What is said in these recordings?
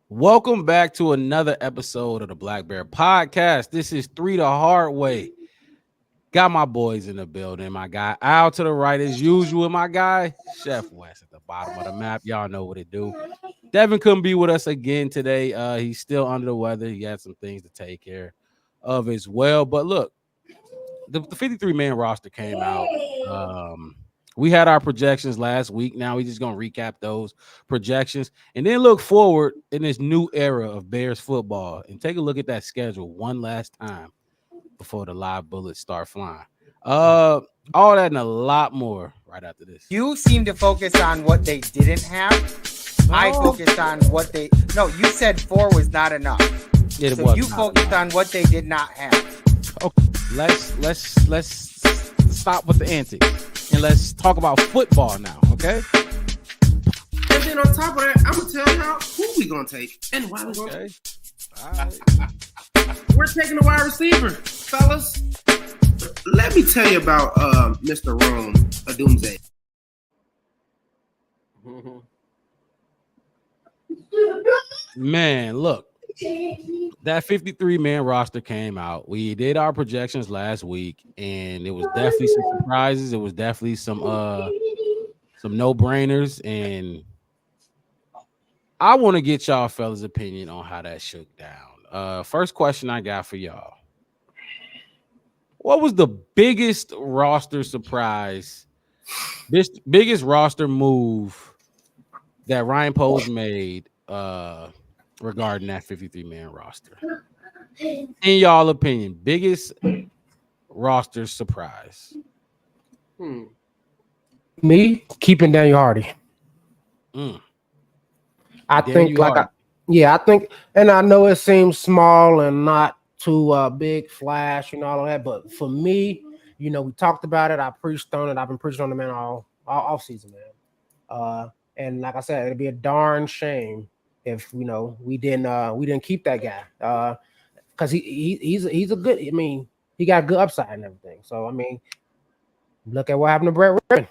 Welcome back to another episode of the Black Bear Podcast. This is Three the Hard Way. Got my boys in the building. My guy Al to the right as usual. My guy Chef West at the bottom of the map. Y'all know what it do. Devin couldn't be with us again today. He's still under the weather. He had some things to take care of as well. But look, the 53-man roster came out. We had our projections last week. Now we're just gonna recap those projections and then look forward in this new era of Bears football and take a look at that schedule one last time before the live bullets start flying. All that and a lot more right after this. You seem to focus on what they didn't have. I focused on what they. No, you said 4 was not enough. It So was you not focused enough. on what they did not have. Okay, let's stop with the antics and let's talk about football now. Okay. And then on top of that, I'm gonna tell y'all who we gonna take and why we gonna Okay. take. All right. We're taking a wide receiver, fellas. Let me tell you about Mr. Rome Adumze. Man, look, that 53-man roster came out. We did our projections last week, and it was definitely some surprises. It was definitely some no-brainers, and I want to get y'all fellas' opinion on how that shook down. First question I got for y'all. What was the biggest roster surprise, biggest roster move that Ryan Poles made regarding that 53-man roster? In y'all opinion, biggest roster surprise? Me keeping Daniel Hardy. Mm. I Daniel think, like, Hardy. I think, and I know it seems small and not too big, flash, and all of that, but for me, we talked about it. I preached on it. I've been preaching on the man all off season, man. And like I said, it'd be a darn shame if we didn't keep that guy. Because he's a good. I mean, he got good upside and everything. So I mean, look at what happened to Brett Rippon.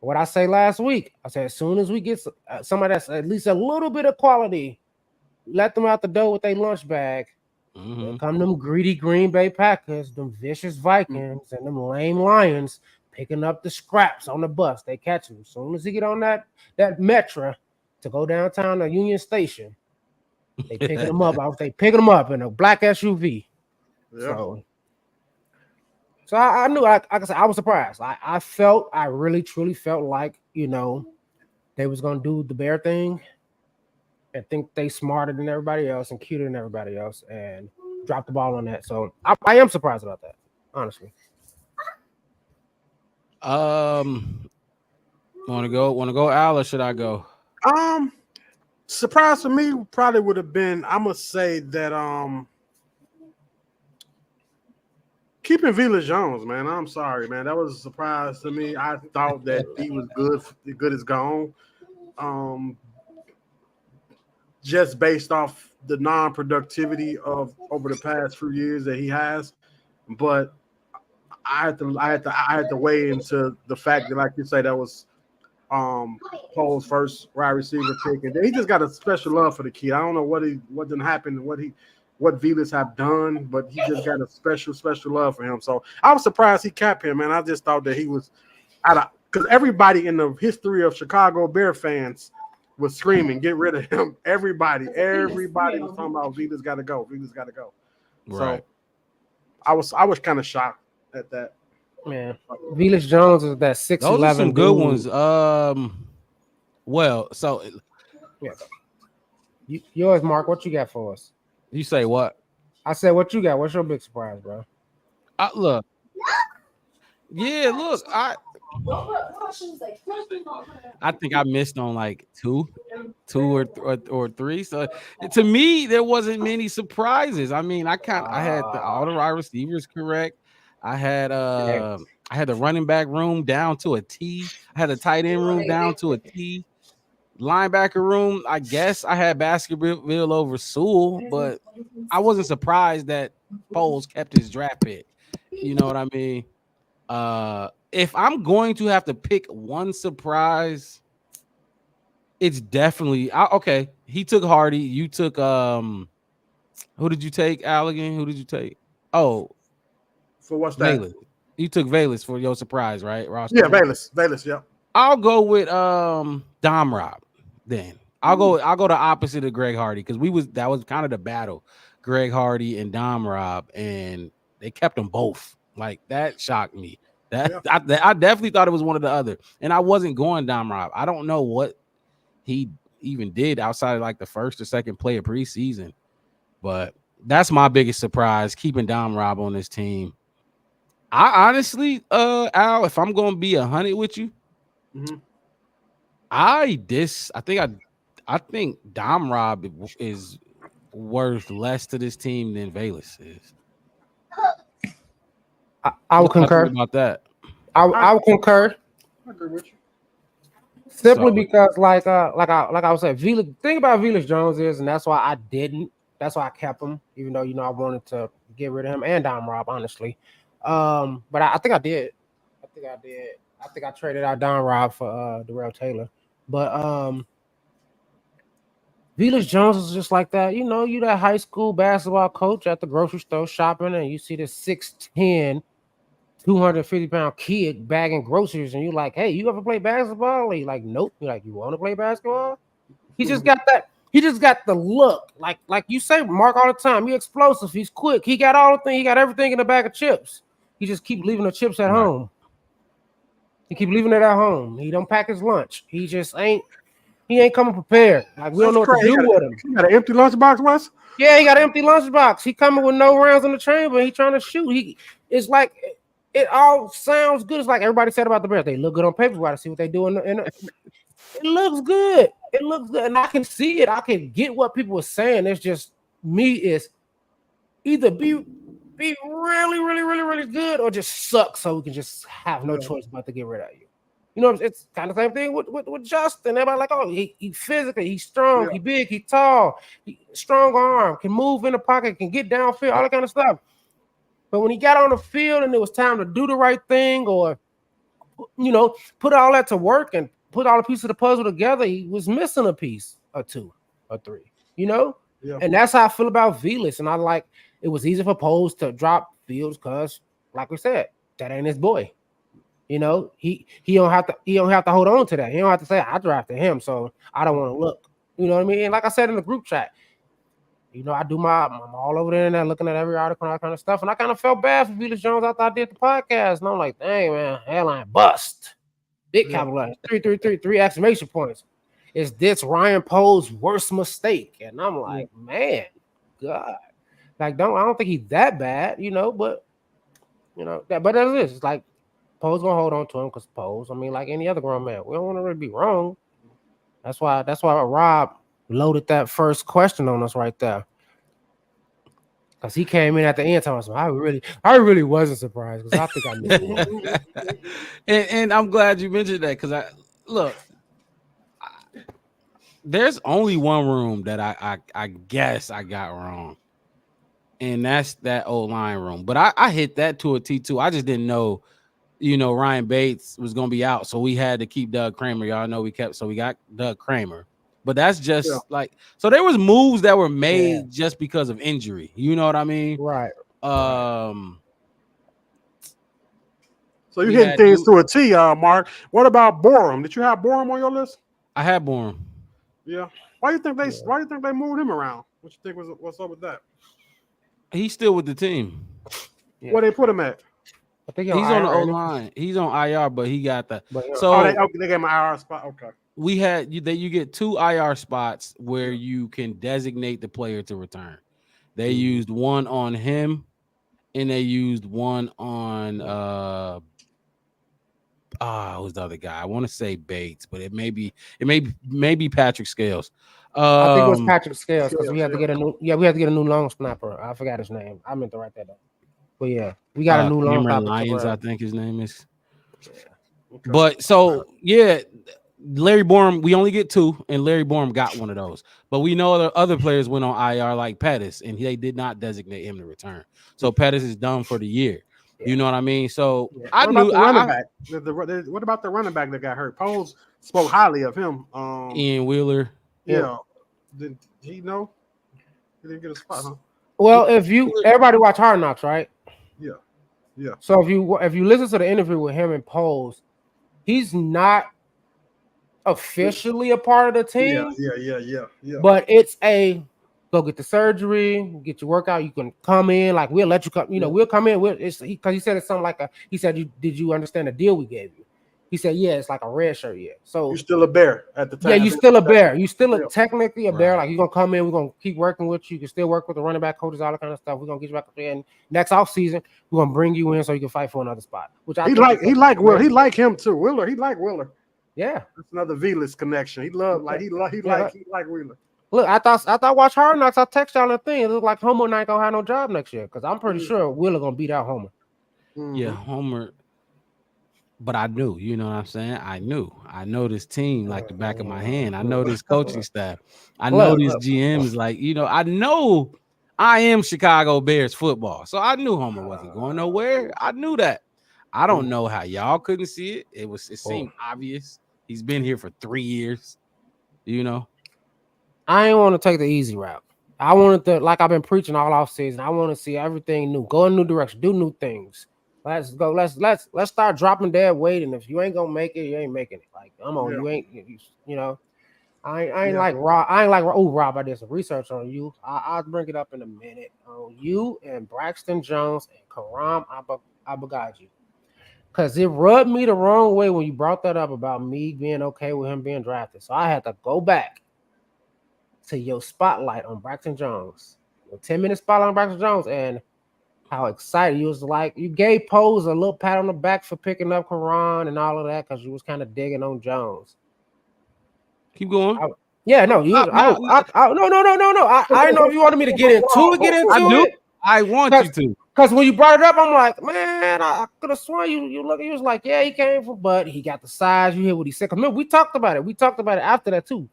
What I say last week, I said as soon as we get somebody that's at least a little bit of quality, let them out the door with their lunch bag. Here come them greedy Green Bay Packers, them vicious Vikings, and them lame Lions picking up the scraps on the bus. They catch him as soon as he get on that Metro to go downtown to Union Station. They picking him up. They picking him up in a black SUV. Yeah. So I knew. Like I said, I was surprised. I really truly felt like they was gonna do the Bear thing. I think they smarter than everybody else and cuter than everybody else, and dropped the ball on that. So I am surprised about that, honestly. Want to go, Al, or should I go? Surprise for me probably would have been. I'm gonna say that keeping Vila Jones, man. I'm sorry, man. That was a surprise to me. I thought that he was good. Good as gone. Just based off the non-productivity of over the past few years that he has, but I had to weigh into the fact that, like you say, that was Pole's first wide receiver pick, and he just got a special love for the kid. I don't know what didn't happen, what Vilas have done, but he just got a special love for him. So I was surprised he kept him, and I just thought that he was because everybody in the history of Chicago Bear fans was screaming, get rid of him. Everybody was talking about Vilas got to go. Right. So I was kind of shocked at that. Man, Velus Jones is that 6'11". Those are some good ones. Well, so yeah. Yours, Mark. What you got for us? You say what? I said, what you got? What's your big surprise, bro? Look. Yeah, look. I think I missed on like two or three. So to me, there wasn't many surprises. I mean, I had all the wide receivers correct. I had the running back room down to a T. I had the tight end room down to a T. Linebacker room, I guess I had Baskerville over Sewell, but I wasn't surprised that Poles kept his draft pick. You know what I mean? If I'm going to have to pick one surprise, it's definitely okay. he took Hardy. You took who did you take, Allegan? Who did you take? Oh, For what's that? Valus. You took Valus for your surprise, right, Ross? Yeah, Valus. Yeah. I'll go with Dom Rob then. I'll go the opposite of Greg Hardy because that was kind of the battle. Greg Hardy and Dom Rob, and they kept them both. Like that shocked me. I definitely thought it was one or the other. And I wasn't going Dom Rob. I don't know what he even did outside of like the first or second play of preseason. But that's my biggest surprise, keeping Dom Rob on this team. I honestly, Al, if I'm gonna be 100 with you, I think Dom Rob is worth less to this team than Valus is. I would concur about that. I would concur. I agree with you. Simply because, like I was saying, Velus. Thing about Velus Jones is, and that's why I didn't. That's why I kept him, even though I wanted to get rid of him and Dom Rob, honestly. But I think I did. I think I traded out Dom Rob for Darrell Taylor. But Velus Jones is just like that. You that high school basketball coach at the grocery store shopping, and you see this 6'10", 250-pound kid bagging groceries, and you're like, "Hey, you ever play basketball?" And you're like, "Nope." You're like, "You want to play basketball?" He just got that. He just got the look, like you say, Mark, all the time. He's explosive. He's quick. He got all the things. He got everything in the bag of chips. He just keep leaving the chips at home. He keep leaving it at home. He don't pack his lunch. He just ain't. He ain't coming prepared. Like we don't know what to do with him. He got an empty lunchbox, Wes? Yeah, he got an empty lunchbox. He coming with no rounds in the chamber. He trying to shoot. It's like it all sounds good. It's like everybody said about the Bears. They look good on paper. We got to see what they do it looks good. It looks good, and I can see it. I can get what people are saying. It's just me is either be really, really, really, really good or just suck, so we can just have no choice but to get rid of you. It's kind of the same thing with Justin. Everybody like, oh, he physically, he's strong, he big, he tall, strong arm, can move in the pocket, can get downfield, all that kind of stuff. But when he got on the field and it was time to do the right thing, or put all that to work and put all the pieces of the puzzle together, he was missing a piece or two or three. And that's how I feel about Velus. And I like it was easy for Poles to drop Fields because, like we said, that ain't his boy. He don't have to hold on to that. He don't have to say I drafted him, so I don't want to look. You know what I mean? And like I said in the group chat, I'm all over there and looking at every article and all that kind of stuff. And I kind of felt bad for Velus Jones after I did the podcast. And I'm like, dang man, headline bust. Big capitalized 3 exclamation points. Is this Ryan Poles' worst mistake? And I'm like, man, God. Like, I don't think he's that bad, but that's it. It's like Poles gonna hold on to him because Poles, like any other grown man, we don't want to really be wrong. That's why Rob loaded that first question on us right there. Because he came in at the end telling us, I really wasn't surprised because I think I missed one. And I'm glad you mentioned that because there's only one room that I guess I got wrong. And that's that O-line room. But I hit that to a T2. I just didn't know, Ryan Bates was going to be out. So we had to keep Doug Kramer. Y'all know we got Doug Kramer. But that's just so there was moves that were made just because of injury. You know what I mean? Right. So you hitting things to a T, Mark. What about Borum? Did you have Borum on your list? I had Borum. Yeah. Why do you think they moved him around? What you think what's up with that? He's still with the team. Yeah. Where they put him at? I think he's on the O-line. He's on IR, but he got the they gave him an IR spot. Okay. We had you get 2 IR spots where you can designate the player to return. They used one on him, and they used one on who's the other guy? I want to say Bates, but it may be Patrick Scales. I think it was Patrick Scales because we had to get a new long snapper. I forgot his name. I meant to write that down. But yeah, we got a new long snapper. Lyons, I think his name is. Yeah. Okay. But so Larry Borum, we only get 2, and Larry Borum got one of those. But we know the other players went on IR like Pettis, and they did not designate him to return. So Pettis is done for the year. Yeah. You know what I mean? So I knew. What about the running back that got hurt? Poles spoke highly of him. Ian Wheeler. Yeah. Did he know? He didn't get a spot, huh? Well, if you everybody watch Hard Knocks, right? Yeah. Yeah. So if you listen to the interview with him and Pose, he's not officially a part of the team. Yeah. But it's a go get the surgery, get your workout. You can come in, like we'll let you come. You know, we'll come in. Because he said it's something like a. He said, "Did you understand the deal we gave you?" He said, "Yeah, it's like a red shirt. Yeah, so you're still a bear at the time. yeah, you still a bear. You still Yeah. technically a bear. Right. Like you're gonna come in, we're gonna keep working with you. You can still work with the running back coaches, all that kind of stuff. We're gonna get you back in next off season. We're gonna bring you in so you can fight for another spot. Which I He think is like Will. He great. like him too. Wheeler. He like Wheeler. Yeah. That's another V-list connection. He like Wheeler. Look, I thought watch Hard Knocks. I text y'all the thing. It looked like Homer not gonna have no job next year because I'm pretty sure Wheeler gonna beat out Homer. Yeah, Homer. But I knew, you know what I'm saying? I know this team like the back of my hand. I know this coaching staff. I know these GMs. Like, you know, I know I am Chicago Bears football. So I knew Homer wasn't going nowhere. I knew that. I don't know how y'all couldn't see it. It seemed obvious. He's been here for 3 years, you know. I ain't want to take the easy route. I wanted to, like I've been preaching all off season. I want to see everything new, go in a new direction, do new things. Let's go. Let's start dropping dead weight. And if you ain't gonna make it, you ain't making it. Like, come on, you ain't. You know, I ain't like Rob. I ain't like Rob. I did some research on you. I'll bring it up in a minute on you and Braxton Jones and Karam Abagaji. Because it rubbed me the wrong way when you brought that up about me being okay with him being drafted. So I had to go back to your spotlight on Braxton Jones, your 10-minute spotlight on Braxton Jones, and how excited you was. Like you gave Pose a little pat on the back for picking up Karan and all of that because you was kind of digging on Jones. Keep going. No. I know. I know if you wanted me to get into it. I want you to. Because when you brought it up, I'm like, man, I could have sworn you look. He was like, yeah, he came from, but he got the size. You hear what he said? Remember, we talked about it. We talked about it after that too.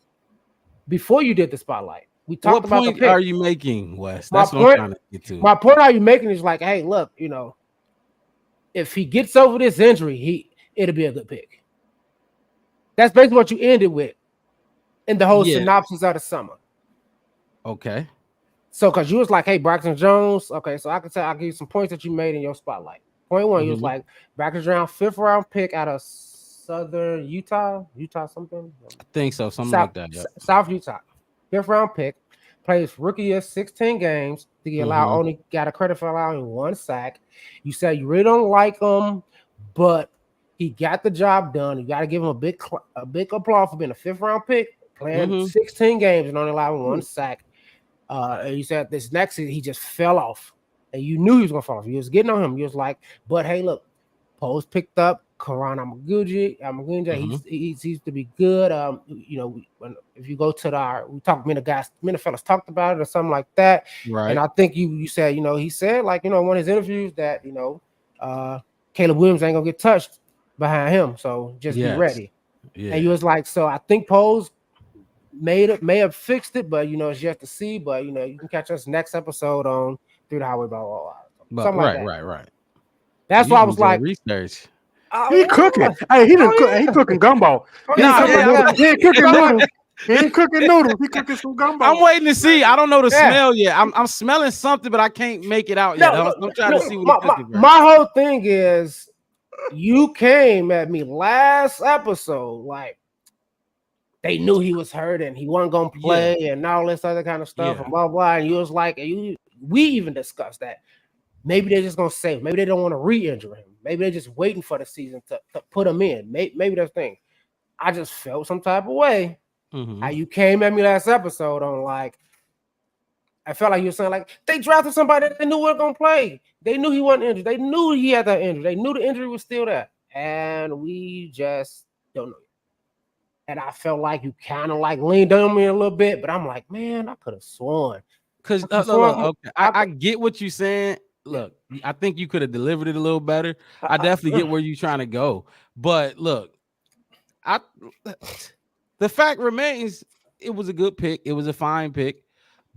Before you did the spotlight, we talked about the pick. What point are you making, Wes? That's what I'm trying to get to. My point are you making is like, hey, look, you know, if he gets over this injury, it'll be a good pick. That's basically what you ended with in the whole synopsis of the summer. Okay. So, because you was like, hey, Braxton Jones. Okay, so I'll give you some points that you made in your spotlight. Point one, you was like, Braxton Jones, 5th round pick out of Southern Utah something. I think so, something like that. Yeah. South Utah, 5th round pick, plays rookie year, 16 games. He only got a credit for allowing 1 sack. You said you really don't like him, but he got the job done. You got to give him a big applause for being a 5th round pick, playing 16 games and only allowing 1 sack. And you said this next season he just fell off, and you knew he was gonna fall off. You was getting on him. You was like, but hey, look, Pose picked up Karan Amagunja. He seems to be good. You know, if you go to we talked, many fellas talked about it or something like that. Right. And I think you said, you know, he said like, you know, in one of his interviews that, you know, Caleb Williams ain't gonna get touched behind him, so just be ready. Yeah. And you was like, so I think Pose may have fixed it, but you know, it's yet to see. But you know, you can catch us next episode on Through the Highway, blah blah blah. Something like that. Right. That's why I was like, research. He cooking. Hey, he didn't cook. He cooking gumbo. He ain't cooking noodles. He ain't cooking noodles. He cooking some gumbo. I'm waiting to see. I don't know the smell yet. I'm smelling something, but I can't make it out yet. I'm trying to see what he's cooking. My whole thing is, you came at me last episode like they knew he was hurt and he wasn't gonna play and all this other kind of stuff and blah blah. And you was like, we even discussed that. Maybe they're just gonna save him. Maybe they don't want to re-injure him. Maybe they're just waiting for the season to put him in. Maybe that's the thing. I just felt some type of way. How you came at me last episode on like, I felt like you were saying like they drafted somebody that they knew wasn't gonna play. They knew he wasn't injured. They knew he had that injury. They knew the injury was still there, and we just don't know. And I felt like you kind of like leaned on me a little bit, but I'm like, man, I could have sworn. Because I get what you're saying. Look, I think you could have delivered it a little better. I definitely get where you're trying to go. But look, the fact remains, it was a good pick. It was a fine pick.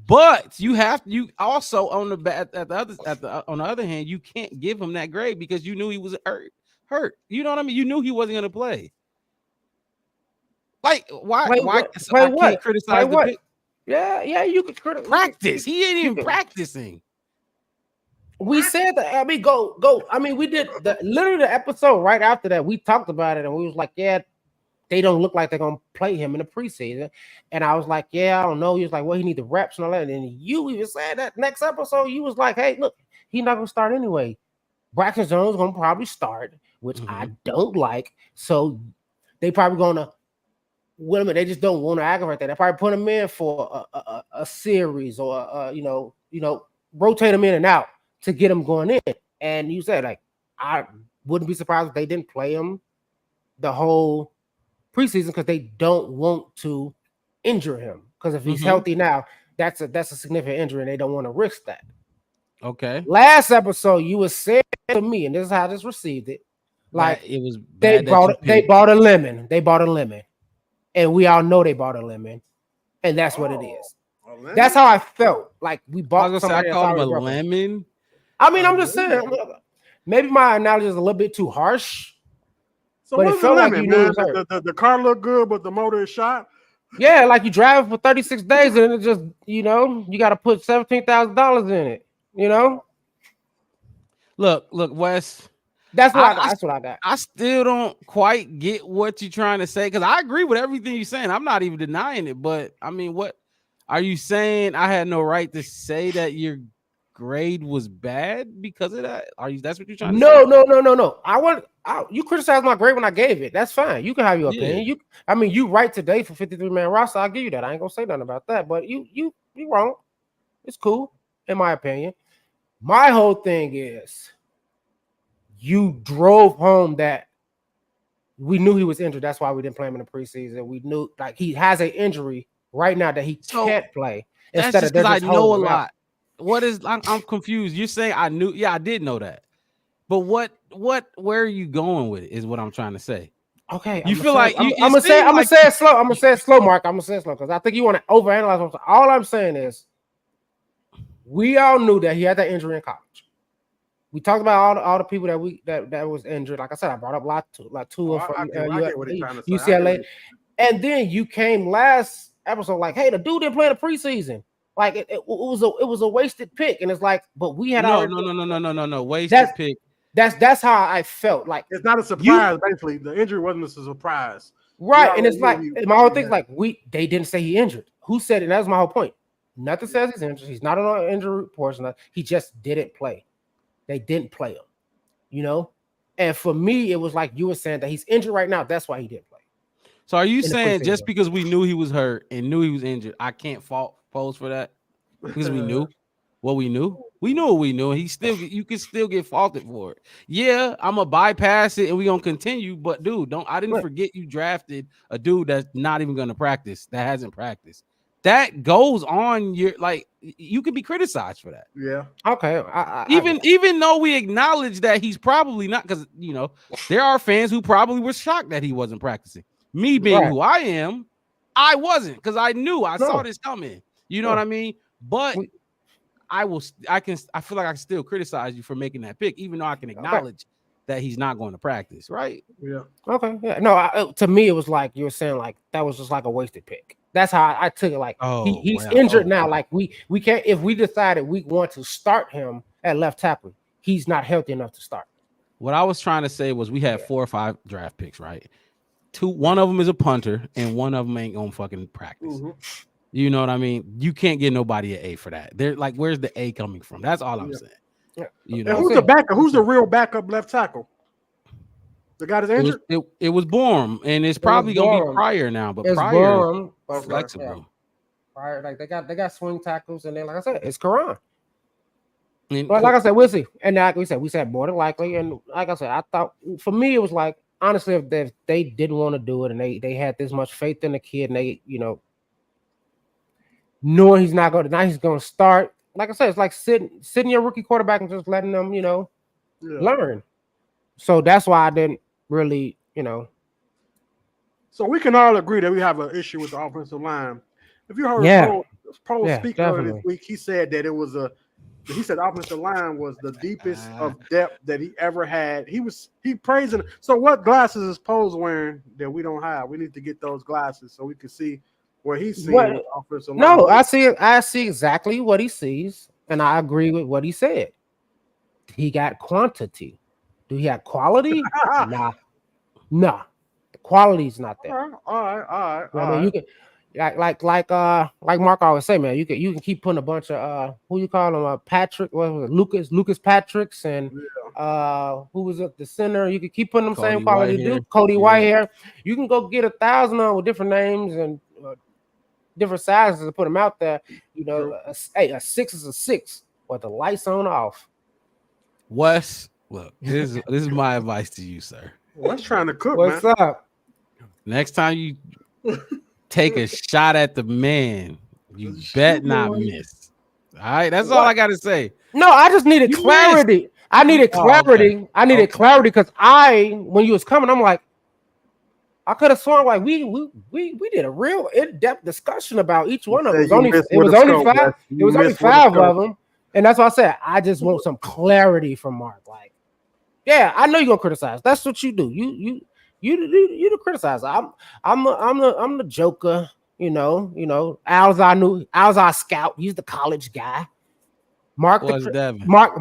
But you also on the other hand, you can't give him that grade because you knew he was hurt. You know what I mean? You knew he wasn't going to play. Like why? I can't criticize the pick. Yeah, you could Practice. He ain't you even could- practicing. We said that. I mean, go. I mean, we did literally the episode right after that. We talked about it, and we was like, yeah, they don't look like they're gonna play him in the preseason. And I was like, yeah, I don't know. He was like, well, he need the reps and all that. And you even said that next episode, you was like, hey, look, he's not gonna start anyway. Braxton Jones gonna probably start, which I don't like. So they probably gonna. Wait a minute, they just don't want to aggravate that. They probably put him in for a series or rotate him in and out to get him going in. And you said, like, I wouldn't be surprised if they didn't play him the whole preseason because they don't want to injure him. Because if he's healthy now, that's a significant injury, and they don't want to risk that. Okay. Last episode, you were saying to me, and this is how I just received it. Like it was they bad bought a lemon. They bought a lemon. And we all know they bought a lemon, and that's what it is. That's how I felt. Like we bought. I was gonna say I called him a lemon. I mean, I'm just saying. Maybe my analogy is a little bit too harsh. So but what's it felt the like limit, you knew man? it was hurt. The car looked good, but the motor is shot. Yeah, like you drive for 36 days, and it just you got to put $17,000 in it. Look, Wes. That's what I got. I still don't quite get what you're trying to say because I agree with everything you're saying. I'm not even denying it, but I mean, what are you saying? I had no right to say that your grade was bad because of that? That's what you're trying to say? No. You criticized my grade when I gave it. That's fine. You can have your opinion. You right today for 53-man roster. I'll give you that. I ain't gonna say nothing about that. But you wrong. It's cool in my opinion. My whole thing is. You drove home that we knew he was injured. That's why we didn't play him in the preseason. We knew like he has an injury right now that he can't play. That's just because I know a lot. What is I'm confused. You're saying I knew, I did know that. But where are you going with it is what I'm trying to say. Okay. You feel like I'm gonna say it slow. I'm gonna say it slow, Mark. I'm gonna say it slow because I think you want to overanalyze. All I'm saying is we all knew that he had that injury in college. We talked about all the people that was injured. Like I said, I brought up Tua from UCLA, and then you came last episode like, "Hey, the dude didn't play the preseason. Like it was a wasted pick." And it's like, but we had no wasted pick. That's how I felt. Like it's not a surprise. Basically, the injury wasn't a surprise, right? And it's like my whole thing. Like they didn't say he injured. Who said it? That's my whole point. Nothing says he's injured. He's not on an injury report. He just didn't play. They didn't play him, And for me, it was like you were saying that he's injured right now. That's why he didn't play. So are you saying just because we knew he was hurt and knew he was injured, I can't fault Foles for that? Because we knew what we knew? We knew what we knew. You can still get faulted for it. Yeah, I'm going to bypass it and we're going to continue. But, dude, I didn't forget you drafted a dude that's not even going to practice, that hasn't practiced. That goes on you could be criticized for that. Yeah. Okay. Even though we acknowledge that he's probably not, because there are fans who probably were shocked that he wasn't practicing. Me being who I am, I wasn't because I knew I saw this coming. You know what I mean? But I feel like I can still criticize you for making that pick, even though I can acknowledge that he's not going to practice, right? Yeah. Okay. Yeah. No, to me, it was like you were saying, like that was just like a wasted pick. That's how I took it. Like he's injured now. Like we can't, if we decided we want to start him at left tackle, he's not healthy enough to start. What I was trying to say was we had 4 or 5 draft picks, right? One of them is a punter, and one of them ain't gonna fucking practice. Mm-hmm. You know what I mean? You can't get nobody an A for that. They're like, where's the A coming from? That's all I'm saying. Yeah. And who's the backup? Who's the real backup left tackle? The guy that's injured? It was Borum, and it's probably gonna be Pryor now, but Pryor is flexible. Yeah. Pryor, like they got swing tackles, and then like I said, it's Karan. But like I said, we'll see. And like we said more than likely. And like I said, I thought for me it was like honestly, if they didn't want to do it and they had this much faith in the kid, and they knowing he's not going to, now he's going to start. Like I said, it's like sitting your rookie quarterback and just letting them, learn. So that's why I didn't really, So we can all agree that we have an issue with the offensive line. If you heard Poe speak earlier this week, he said that he said the offensive line was the deepest of depth that he ever had. He praising. So what glasses is Poe's wearing that we don't have? We need to get those glasses so we can see what he's seeing What? with offensive No, line. I see exactly what he sees, and I agree with what he said. He got quantity. Do he have quality? Nah. The quality's not there. All right. You know what I mean, you can like Mark always say, man. You can keep putting a bunch of who you call him, Patrick, what was it, Lucas Patricks, and who was it, the center. You can keep putting them Cody same quality Whitehair. dude, Cody Yeah. Whitehair. You can go get 1,000 of them with different names and different sizes and put them out there. You know, a 6 is a 6, but the lights on off. Wes, look, this is my advice to you, sir. What's trying to cook, What's man? up? Next time you take a shot at the man, you bet not miss. All right, that's all I gotta say. No, I just needed You clarity. I needed Oh, clarity. okay. I needed Okay. clarity because when you was coming, I'm like, I could have sworn like we did a real in-depth discussion about each one of them. It was only five. It was only 5 of them, and that's why I said I just want some clarity from Mark. Like, yeah, I know you're gonna criticize. That's what you do. You the criticizer. I'm the joker. You know. Al's our scout. He's the college guy. Mark, What's Devin? Mark.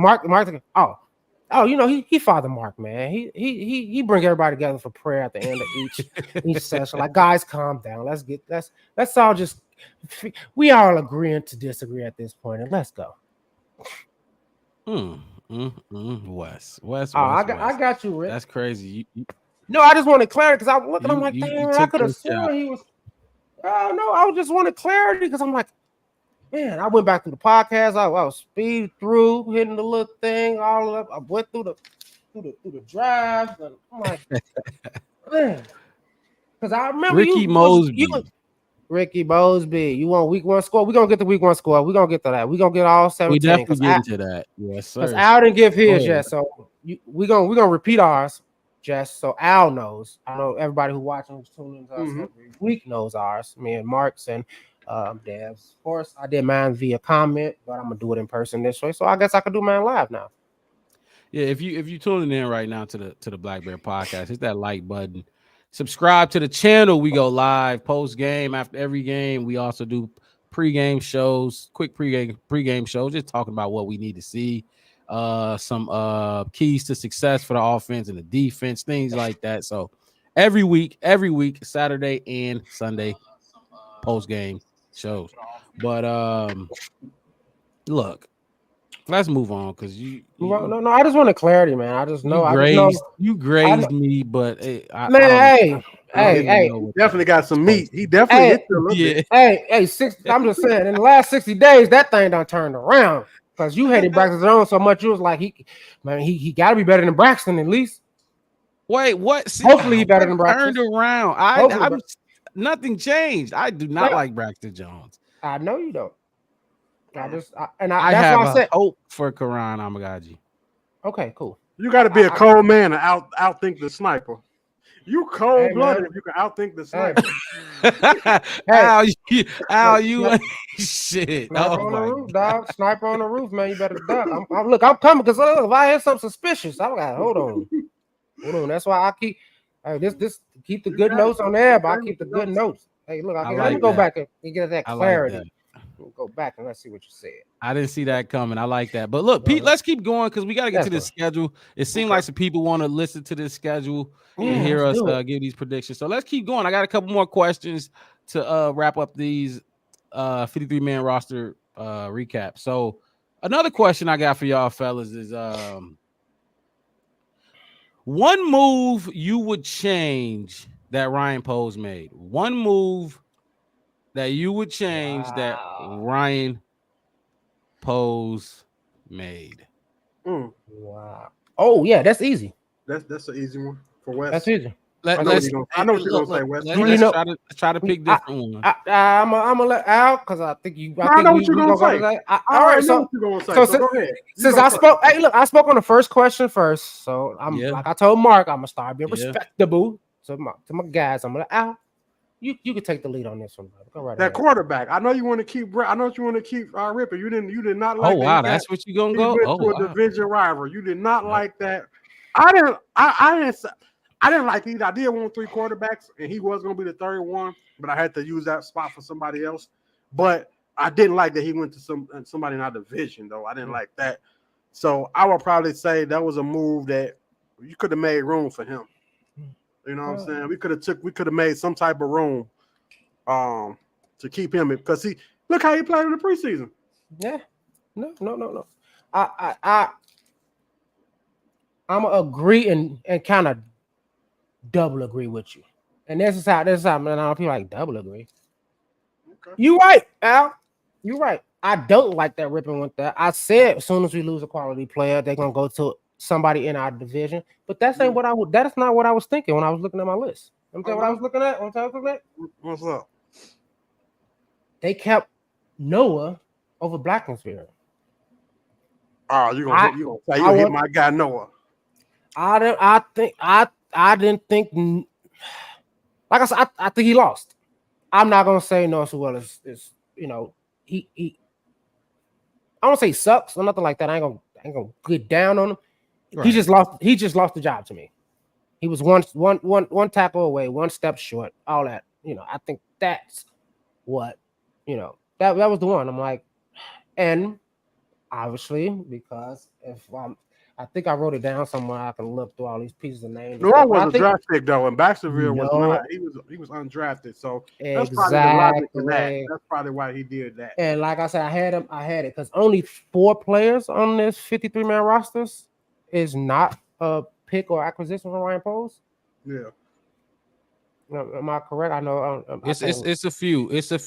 Oh, you know, he Father Mark, man. He bring everybody together for prayer at the end of each session. Like, guys, calm down. Let's all just we all agreeing to disagree at this point, and let's go. Wes. I got you, Rick. That's crazy. No, I just wanted clarity because I'm looking. I'm like, you damn, took I could have this shot. sworn he was. Oh no, I just wanted clarity because I'm like, man, I went back through the podcast. I was speed through, hitting the little thing all up. I went through the drive, and I'm like, man, because I remember Ricky Mosby. Ricky Mosby. You want week 1 score? We're gonna get the week 1 score. We're gonna get to that. We're gonna get all 17. We definitely get into that. Yes, sir. Because Al didn't give his Oh. yet, so we're gonna repeat ours, Jess. So Al knows. I know everybody who watching, who's tuning into us every week knows ours. Me and Mark's and Dev's. Of course, I did mine via comment, but I'm gonna do it in person this way. So I guess I could do mine live now. Yeah, if you tuning in right now to the Black Bear podcast, hit that like button. Subscribe to the channel. We go live post game after every game. We also do pregame shows, quick pregame shows, just talking about what we need to see, some keys to success for the offense and the defense, things like that. So every week, Saturday and Sunday, post game shows. But look, let's move on because No, I just wanted clarity, man. I just know. You grazed me, but hey, Hey, Definitely got some meat. He definitely hit you a little bit. Hey, I'm just saying, in the last 60 days, that thing done turned around. Because you hated Braxton Jones so much, you was like, he got to be better than Braxton at least. Wait, what? See, Hopefully he better than Braxton. Turned around. Nothing changed. I do not like Braxton Jones. I know you don't. I that's have why I said hope for Karan Amagaji. Okay, cool. You got to be a cold man to outthink the sniper. You cold blooded if you can outthink the sniper. Al, you ain't shit. Sniper on the roof, dog. Sniper on the roof, man. You better duck. I'm coming because if I hear something suspicious, I got hold on. That's why I keep keep the good notes on there, but I keep the good notes. Hey, look, let me go back and get that clarity. We'll go back and let's see what you said. I didn't see that coming. I like that. But look, Pete, let's keep going because we got to get to this schedule. It seemed like some people want to listen to this schedule and hear us give these predictions. So let's keep going. I got a couple more questions to wrap up these 53-man roster recap. So another question I got for y'all fellas is one move you would change that Ryan Poles made. One move that you would change that Ryan Poles made. Wow. Oh yeah, that's easy. That's an easy one for Wes. That's easy. I know what you're gonna say, Wes. Let's try to pick different ones. I'm gonna let Al because I think you. I know what you're gonna say. All right, so go ahead. Since I spoke, I spoke on the first question first. So I'm like I told Mark, I'm gonna start being respectable. So to my guys, I'm gonna Al. You can take the lead on this one, brother. Go right ahead. Quarterback. I know you want to keep. I know you want to keep Ripper. You did not like. Oh wow, that's what you gonna go. To a division rival. You did not like that. I I didn't like either. I did want 3 quarterbacks, and he was going to be the third one, but I had to use that spot for somebody else. But I didn't like that he went to somebody in our division, though. I didn't like that. So I would probably say that was a move that you could have made room for him. You know what I'm saying? We could have made some type of room to keep him because he look how he played in the preseason. Yeah. No. I'm gonna agree and kind of double agree with you. And this is how man, I feel like double agree. Okay. You right, Al. You right. I don't like that ripping with that. I said as soon as we lose a quality player, they're gonna go to somebody in our division. But that's ain't what I would. That is not what I was thinking when I was looking at my list. Let me tell you what I was looking at. What's up? They kept Noah over Blackenspear. Oh, you gonna hit my guy Noah? I didn't think. Like I said, I think he lost. I'm not gonna say Noah Sewell is he. I don't say he sucks or nothing like that. I ain't gonna get down on him. Right. He just lost the job to me. He was one tackle away, one step short, all that. I think that's what, that was the one. I'm like, and obviously, because I think I wrote it down somewhere. I can look through all these pieces of names. Noah was a draft pick though, and Baxterville was not. He was undrafted, so that's probably the logic for that. That's probably why he did that. And like I said, I had it because only 4 players on this 53-man rosters is not a pick or acquisition from Ryan Poles. Yeah. Am I correct? I know it's a few. It's a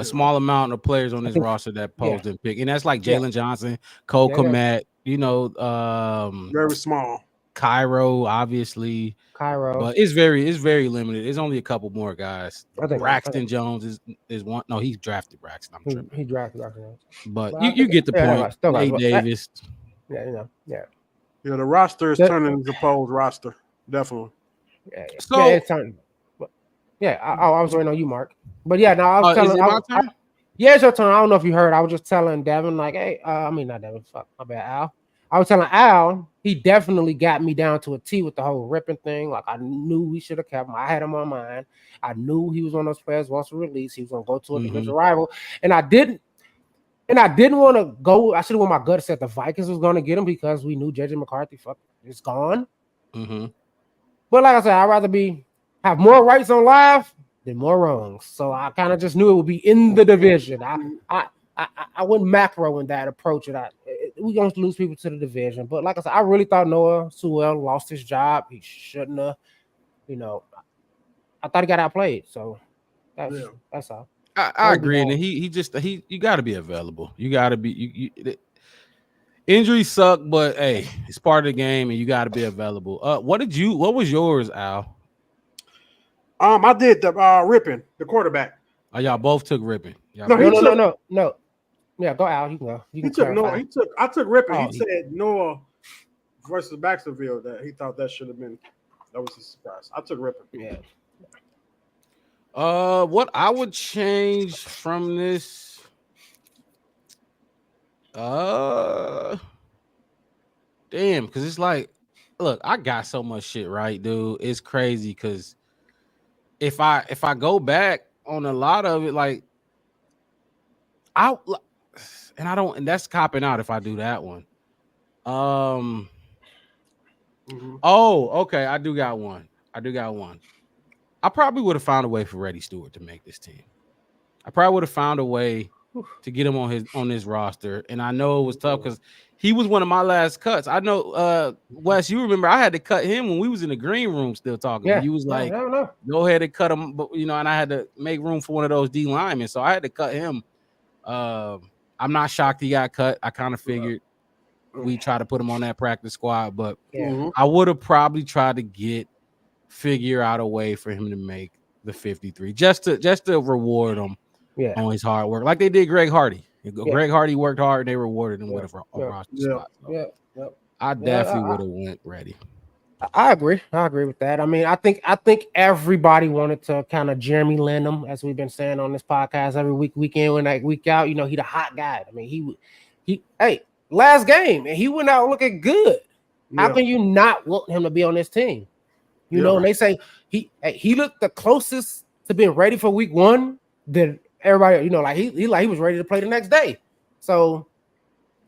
small amount of players on this roster that Poles didn't pick, and that's like Jalen Johnson, Cole Kmet. Very small. Cairo, obviously. But it's very limited. There's only a couple more guys. I think Braxton Jones is one. No, he drafted Braxton. I'm tripping. He drafted Braxton. But you get the point. Nate Davis. Yeah. Yeah, the roster is turning into Poles roster. Definitely. Yeah. So it's turning. I was waiting on you, Mark. But yeah, no, I was telling. It's your turn. I don't know if you heard. I was just telling Devin, like, hey, not Devin. Fuck, my bad, Al. I was telling Al, he definitely got me down to a T with the whole ripping thing. Like, I knew we should have kept him. I had him on mind. I knew he was one of those players once released, he was gonna go to a division rival, and I didn't want to go. I should have won my gut said the Vikings was going to get him because we knew JJ McCarthy is gone. Mm-hmm. But like I said, I'd rather have more rights on live than more wrongs. So I kind of just knew it would be in the division. I wouldn't macro in that approach. We're going to lose people to the division. But like I said, I really thought Noah Sewell lost his job. He shouldn't have. I thought he got outplayed. So that's all. I agree. And he you got to be available. You got to be injuries suck, but hey, it's part of the game, and you got to be available. What was yours, Al? I did the Rippin, the quarterback. Oh, y'all both took Rippin. No. Yeah, go Al. You can go. You can took Noah. I took Rippin. He said Noah versus Baxterville. That he thought that should have been. That was a surprise. I took Rippin. Yeah. What I would change from this, damn, because it's like, look, I got so much shit right, dude. It's crazy because if I go back on a lot of it, like and that's copping out if I do that one. Oh, okay, I do got one. I probably would have found a way for Reddy Stewart to make this team. I probably would have found a way to get him on his roster. And I know it was tough because he was one of my last cuts. I know, Wes, you remember I had to cut him when we was in the green room still talking. Yeah. You was like, go ahead and cut him, but and I had to make room for one of those D linemen. So I had to cut him. I'm not shocked he got cut. I kind of figured we try to put him on that practice squad, but I would have probably tried to figure out a way for him to make the 53 just to reward him on his hard work, like they did Greg Hardy. Greg Hardy worked hard and they rewarded him with a roster spot. So I definitely would have went Reddy. I agree with that. I mean, I think everybody wanted to kind of Jeremy Lin him, as we've been saying on this podcast every week in and week out. He the hot guy. I mean, he last game and he went out looking good. How can you not want him to be on this team? You know, and they say he looked the closest to being ready for week 1 than everybody. You know, like he was ready to play the next day. So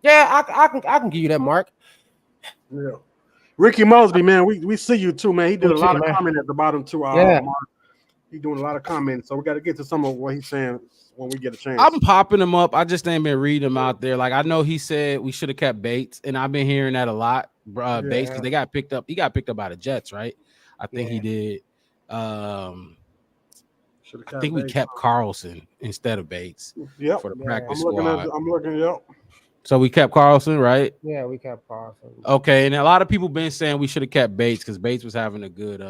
yeah, I can give you that, Mark. Yeah. Ricky Mosby, man, we see you too, man. He did a lot of man. comment at the bottom too. Yeah. He's doing a lot of comments, so we got to get to some of what he's saying when we get a chance. I'm popping him up. I just ain't been reading him out there. Like I know he said we should have kept Bates, and I've been hearing that a lot. Bates, because they got picked up. He got picked up by the Jets, right? I think he did. I think we kept Carlson instead of Bates. Yep. For the practice squad. I'm looking. Yep. So we kept Carlson, right? Yeah, we kept Carlson. Okay, and a lot of people been saying we should have kept Bates because Bates was having a good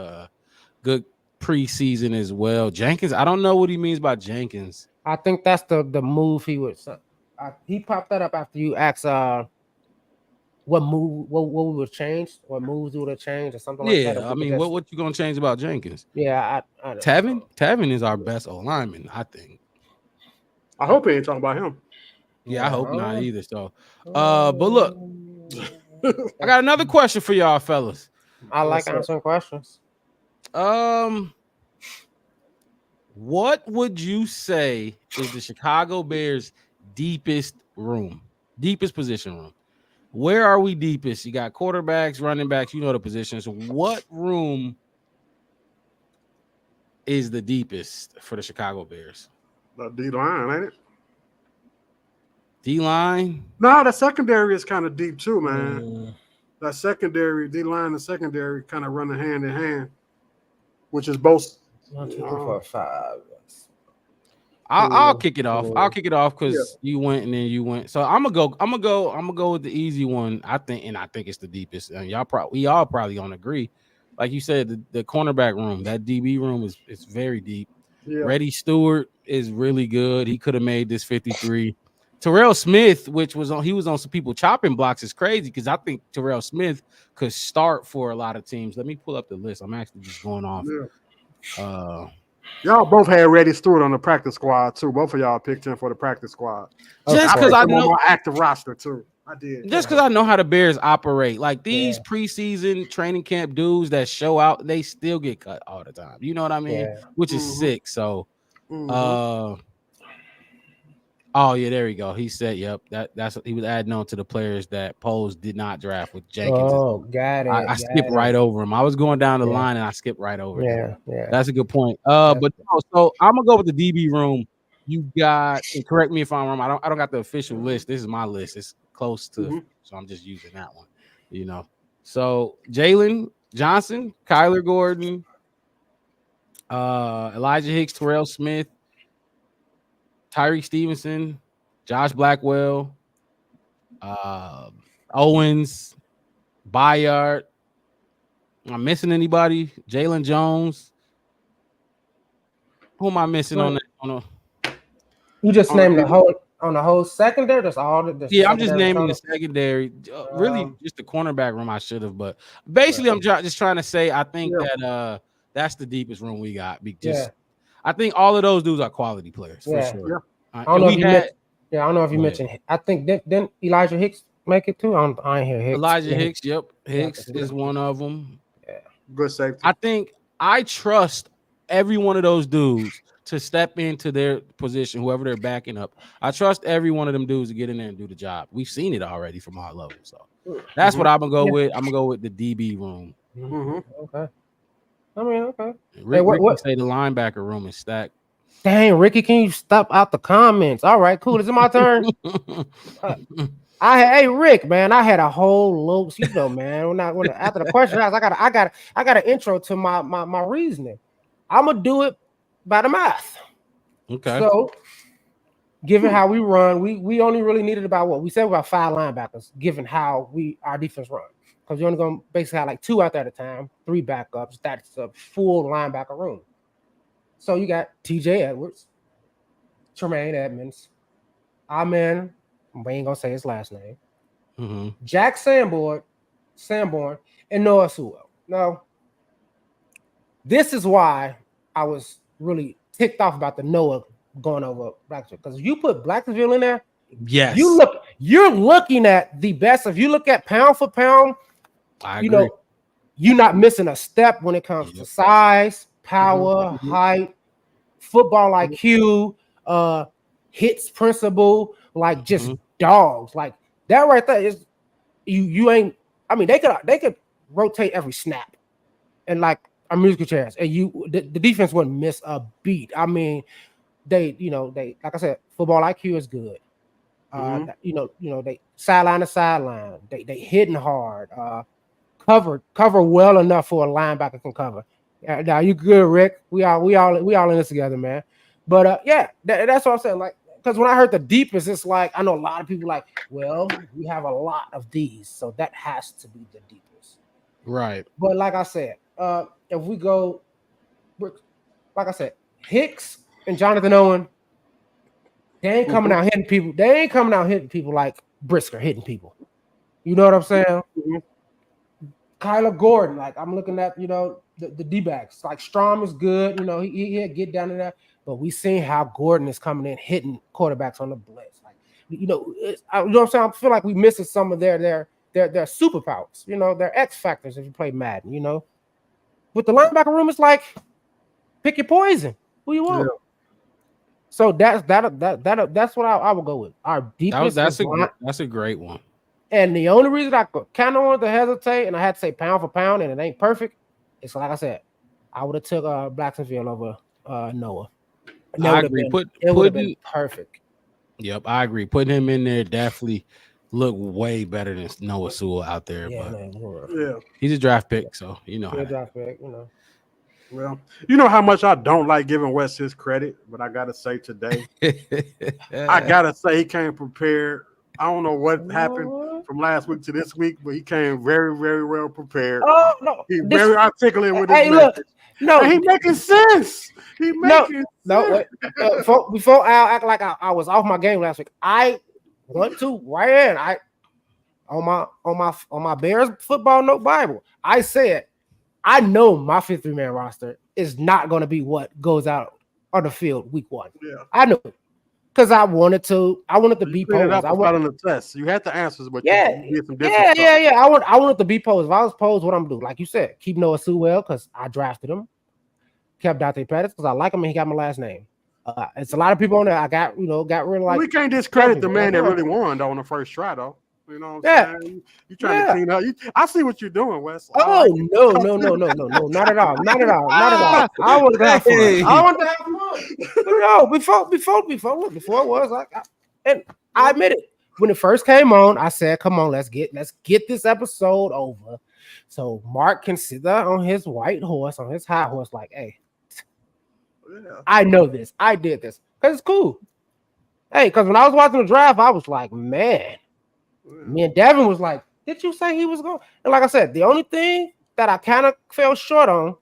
preseason as well. Jenkins, I don't know what he means by Jenkins. I think that's the move he was. He popped that up after you asked what would have changed, what moves would have changed, or something like that. Yeah, I mean, what you gonna change about Jenkins? Yeah, I Tevin is our best O lineman, I think. I hope he ain't talking about him. Yeah, I hope not either. So, but look, I got another question for y'all, fellas. I like answering questions. What would you say is the Chicago Bears' deepest position room? Where are we deepest? You got quarterbacks, running backs, you know the positions. What room is the deepest for the Chicago Bears? The D-line, ain't it? D-line? No, the secondary is kind of deep too, man. That secondary, D-line and secondary kind of running hand in hand, which is both. 1, 2, 3, 4, 5. I'll kick it off. I'll kick it off because you went and then you went. So I'm gonna go with the easy one. I think it's the deepest. And we all probably gonna agree. Like you said, the cornerback room, that DB room is very deep. Yeah. Reddy Stewart is really good. He could have made this 53. Terrell Smith, he was on some people chopping blocks, is crazy because I think Terrell Smith could start for a lot of teams. Let me pull up the list. I'm actually just going off. Yeah. Y'all both had Reddy Stewart on the practice squad too. Both of y'all picked him for the practice squad. Just because I know my active roster too. I did. Just because I know how the Bears operate. Like these preseason training camp dudes that show out, they still get cut all the time. You know what I mean? Yeah. Which is sick. So, oh yeah, there we go. He said, "Yep, that's what he was adding on to the players that Poles did not draft with Jenkins." Oh, got it. I skipped right over him. I was going down the line and I skipped right over him. Yeah, that's a good point. But no, so I'm gonna go with the DB room. You got, and correct me if I'm wrong. I don't got the official list. This is my list. It's close to, so I'm just using that one. You know, so Jalen Johnson, Kyler Gordon, Elijah Hicks, Terrell Smith, Tyree Stevenson, Josh Blackwell, Owens, Bayard. Am I missing anybody? Jalen Jones. Who am I missing on that? You just named the whole secondary. That's all. I'm just naming the secondary. Really, just the cornerback room. I should have, but basically, I'm just trying to say I think that that's the deepest room we got. I think all of those dudes are quality players for sure. Yeah. I don't know if you mentioned. I think didn't Elijah Hicks make it too? I ain't hear Hicks. Elijah Hicks. Yep, Hicks is one of them. Yeah, good safety. I think I trust every one of those dudes to step into their position, whoever they're backing up. I trust every one of them dudes to get in there and do the job. We've seen it already from our level, so that's what I'm gonna go with. I'm gonna go with the DB room. Okay. I mean, okay. Rick say the linebacker room is stacked. Dang, Ricky, can you stop out the comments? All right, cool. Is it my turn? Hey, Rick, man, I had a whole load. You know, man. After the question, I got an intro to my reasoning. I'm gonna do it by the math. Okay. So, given how we run, we only really needed about 5 linebackers. Given how our defense run, because you're only gonna basically have like 2 out there at a time, 3 backups. That's a full linebacker room. So you got T.J. Edwards, Tremaine Edmonds, Amen. We ain't gonna say his last name. Jack Sanborn, and Noah Sewell. Now, this is why I was really ticked off about the Noah going over Blacksville, because if you put Blacksville in there, yes, you're looking at the best. If you look at pound for pound, I agree. you're not missing a step when it comes to Yep. size, power, Mhm. height, football IQ, hits principle, like just Mhm. dogs. Like that right there is you ain't. I mean, they could rotate every snap, and like a musical chairs, and the defense wouldn't miss a beat. I mean, they like I said, football IQ is good. Mhm. They sideline to sideline. They hitting hard. Cover well enough for a linebacker can cover. Now you good, Rick. We all in this together, man. But yeah, that's what I'm saying. Like, because when I heard the deepest, it's like I know a lot of people like, well, we have a lot of these, so that has to be the deepest. Right. But like I said, if we go, like I said, Hicks and Jonathan Owen, they ain't coming out hitting people. They ain't coming out hitting people like Brisker hitting people. You know what I'm saying? Mhm. Kyler Gordon, like I'm looking at, the D-backs. Like Strom is good, he get down to that. But we seen how Gordon is coming in hitting quarterbacks on the blitz. Like, you know what I'm saying? I feel like we missing some of their superpowers, their X factors if you play Madden, With the linebacker room, it's like pick your poison. Who you want? Yeah. So that's what I would go with. Our deepest That's is line. that's a great one. And the only reason I kind of wanted to hesitate, and I had to say pound for pound, and it ain't perfect, it's like I said, I would have took Blacksonville over Noah. And I agree. It would have been perfect. Yep, I agree. Putting him in there definitely look way better than Noah Sewell out there. Yeah, but man, Yeah. he's a draft pick, so you know. draft pick, Well, you know how much I don't like giving Wes his credit, but I gotta say today, I gotta say he came prepared. I don't know what happened from last week to this week, but he came very, very well prepared. Oh no, He's very articulate with his hey, message. look, no, And he making sense. He making no. sense. Wait, before Al act like I was off my game last week, I went to right in. On my Bears football note Bible, I said I know my 53-man roster is not going to be what goes out on the field week 1. Yeah. I knew it because I wanted to be You cleaned it posed. up on the test. You had the answers, but Yeah, you did some different stuff. yeah. I wanted to be posed. If I was posed, what I'm gonna do? Like you said, keep Noah Sewell because I drafted him. Kept Dante Pettis because I like him and he got my last name. It's a lot of people on there. I got rid of like. We can't discredit the man that really won though on the first try though. You know what I'm saying? You trying to clean up. I see what you're doing, Wes. Oh no, not at all. I wanted to have fun. But no, before it was like, and I admit it. When it first came on, I said, "Come on, let's get this episode over, so Mark can sit there on his white horse, on his high horse, like, hey, I know this, I did this, because it's cool." Hey, because when I was watching the draft, I was like, man. Me and Devin was like, did you say he was going? And like I said, the only thing that I kind of fell short on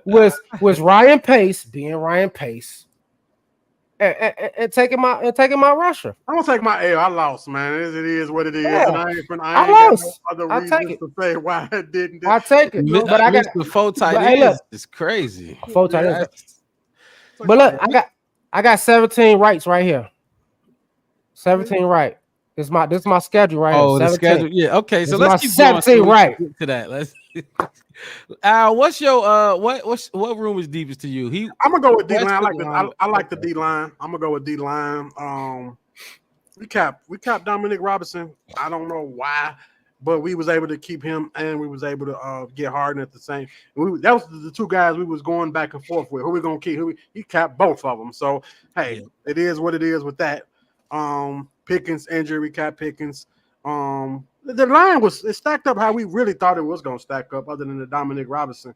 was Ryan Pace being Ryan Pace and taking my rusher. I'm gonna take my L. I lost, man. It is what it is. Yeah. And I ain't lost. got no other I'll reasons take it. to say why I didn't. I take it, but I got the four tight but hey, ends. look. It's crazy. 4 tight ends. But look, I got 17 rights right here. 17 right. This is my schedule right Oh, here. the schedule. Yeah. Okay. So let's keep 17 going. right to that. Let's. Al, what's your what room is deepest to you? I'm gonna go with D line. West I like the D line. I'm gonna go with D line. We capped Dominic Robinson. I don't know why, but we was able to keep him, and we was able to get Harden at the same. That was the two guys we was going back and forth with. Who we gonna keep? He capped both of them. So hey, It is what it is with that. Pickens injury, we capped Pickens. The line was stacked up how we really thought it was gonna stack up, other than the Dominic Robinson.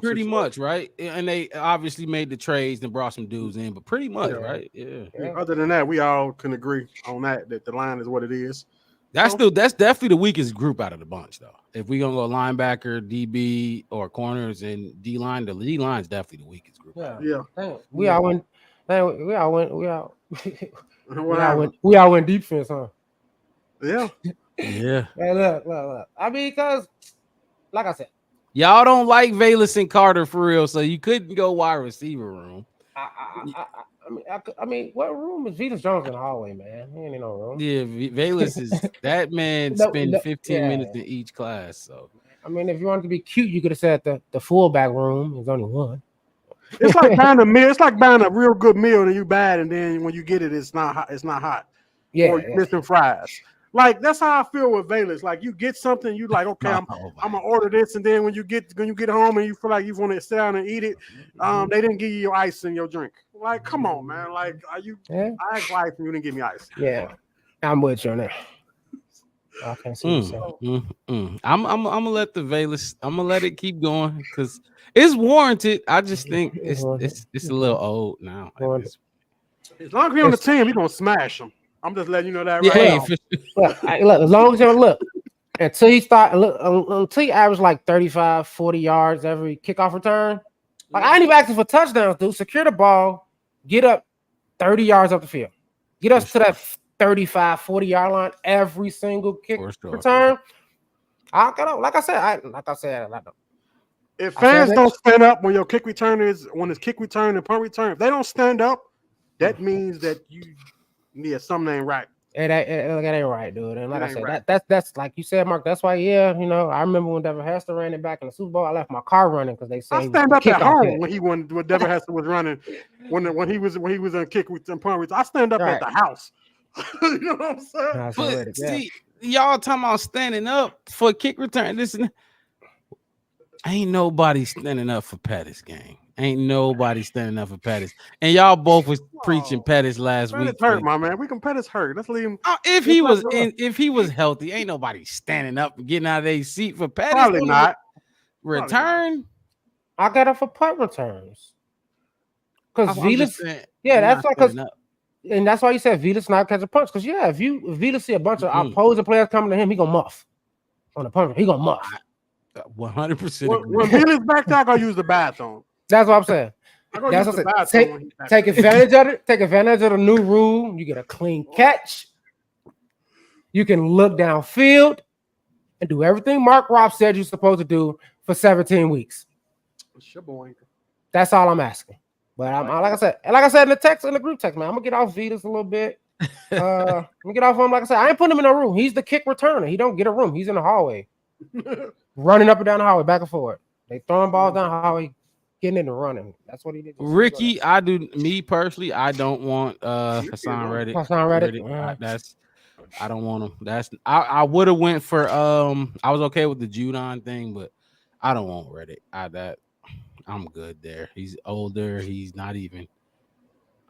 Pretty much, right? And they obviously made the trades and brought some dudes in, but pretty much, right? Yeah. Other than that, we all can agree on that the line is what it is. That's definitely the weakest group out of the bunch, though. If we gonna go linebacker, DB, or corners and D line, the D line is definitely the weakest group. Yeah. We all went. We all went defense, huh? Yeah. Yeah. Hey, look. I mean, because, like I said, y'all don't like Valus and Carter for real, so you couldn't go wide receiver room. I mean, what room is Venus Jones in the hallway, man? He ain't in no room. Yeah, Valus is that man spend 15 minutes in each class. So I mean, if you wanted to be cute, you could have said the fullback room. There's only one. It's like buying a meal. It's like buying a real good meal and you bad, and then when you get it, it's not hot. It's not hot. Yeah, Or you're missing fries. Like that's how I feel with Valence. Like you get something, you like, okay, I'm gonna order this, and then when you get home and you feel like you want to sit down and eat it, they didn't give you your ice and your drink. Like, come on, man. Like, are you? Yeah. I asked for ice and you didn't give me ice. Yeah, I'm with you on that. I can't see myself. I'm gonna let the Valence. I'm gonna let it keep going because it's warranted. I just think it's a little old now. As long as we're on the team, we're gonna smash them. I'm just letting you know that right Yeah, now. Look, as long as you look until he averaged like 35, 40 yards every kickoff return. Like I ain't even asking for touchdowns, dude. Secure the ball, get up 30 yards up the field, get us to that 35, 40 yard line every single kick return. Like I said, if fans don't stand up when your kick return when it's kick return and punt return, if they don't stand up, that means that something ain't right. It ain't right, dude. And like I said, that's like you said, Mark. That's why, I remember when Devin Hester ran it back in the Super Bowl. I left my car running because they said I stand up at home when Devin Hester was running when he was in kick and punt return. I stand up at the house. You know what I'm saying? But see, y'all talking about standing up for kick return. Listen, ain't nobody standing up for Pettis, gang. Ain't nobody standing up for Pettis. And y'all both was preaching Pettis last week. Pettis hurt, my man. We can Pettis hurt. Let's leave him. If he was healthy, ain't nobody standing up and getting out of their seat for Pettis. Probably not. Return. I got it for punt returns. Because Velus, that's why. And that's why you said Velus not catch a punch. Because if Velus see a bunch of opposing players coming to him, he gonna muff on the punch. He gonna muff. 100%. When Velus back out, I use the bathroom. That's what I'm saying. That's what I'm saying. Take advantage of it. Take advantage of the new rule. You get a clean catch. You can look downfield and do everything Mark Robb said you're supposed to do for 17 weeks. That's all I'm asking. But like I said in the group text, man, I'm gonna get off Velus a little bit. I'm gonna get off him. Like I said, I ain't putting him in a room. He's the kick returner. He don't get a room. He's in the hallway, running up and down the hallway, back and forth. They throwing balls down the hallway. Getting in and running. That's what he did. Ricky, me personally, I don't want Hassan Reddick. I don't want him. I would have went for I was okay with the Judon thing, but I don't want Reddick. I'm good there. He's older. He's not even.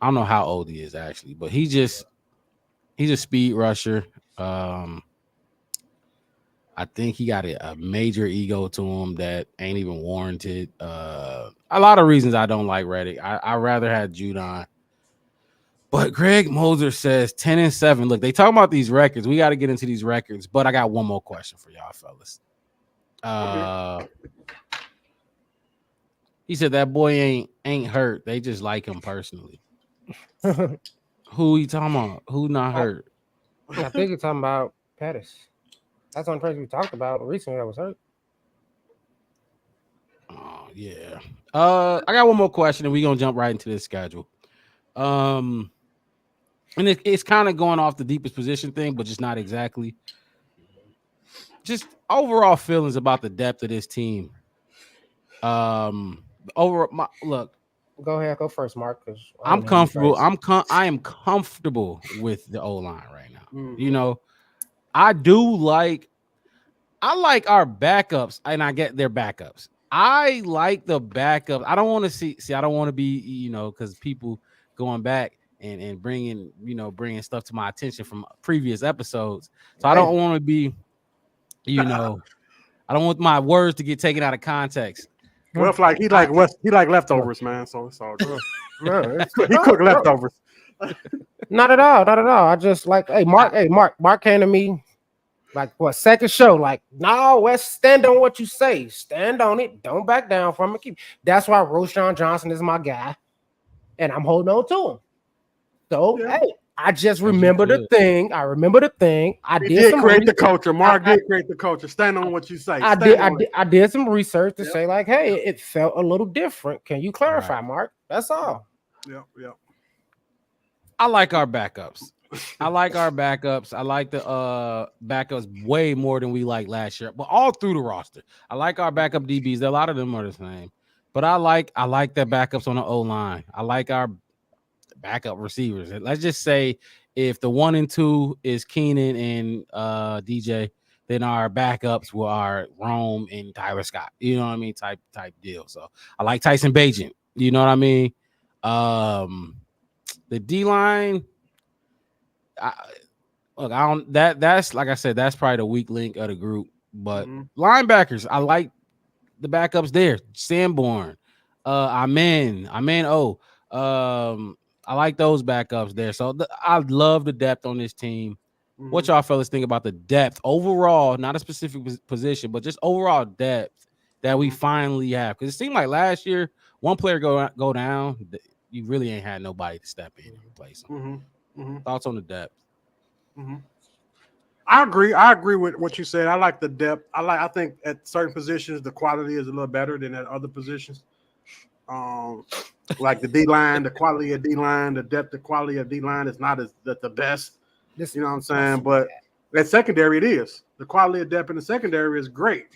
I don't know how old he is actually, but he's a speed rusher. I think he got a major ego to him that ain't even warranted. A lot of reasons I don't like Reddick. I rather had Judon. But Greg Moser says 10-7. Look, they talk about these records. We got to get into these records. But I got one more question for y'all, fellas. He said that boy ain't hurt. They just like him personally. Who you talking about? Who not hurt? I think you're talking about Pettis. That's one person we talked about recently that was hurt. Oh, yeah. I got one more question, and we're gonna jump right into this schedule. And it's kind of going off the deepest position thing, but just not exactly. Just overall feelings about the depth of this team. Look. Go ahead, go first, Mark. Because I'm comfortable. I am comfortable with the O-line right now. Mm-hmm. I like our backups, and I get their backups. I like the backups. I don't want to see. I don't want to be, because people going back and bringing stuff to my attention from previous episodes. So I don't want to be, I don't want my words to get taken out of context. Well, he like leftovers, man. So it's all good. He cooked leftovers. Not at all. I just Mark came to me like second show. Like, no, Wes, stand on what you say. Stand on it. Don't back down from it. That's why Roschon Johnson is my guy, and I'm holding on to him. So hey, I just remember the thing. I did create the culture. Mark did create the culture. Stand on what you say. I did some research to say like, hey, it felt a little different. Can you clarify, Mark? That's all. Yeah. I like our backups. I like our backups. I like the backups way more than we like last year, but all through the roster. I like our backup DBs. A lot of them are the same, but I like the backups on the O line. I like our backup receivers. And let's just say if the 1 and 2 is Keenan and DJ, then our backups are Rome and Tyler Scott. You know what I mean? Type deal. So I like Tyson Bagent. You know what I mean? The D line. That's like I said, that's probably the weak link of the group. But linebackers, I like the backups there. Sanborn, Amen. I like those backups there. So I love the depth on this team. What y'all fellas think about the depth overall, not a specific position, but just overall depth that we finally have? Because it seemed like last year, one player go down, you really ain't had nobody to step in and replace him. Thoughts on the depth? I agree with what you said. I like the depth. I think at certain positions the quality is a little better than at other positions. Like the D line, the quality of D line, the depth, the quality of D line is not as the best. You know what I'm saying? But at secondary, it is. The quality of depth in the secondary is great.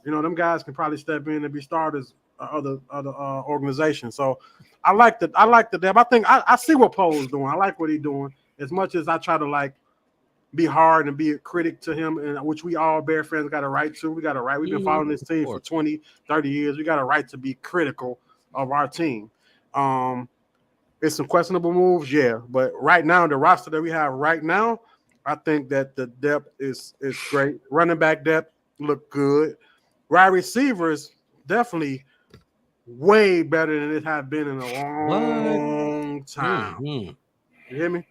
You know, them guys can probably step in and be starters other organizations. So I like the depth. I think I see what Poe's doing. I like what he's doing. As much as I try to like be hard and be a critic to him, and which we all Bear fans got a right to. We got a right. We've been following this team for 20, 30 years. We got a right to be critical of our team. It's some questionable moves, yeah. But right now, the roster that we have right now, I think that the depth is great. Running back depth look good. Wide receivers definitely way better than it has been in a long time. You hear me?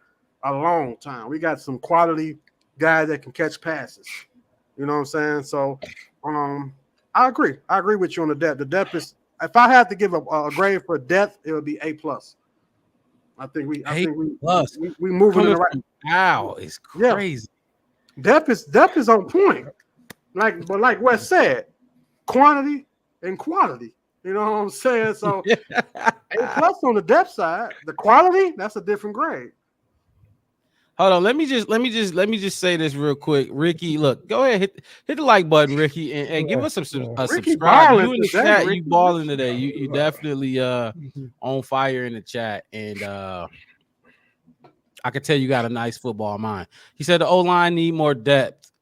A long time. We got some quality guys that can catch passes. You know what I'm saying? So I agree. I agree with you on the depth. The depth is, if I had to give a grade for depth, it would be A+. I think we moving in the right. Wow, it's crazy. Yeah. Depth is on point. Like Wes said, quantity and quality. You know what I'm saying? So A+ on the depth side. The quality, that's a different grade. Hold on, let me just say this real quick. Ricky, look, go ahead, hit the like button, Ricky, and give us a subscribe. You in the chat, Ricky. You balling today. You definitely on fire in the chat, and I can tell you got a nice football mind. He said the O-line need more depth.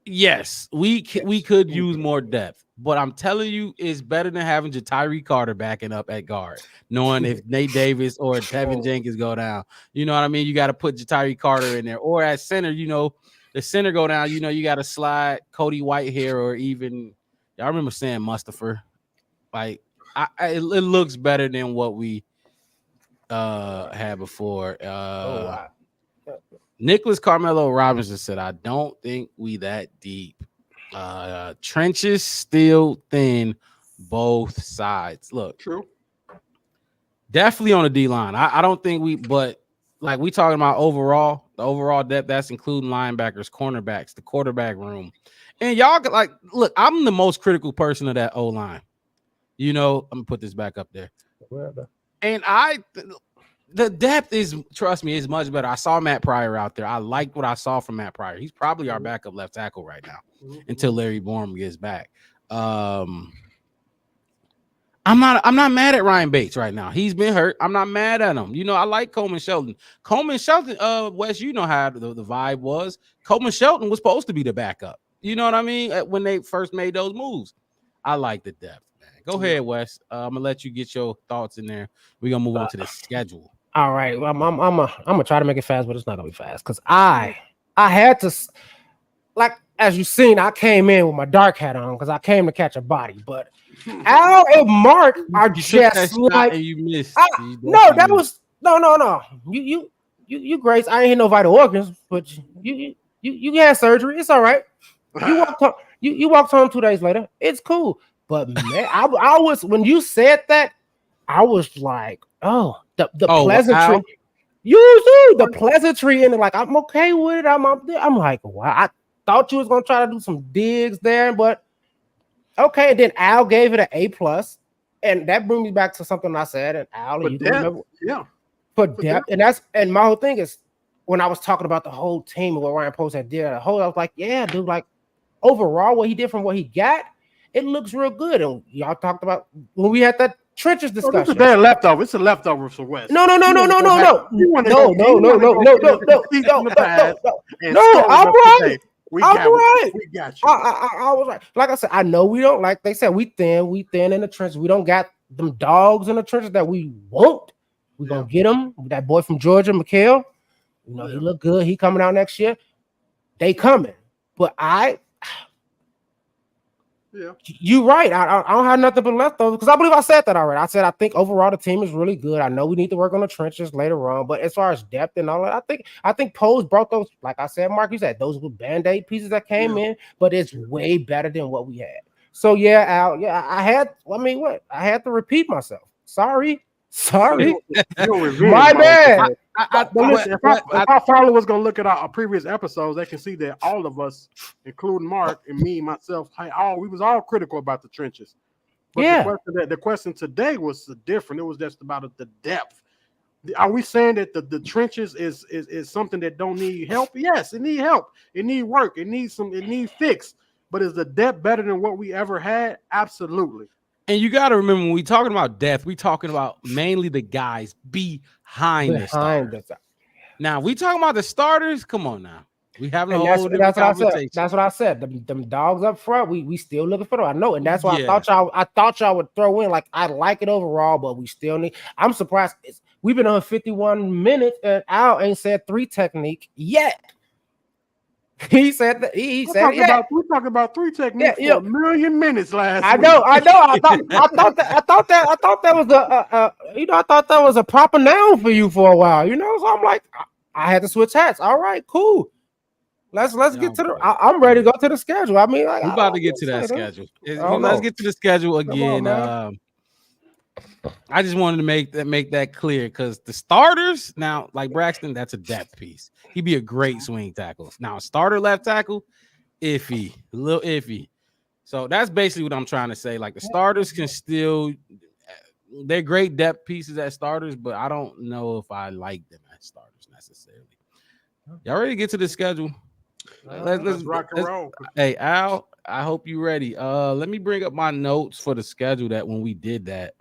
Yes, we could use more depth, but I'm telling you, it's better than having Ja'Tyre Carter backing up at guard, knowing if Nate Davis or Tevin Jenkins go down. You know what I mean? You got to put Ja'Tyre Carter in there, or at center. You know, the center go down. You know, you got to slide Cody Whitehair, or even I remember saying Mustapher. Like, it looks better than what we had before. Wow. Nicholas Carmelo Robinson said, I don't think we that deep. Trenches still thin, both sides. Look, true. Definitely on the D line. I don't think but like we talking about the overall depth, that's including linebackers, cornerbacks, the quarterback room. And y'all like, look, I'm the most critical person of that O line. You know, I'm gonna put this back up there. And the depth is, trust me, is much better. I saw Matt Pryor out there. I liked what I saw from Matt Pryor. He's probably our backup left tackle right now until Larry Borom gets back. I'm not mad at Ryan Bates right now. He's been hurt. I'm not mad at him. You know, I like Coleman Shelton. Wes, you know how the vibe was. Coleman Shelton was supposed to be the backup. You know what I mean? When they first made those moves. I like the depth, man. Go ahead, Wes. I'm gonna let you get your thoughts in there. We're gonna move on to the schedule. All right, I'm gonna try to make it fast, but it's not gonna be fast because I had to, like, as you seen, I came in with my dark hat on because I came to catch a body. But Al and Mark are just like you missed. No. You Grace. I ain't hit no vital organs, but you had surgery. It's all right. You walked home 2 days later. It's cool. But man, I was, when you said that, I was like, oh. The pleasantry, wow. The pleasantry, and like I'm okay with it. I'm up there. I'm like, wow. I thought you was gonna try to do some digs there, but okay. And then Al gave it an A+, and that brings me back to something I said. And Al, you remember, yeah, for depth, and my whole thing is when I was talking about the whole team and what Ryan Post had did, I was like, yeah, dude, like overall, what he did from what he got, it looks real good. And y'all talked about when we had that trenches It's discussion. a bad leftover. It's a leftover from West. No. I'm right. We I'm got right. We got you. I was like I said, I know we don't, like they said, we thin in the trenches. We don't got them dogs in the trenches that we want. We're gonna get them. That boy from Georgia, Mikhail, he look good. He coming out next year. They coming. But you're right. I don't have nothing but leftovers because I believe I said that already. I said I think overall the team is really good. I know we need to work on the trenches later on, but as far as depth and all that, I think Pose brought those, like I said, Mark, you said those were band-aid pieces that came in, but it's way better than what we had. So yeah, Al, I had to repeat myself. Sorry. My bad. If our followers gonna look at our previous episodes, they can see that all of us, including Mark and me, myself, we was all critical about the trenches. But the question today was different. It was just about the depth. Are we saying that the trenches is something that don't need help? Yes, it need help. It need work. It needs fix. But is the depth better than what we ever had? Absolutely. And you got to remember, when we talking about depth, we talking about mainly the guys behind the starters. Now, we talking about the starters. Come on now. We having a whole different conversation. That's what I said. Them dogs up front, we still looking for them. I know, and that's why I thought y'all would throw in, like, I like it overall, but we still need. I'm surprised. We've been on 51 minutes, and Al ain't said 3 technique yet. He said that we're talking about 3 techniques for 1 million minutes last week. I know. I thought that was I thought that was a proper noun for you for a while. So I'm like, I had to switch hats. All right, cool. Let's get to the. I'm ready to go to the schedule. I mean, like, we're about to get to that schedule. Let's get to the schedule again. I just wanted to make that clear because the starters now, like Braxton, that's a depth piece. He'd be a great swing tackle. Now, starter left tackle, a little iffy. So that's basically what I'm trying to say. Like, the starters can still, they're great depth pieces as starters, but I don't know if I like them as starters necessarily. Y'all ready to get to the schedule? Let's rock and roll. Hey, Al, I hope you're ready. Let me bring up my notes for the schedule that when we did that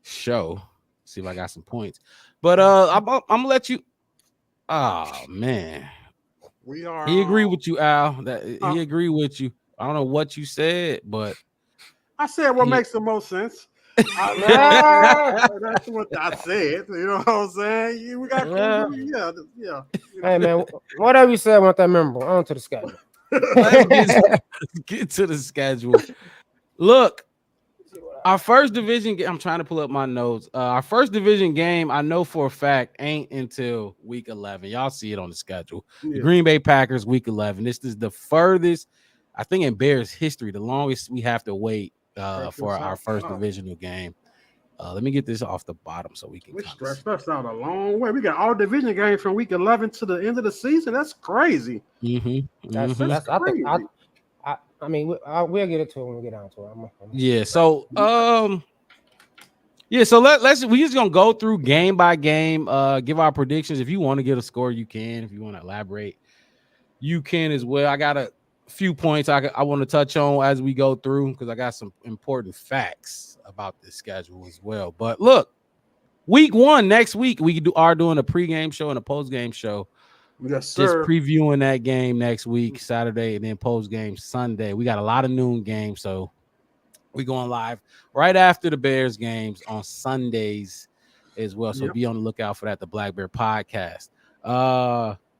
show. See if I got some points. But I'm gonna let you. Oh man, he agreed with you, Al. He agreed with you. I don't know what you said, but I said what makes the most sense. That's what I said. You know what I'm saying? We got yeah. Hey man, whatever you said, I want that member. On to the schedule. Let's get to the schedule. Look, our first division game, I'm trying to pull up my notes. Our first division game, I know for a fact, ain't until week 11. Y'all see it on the schedule. The Green Bay Packers, week 11. This is the furthest, I think, in Bears history, the longest we have to wait for our first divisional game. Let me get this off the bottom so we can. We stretched us out a long way. We got all division games from week 11 to the end of the season. That's crazy. That's crazy. I mean, we'll get it to it when we get down to it. So let's we just gonna go through game by game, give our predictions. If you want to get a score, you can. If you want to elaborate, you can as well. I got a few points I want to touch on as we go through because I got some important facts about this schedule as well. But look, week 1 next week we are doing a pregame show and a postgame show. Yes, sir. Just previewing that game next week, Saturday, and then post game Sunday. We got a lot of noon games, so we're going live right after the Bears games on Sundays as well. So be on the lookout for that. The Black Bear Podcast.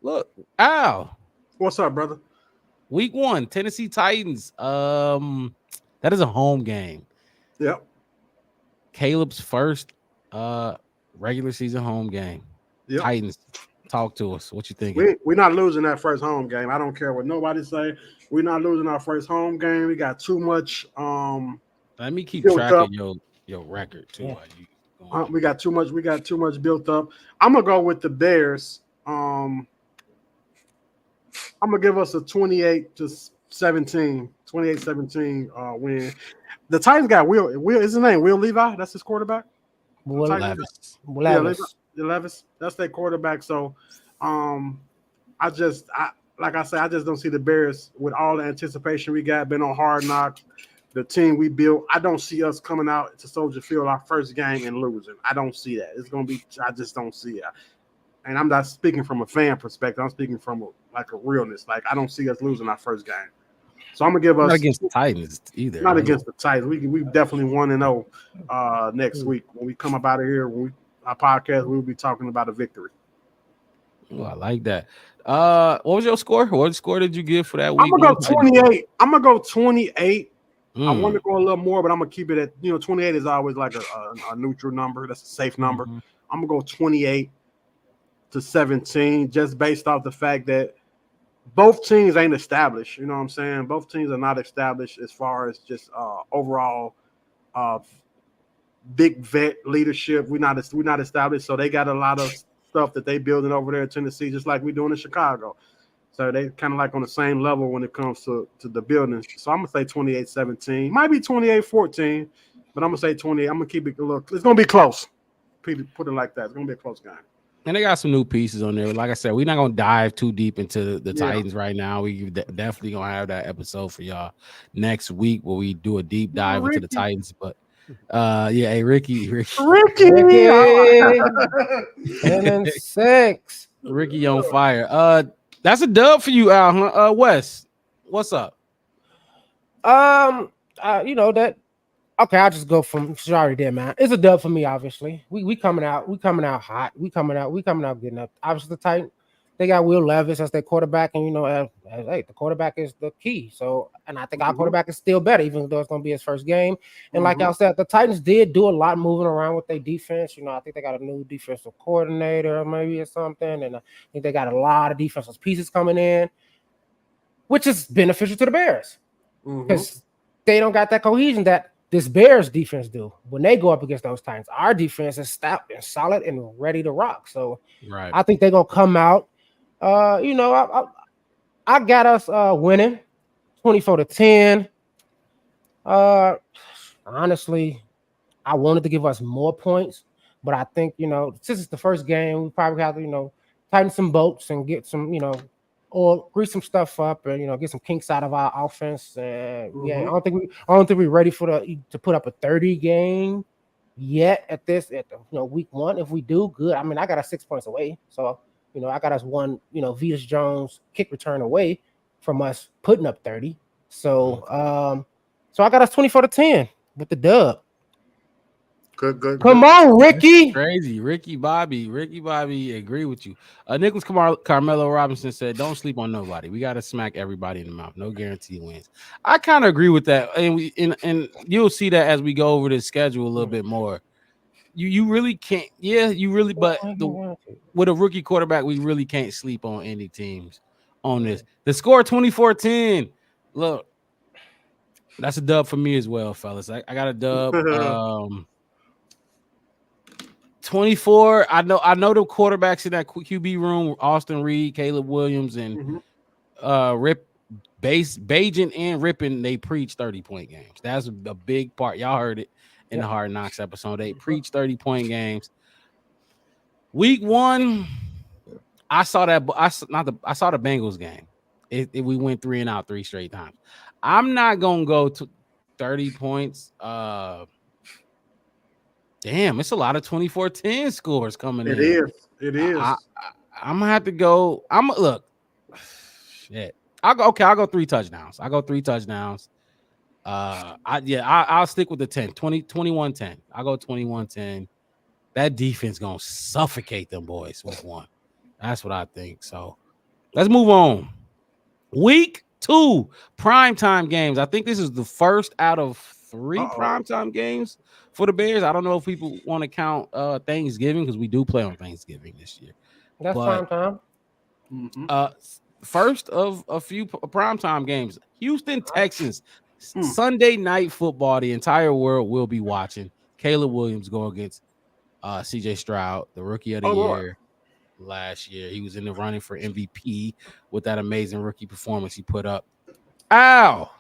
Look, Al, what's up, brother? Week 1, Tennessee Titans. That is a home game. Yep. Caleb's first regular season home game. Yep. Titans. Talk to us. What you think? We're not losing that first home game. I don't care what nobody say. We're not losing our first home game. We got too much. Let me keep track of your record too. We got too much. We got too much built up. I'm gonna go with the Bears. I'm gonna give us a 28-17 win. The Titans got Will. Is his name Will Levi? That's his quarterback. Levis. Levis. That's their quarterback. So Like I said, I just don't see the Bears with all the anticipation we got, been on Hard Knocks, the team we built. I don't see us coming out to Soldier Field our first game and losing. I don't see that. It's gonna be. I just don't see it. And I'm not speaking from a fan perspective. I'm speaking from a realness. Like I don't see us losing our first game. So I'm gonna give us not against the Titans either. Not against the Titans. We definitely 1-0 next week when we come up out of here. Our podcast, we'll be talking about a victory. Oh, I like that. What was your score? What score did you give for that week? I'm gonna go 28. I'm gonna go 28. I Mm. want to go a little more, but I'm gonna keep it at 28 is always like a neutral number. That's a safe number. Mm-hmm. I'm gonna go 28-17, just based off the fact that both teams ain't established. You know what I'm saying? Both teams are not established as far as just overall big vet leadership. We're not established, so they got a lot of stuff that they building over there in Tennessee, just like we're doing in Chicago. So they kind of like on the same level when it comes to the building. So I'm gonna say 28-17, might be 28-14, but I'm gonna say 28. I'm gonna keep it a little. It's gonna be close. Put it like that. It's gonna be a close game. And they got some new pieces on there. Like I said, we're not gonna dive too deep into the Titans right now. We definitely gonna have that episode for y'all next week where we do a deep dive into the Titans. But hey, Ricky, 10-6. Ricky on fire. That's a dub for you, Al. Huh? Wes, what's up? That. Okay, I'll just go from sorry there, man. It's a dub for me, obviously. We coming out hot. We coming out getting up. Obviously, the Titans, they got Will Levis as their quarterback, and hey, the quarterback is the key. So, and I think our quarterback is still better, even though it's gonna be his first game. And like I said, the Titans did do a lot moving around with their defense. I think they got a new defensive coordinator, maybe or something, and I think they got a lot of defensive pieces coming in, which is beneficial to the Bears because they don't got that cohesion that this Bears defense do when they go up against those Titans. Our defense is stout and solid and ready to rock. So I think they're gonna come out. I got us winning 24-10. Honestly, I wanted to give us more points, but I think since it's the first game, we probably have to tighten some bolts and get some or grease some stuff up and get some kinks out of our offense. And I don't think we're ready to put up a 30 game yet at the week one. If we do, good. I mean, I got us 6 points away, so I got us one Vetus Jones kick return away from us putting up 30. So I got us 24-10 with the dub. Good. Come on, Ricky. Crazy. Ricky Bobby, agree with you. Nicholas Carmelo Robinson said, don't sleep on nobody. We got to smack everybody in the mouth. No guarantee wins. I kind of agree with that. And you'll see that as we go over the schedule a little bit more. You really can't. Yeah, you really. But with a rookie quarterback, we really can't sleep on any teams on this. The score 24-10. Look, that's a dub for me as well, fellas. I got a dub. 24. I know the quarterbacks in that QB room: Austin Reed, Caleb Williams, and Rip Bajan and Rippin. They preach 30-point games. That's a big part. Y'all heard it in the Hard Knocks episode. They preach 30-point games. Week one, I saw that. I saw the Bengals game. We went 3-and-out 3 straight times. I'm not gonna go to 30 points. Damn, it's a lot of 24-10 scores coming in. It is. I'm gonna have to go. Shit. I'll go 3 touchdowns. I'll go 3 touchdowns. I'll stick with the 21-10. I'll go 21-10. That defense gonna suffocate them boys with one. That's what I think. So let's move on. Week 2 primetime games. I think this is the first out of 3 primetime games for the Bears. I don't know if people want to count Thanksgiving because we do play on Thanksgiving this year. That's primetime. First of a few primetime games. Houston Texans, Sunday night football. The entire world will be watching. Caleb Williams go against CJ Stroud, the rookie of the year last year. He was in the running for MVP with that amazing rookie performance he put up. Ow!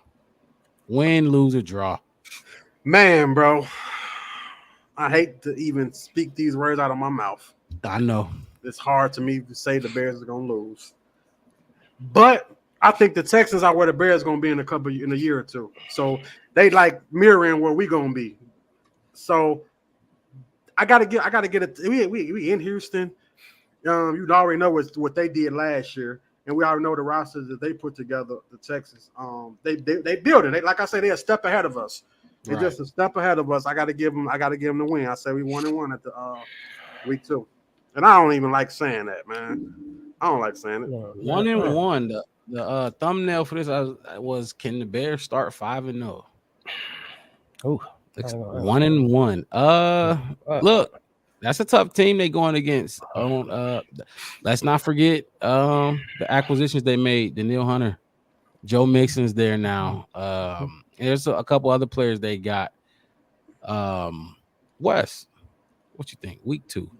Win, lose, or draw. Man, bro, I hate to even speak these words out of my mouth. I know. it's hard to me to say the Bears are gonna lose. But I think the Texans are where the Bears gonna be in a year or two. So they like mirroring where we gonna be. So I gotta get it. We in Houston. You already know what they did last year, and we already know the rosters that they put together. The Texans, they build it. Like I say, they're a step ahead of us. They're just a step ahead of us. I gotta give them the win. I say we 1-1 at the week 2, and I don't even like saying that, man. I don't like saying it. 1-1. The thumbnail for this was can the Bears start 5-0? Oh, 1-1. Look, that's a tough team they going against. Let's not forget the acquisitions they made. Danielle Hunter, Joe Mixon's there now. There's a couple other players they got. Wes, what you think? Week 2.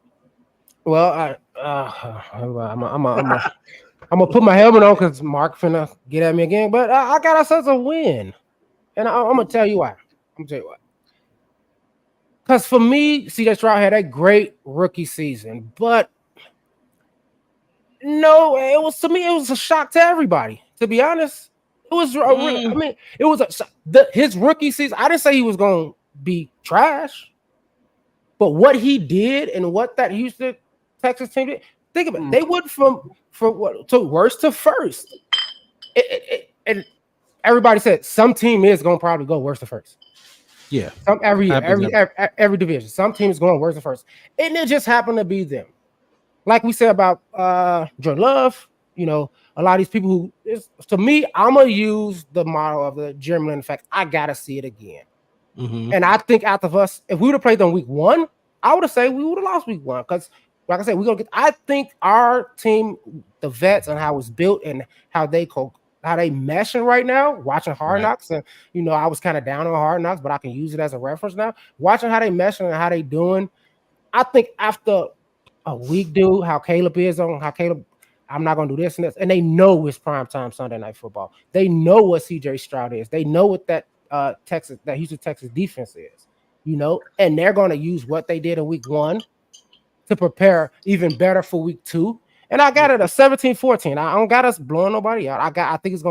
Well, I'm gonna put my helmet on because Mark finna get at me again. But I got ourselves a win, and I'm gonna tell you why. Because for me, C.J. Stroud had a great rookie season, but no, it was a shock to everybody. To be honest, it was. It was his rookie season. I didn't say he was gonna be trash, but what he did and what that Houston Texas team did. Think about it. They went from what to worst to first. And everybody said some team is going to probably go worst to first. Yeah. Every division. Some teams going worst to first. And it just happened to be them. Like we said about Jordan Love, a lot of these people who to me, I'm going to use the model of the Jeremy Lin effect. I got to see it again. Mm-hmm. And I think out of us, if we would have played them week 1, I would have said we would have lost week 1 because like I said, I think our team, the vets and how it's built and how they meshing right now, watching Hard Knocks. And, I was kind of down on Hard Knocks, but I can use it as a reference now. Watching how they meshing and how they doing. I think after a week, dude, how Caleb, I'm not going to do this and this. And they know it's primetime Sunday Night Football. They know what C.J. Stroud is. They know what that Houston, Texas defense is, and they're going to use what they did in week 1 to prepare even better for week 2. And I got it a 17-14. I don't got us blowing nobody out. I think it's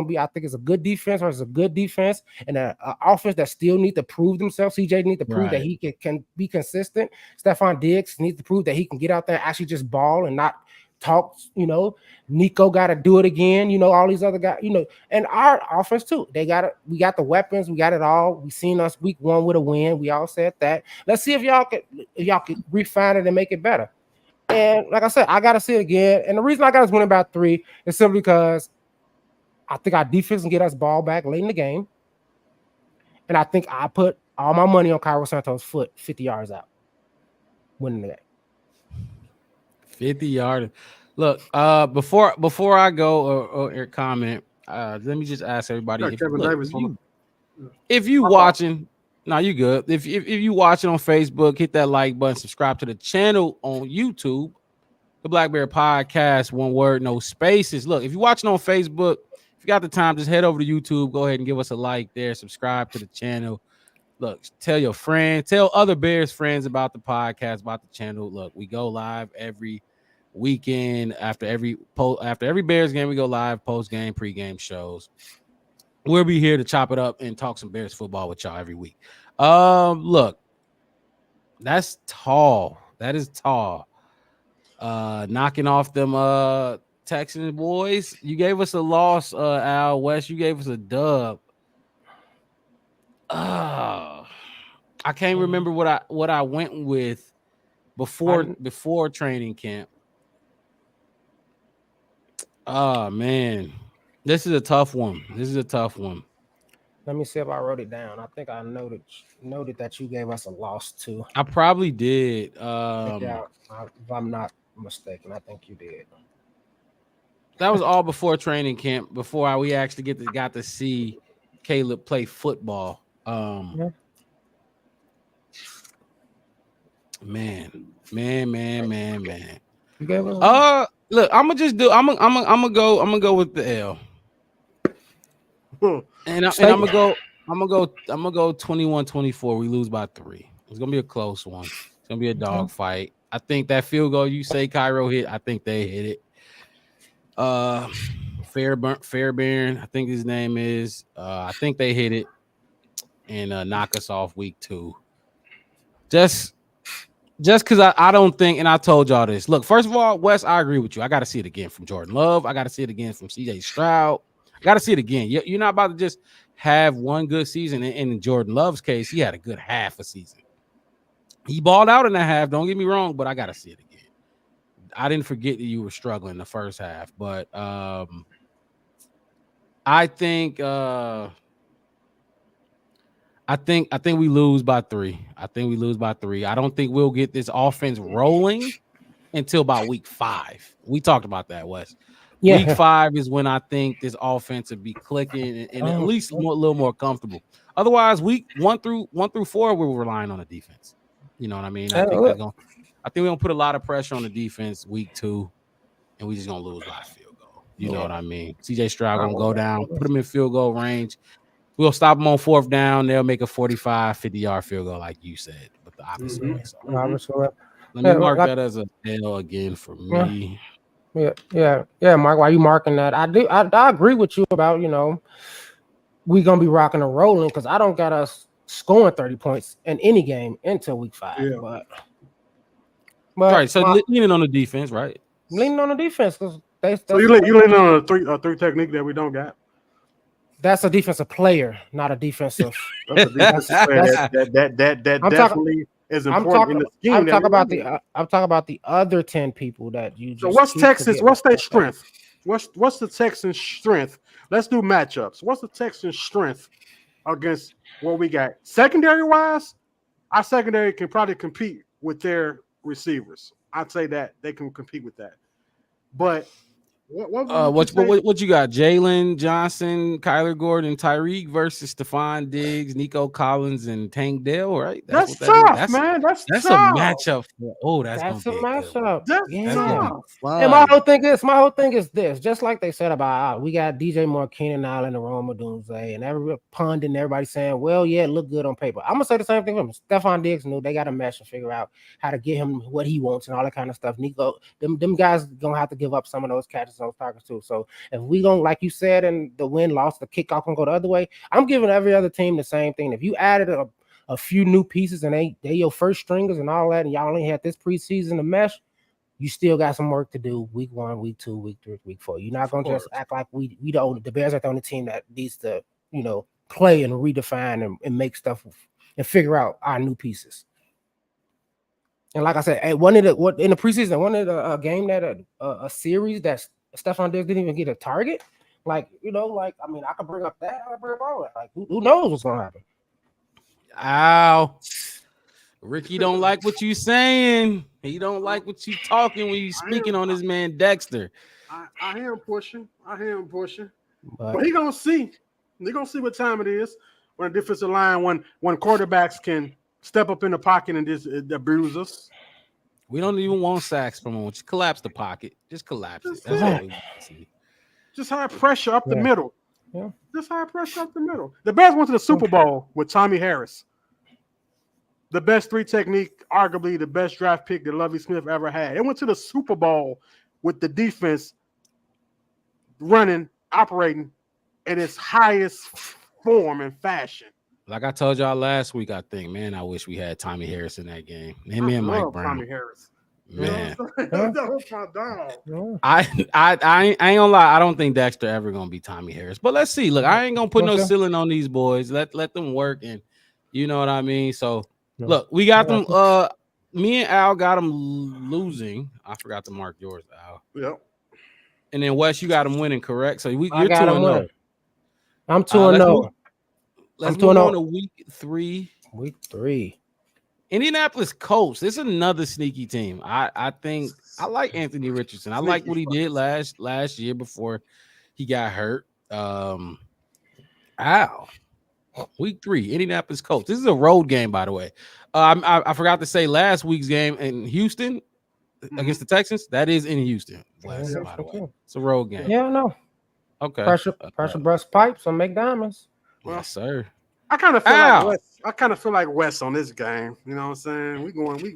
a good defense versus a good defense and an offense that still need to prove themselves. CJ need to prove that he can be consistent. Stephon Diggs needs to prove that he can get out there and actually just ball and not talk, Nico got to do it again, all these other guys, and our offense too. We got the weapons, we got it all. We seen us week 1 with a win. We all said that. Let's see if y'all can refine it and make it better. And like I said, I got to see it again. And the reason I got us winning by 3 is simply because I think our defense can get us ball back late in the game. And I think I put all my money on Cairo Santos' foot 50 yards out, winning the game. 50 yards. Look, before I go or comment, let me just ask everybody. If you watching, no, you good. If you watching on Facebook, hit that like button, subscribe to the channel on YouTube, the Black Bear Podcast, one word, no spaces. Look, if you're watching on Facebook, if you got the time, just head over to YouTube. Go ahead and give us a like there. Subscribe to the channel. Look, tell your friends, tell other Bears friends about the podcast, about the channel. Look, we go live every weekend after every Bears game. We go live, post game, pre-game shows. We'll be here to chop it up and talk some Bears football with y'all every week. Look, that's tall. That is tall. Knocking off them Texans boys. You gave us a loss, Al West. You gave us a dub. I can't remember what I went with before training camp. Oh man, this is a tough one. Let me see if I wrote it down. I think I noted that you gave us a loss too. I probably did. If I'm not mistaken, I think you did. That was all before training camp. Before we actually got to see Caleb play football. Man. You gave us look, I'm gonna go with the L. And I'm gonna go 21-24. We lose by 3. It's gonna be a close one. It's gonna be a dog fight. I think that field goal you say Cairo hit, I think they hit it. Fairbairn, I think his name is. I think they hit it and knock us off week 2. Just because I don't think, and I told y'all this. Look, first of all, Wes, I agree with you. I got to see it again from Jordan Love. I got to see it again from CJ Stroud. I got to see it again. You're not about to just have one good season. And in Jordan Love's case, he had a good half a season. He balled out in that half. Don't get me wrong, but I got to see it again. I didn't forget that you were struggling the first half, but I think we lose by 3. I think we lose by 3. I don't think we'll get this offense rolling until about week 5. We talked about that, Wes. Yeah. Week 5 is when I think this offense will be clicking and at least a little more comfortable. Otherwise, week 1 through 4, we're relying on the defense. You know what I mean? I think we're gonna put a lot of pressure on the defense week 2, and we just gonna lose by a field goal. You know what I mean? CJ Stroud gonna go down, put him in field goal range. We'll stop them on 4th down. They'll make a 45, 50-yard field goal, like you said, but the opposite way. So let me mark that as a L again for me. Yeah, Mark. Why you marking that? I agree with you about, we gonna be rocking and rolling because I don't got us scoring 30 points in any game until week 5. Yeah. But right, so leaning on the defense, right? Leaning on the defense because so you leaning on a three technique that we don't got. That's a defensive player, not a defensive. That's a defensive player that definitely is important in the scheme. I'm talking about the other 10 people that you just. So what's Texas? What's their strength? What's the Texans' strength? Let's do matchups. What's the Texans' strength against what we got? Secondary wise, our secondary can probably compete with their receivers. I'd say that they can compete with that. But what you got? Jalen Johnson, Kyler Gordon, Tyreek versus Stephon Diggs, Nico Collins, and Tank Dell, right? That's tough, man. That's a matchup. That's a matchup. That's tough. And my whole thing is this. Just like they said about we got DJ Moore, Keenan Allen, and Roma Dunze, and every pundit and everybody saying, well, yeah, it looked good on paper. I'm gonna say the same thing for him. Stephon Diggs knew they got to mesh and figure out how to get him what he wants and all that kind of stuff. Nico, them guys gonna have to give up some of those catches, those targets too. So if we gonna, like you said, and the win loss, the kickoff can go the other way. I'm giving every other team the same thing. If you added a few new pieces and they your first stringers and all that, and y'all only had this preseason to mesh, you still got some work to do. Week 1, week 2, week 3, week 4. You're not gonna just act like we the Bears are the only team that needs to play and redefine and make stuff and figure out our new pieces. And like I said, in the preseason, wanted a game that a series that Stephon Diggs didn't even get a target. I could bring up that. I bring up all that. Like, who knows what's gonna happen? Ow. Ricky don't like what you saying. He don't like what you talking when you speaking on this man Dexter. I hear him pushing. But he gonna see. They're gonna see what time it is when the defensive line, when quarterbacks can step up in the pocket and just abuse us. We don't even want sacks from him. Just collapse the pocket. Just collapse it. That's all we want to see. Just high pressure up the middle. Yeah. Just high pressure up the middle. The Bears went to the Super Bowl with Tommy Harris. The best 3 technique, arguably the best draft pick that Lovie Smith ever had. It went to the Super Bowl with the defense running, operating in its highest form and fashion. Like I told y'all last week, I think, man, I wish we had Tommy Harris in that game. Him and Mike Brown. Tommy Harris. Man. That was my dog. I ain't gonna lie. I don't think Dexter ever gonna be Tommy Harris. But let's see. Look, I ain't gonna put no ceiling on these boys. Let them work, and you know what I mean. So look, we got them. Me and Al got them losing. I forgot to mark yours, Al. Yep. And then Wes, you got them winning, correct? So you're 2-0. I'm 2-0. Let's move on to week 3. Week 3. Indianapolis Colts. This is another sneaky team. I think I like Anthony Richardson. I like what he did last year before he got hurt. Week 3, Indianapolis Colts. This is a road game, by the way. I forgot to say last week's game in Houston against the Texans. That is in Houston. By the way. It's a road game. Yeah, I know. Okay. Pressure burst pipes and make diamonds. Yes, sir. I kind of feel like Wes on this game. You know what I'm saying? We're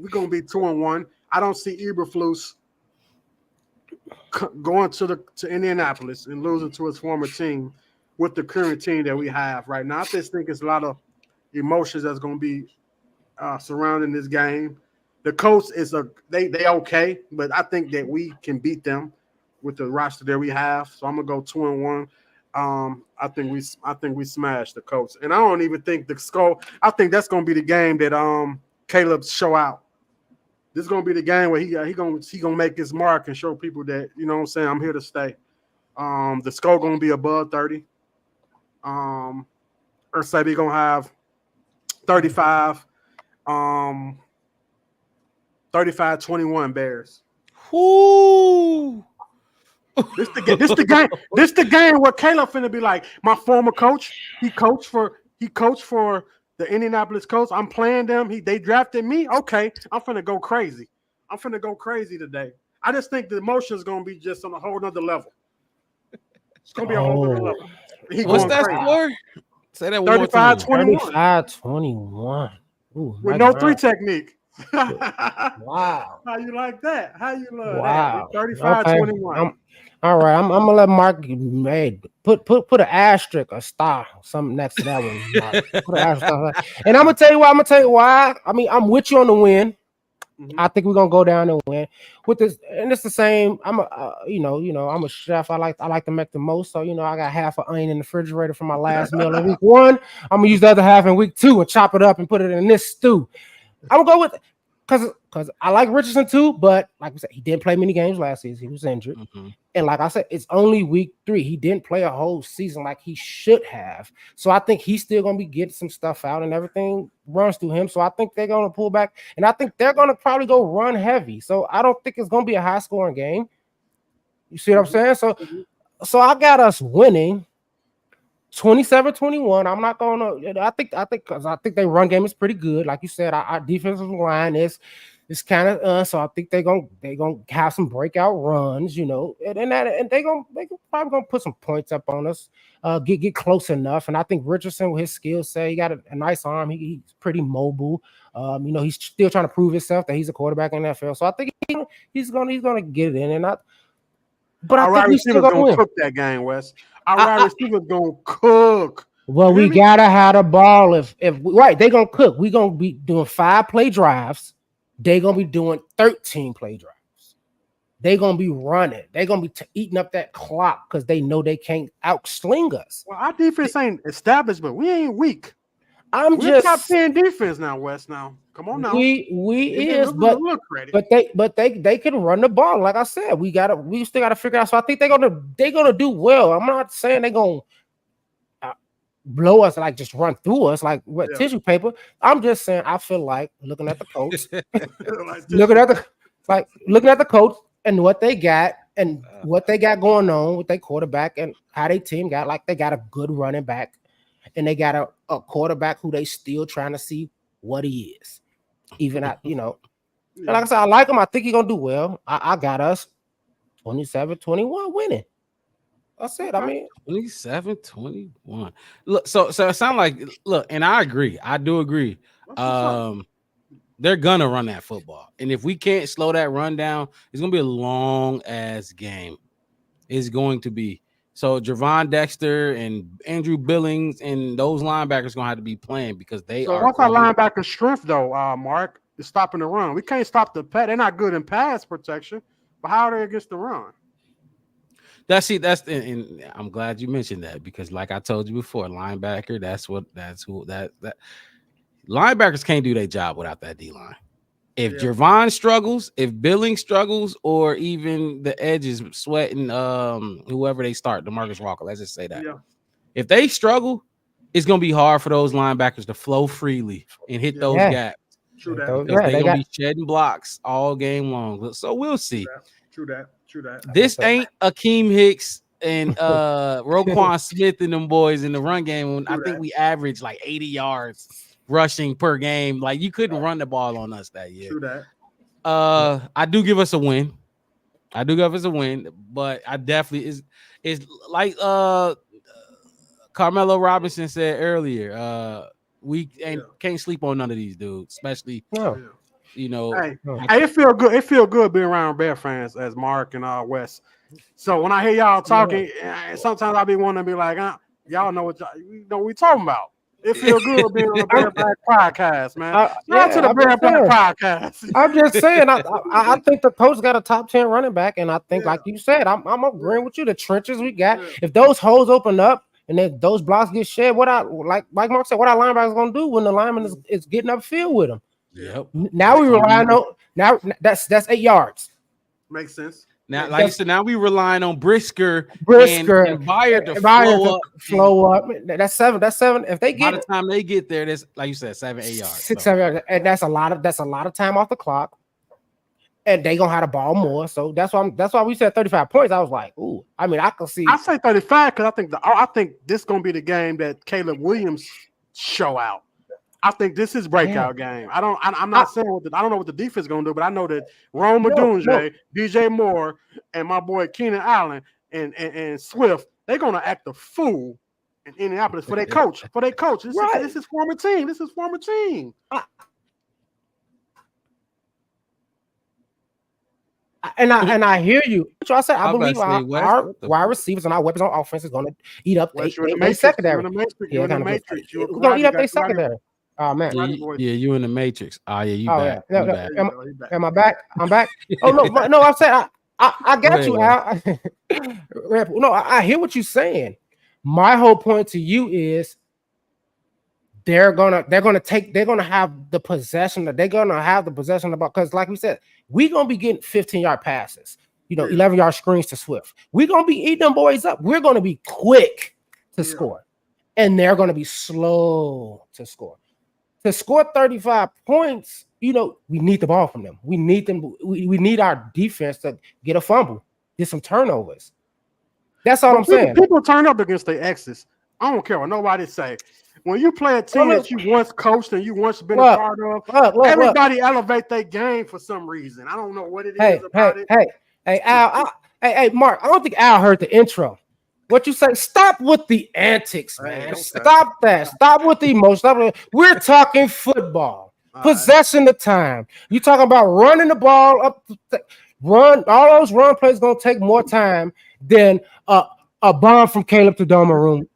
gonna be 2-1. I don't see Eberflus going to Indianapolis and losing to his former team with the current team that we have right now. I just think it's a lot of emotions that's going to be surrounding this game. The Colts they okay, but I think that we can beat them with the roster that we have. So I'm gonna go 2-1. I think we smashed the Colts, and I don't even think the skull. I think that's gonna be the game that Caleb show out. This is gonna be the game where he gonna make his mark and show people that, you know what I'm saying, I'm here to stay. The score gonna be above 30. Or say we're gonna have 35. 35-21 Bears. Whoo! This the game where Caleb finna be like, my former coach. He coached for the Indianapolis Colts. I'm playing them. They drafted me. Okay, I'm finna go crazy. I'm finna go crazy today. I just think the emotion is gonna be just on a whole nother level. It's gonna be a whole nother level. What's that score? Say that one more time. 35-21. With no three technique. Wow. How you like that? How you love Wow. that? 35-21. All right. I'm gonna let Mark put an asterisk, a star, something next to that one. Mark. Put an asterisk. And I'm gonna tell you why. I mean, I'm with you on the win. Mm-hmm. I think we're gonna go down and win with this, and it's the same. I'm I'm a chef. I like to make the most. So I got half an onion in the refrigerator for my last meal in week 1. I'm gonna use the other half in week 2 and chop it up and put it in this stew. I'm gonna go with because I like Richardson too, but like we said, he didn't play many games last season. He was injured, and like I said, it's only week 3. He didn't play a whole season like he should have. So I think he's still gonna be getting some stuff out, and everything runs through him. So I think they're gonna pull back, and I think they're gonna probably go run heavy. So I don't think it's gonna be a high scoring game. You see what I'm saying? So I got us winning 27-21. I'm not gonna. I think because I think their run game is pretty good. Like you said, our defensive line is kind of so I think they gonna have some breakout runs, and they probably gonna put some points up on us, get close enough. And I think Richardson with his skill set, he got a nice arm. He's pretty mobile. He's still trying to prove himself that he's a quarterback in the NFL. So I think he's gonna get it in. But I think we still gonna cook that game, Wes. Our wide receivers gonna cook. Well, we gotta have the ball. If they gonna cook. We gonna be doing 5-play drives. They gonna be doing 13-play drives. They gonna be running. They gonna be eating up that clock because they know they can't outsling us. Well, our defense ain't established, but we ain't weak. We're just top 10 defense now, Wes. Now, come on now. We but they can run the ball. Like I said, we still gotta figure out. So I think they're gonna do well. I'm not saying they're gonna blow us, like just run through us like tissue paper. I'm just saying I feel like looking at the coach, looking at the coach and what they got and what they got going on with their quarterback and how their team got. Like they got a good running back. And they got a quarterback who they still trying to see what he is. Even at, And like I said, I like him. I think he's gonna do well. I got us 27-21 winning. That's it. I mean 27-21. Look, so it sounds like and I agree. I do agree. They're gonna run that football. And if we can't slow that run down, it's gonna be a long ass game. It's going to be. So Javon Dexter and Andrew Billings and those linebackers gonna have to be playing because they are. What's our linebacker strength though, Mark? Is stopping the run. We can't stop the pass. They're not good in pass protection, but how are they against the run? And I'm glad you mentioned that because, like I told you before, linebacker. That's who linebackers can't do their job without that D line. If Javon struggles, if Billings struggles, or even the edges sweating, whoever they start, DeMarcus Walker, let's just say that. Yeah. If they struggle, it's gonna be hard for those linebackers to flow freely and hit those gaps. True that. Because they're gonna be shedding blocks all game long. So we'll see. True that. This ain't Akeem Hicks and Roquan Smith and them boys in the run game. I think we averaged like 80 yards rushing per game. Like you couldn't run the ball on us that year. True that. I do give us a win. But I definitely is like Carmelo Robinson said earlier. We can't sleep on none of these dudes, especially you know, Hey, it feel good. It feel good being around Bear fans as Mark and Wes. So when I hear y'all talking, sometimes I be wanting to be like, y'all know what you know what we talking about. It feel good being on the Bear Black podcast, man. Shout out to the Bear Black podcast. I'm just saying, I think the coach got a top 10 running back, and I think, like you said, I'm agreeing with you. The trenches we got, if those holes open up and then those blocks get shed, like Mark said, what our linebackers gonna do when the lineman is getting upfield with them? Yep. Now we rely on that's 8 yards. Makes sense. Now, like you said, now we relying on Brisker and Bayer to flow up. That's seven. If they get by the time they get there, that's like you said, 7-8 yards. 6-7 yards. And that's a lot of time off the clock. And they gonna have the ball more. So that's why we said 35 points. I was like, ooh, I mean, I can see. I say 35 because I think this is gonna be the game that Caleb Williams show out. I think this is breakout game. I'm not saying I don't know what the defense is gonna do, but I know that Rome Odunze, DJ Moore, and my boy Keenan Allen and Swift, they're gonna act a fool in Indianapolis for their coach. This is former team. And I hear you. So I said I believe our wide receivers and our weapons on offense is gonna eat up their secondary. We're gonna eat up their secondary. Oh man, yeah, you in the Matrix. Oh yeah, you back. Yeah. Am I back? I'm back. Oh no, I'm saying I got you, Al. No, I hear what you're saying. My whole point to you is they're gonna have the possession about, because like we said, we're gonna be getting 15-yard passes, 11-yard screens to Swift. We're gonna be eating them boys up. We're gonna be quick to score, and they're gonna be slow to score. To score 35 points, we need the ball from them. We need them. We need our defense to get a fumble, get some turnovers. That's all I'm saying. People turn up against their exes. I don't care what nobody say. When you play a team that you once coached and you once been a part of, everybody elevate their game for some reason. I don't know what it is about it. Hey, Al. Hey, Mark. I don't think Al heard the intro. What you say? Stop with the antics, man. Stop that. Stop with the emotion. We're talking football. Possession of time. You talking about running the ball up. Run. All those run plays gonna take more time than a bomb from Caleb to Doma room.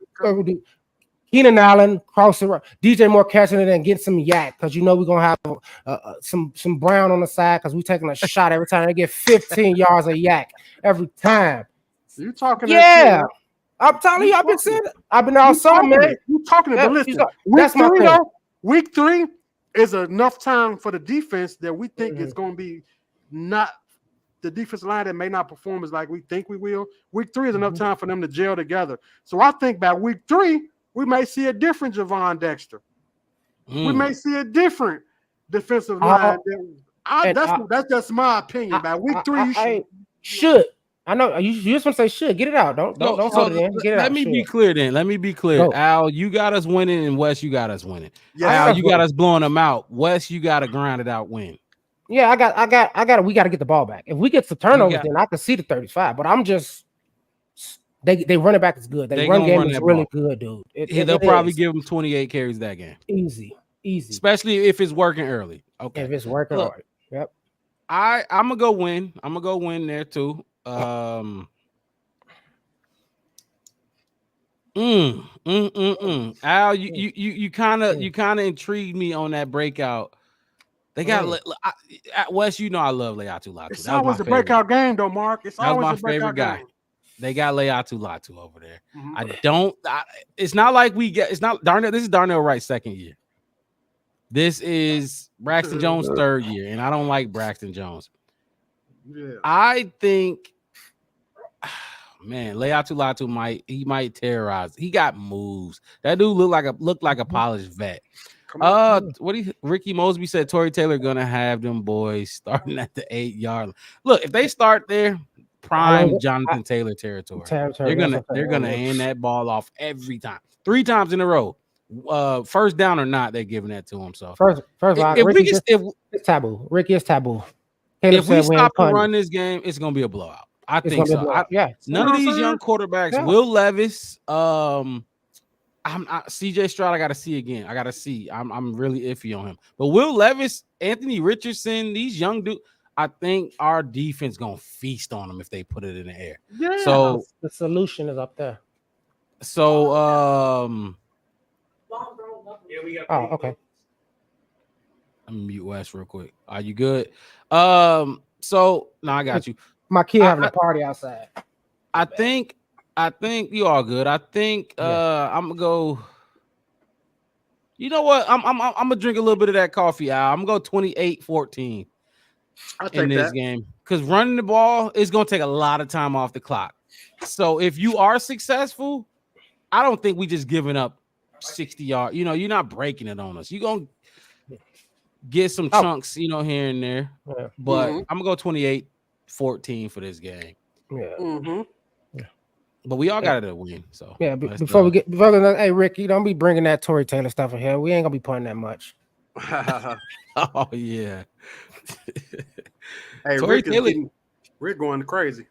Keenan Allen cross the DJ Moore catching it and getting some yak, because we're gonna have some Brown on the side, because we're taking a shot every time. They get 15 yards of yak every time. You talking? Yeah. I'm telling you, I've been saying it. I've been all summer, man. You talking about listen. Week 3, though. Week 3 is enough time for the defense that we think is going to be not the defensive line that may not perform as like we think we will. Week 3 is enough time for them to gel together. So I think by week 3 we may see a different Javon Dexter. We may see a different defensive line. That's just my opinion. By week 3, you should. I know you just want to say should. Get it out. Don't hold it in. Get it out. Let me be clear then. Let me be clear. Go. Al, you got us winning, and Wes, you got us winning. Yeah, Al, you got us blowing them out. Wes, you got to grind it out win. Yeah, I got. We got to get the ball back. If we get the turnovers, then I can see the 35. But I'm just they run it back is good. They run game is really good, dude. They'll probably give them 28 carries that game. Easy. Especially if it's working early. Okay, if it's working hard. Yep. I'm gonna go win. I'm gonna go win there too. Al, you kind of intrigued me on that breakout. They got Wes. I love Leatu Latu. It's always a breakout game, though, Mark. It's always my favorite guy. They got Leatu Latu over there. It's not like we get. It's not Darnell. This is Darnell Wright's second year. This is Braxton Jones' third year, and I don't like Braxton Jones. Yeah. I think, man, Leatu Latu might terrorize. He got moves. That dude looked like a polished vet. Ricky Mosby said Tory Taylor gonna have them boys starting at the 8-yard. Look, if they start there, prime Jonathan Taylor territory. They're gonna hand that ball off every time, 3 times in a row. First down or not, they're giving that to him. So first of all, it's taboo. Ricky is taboo. Caleb, if we stop and run this game, it's gonna be a blowout. I think so. Yeah. None of these young quarterbacks, Will Levis, I CJ Stroud. I gotta see again. I gotta see. I'm really iffy on him. But Will Levis, Anthony Richardson, these young dudes, I think our defense gonna feast on them if they put it in the air. Yeah. So The solution is up there. so Oh, okay. let me mute Wes real quick. Are you good? So no, I got you. My kid having a party outside. I think you all good. I think I'm gonna go. You know what? I'm gonna drink a little bit of that coffee out. I'm gonna go 28-14 I'll in take this that. game because running the ball is gonna take a lot of time off the clock. So if you are successful, I don't think we just giving up 60 yards. You know, you're not breaking it on us. You're gonna get some chunks, you know, here and there. Yeah. But I'm gonna go 28-14 for this game. Yeah. Mm-hmm. But we all got it to win. So Yeah. let's Before we go. get, hey Ricky, don't be bringing that Tory Taylor stuff in here. We ain't gonna be punting that much. Oh yeah. Hey, Tory Taylor, we're going crazy.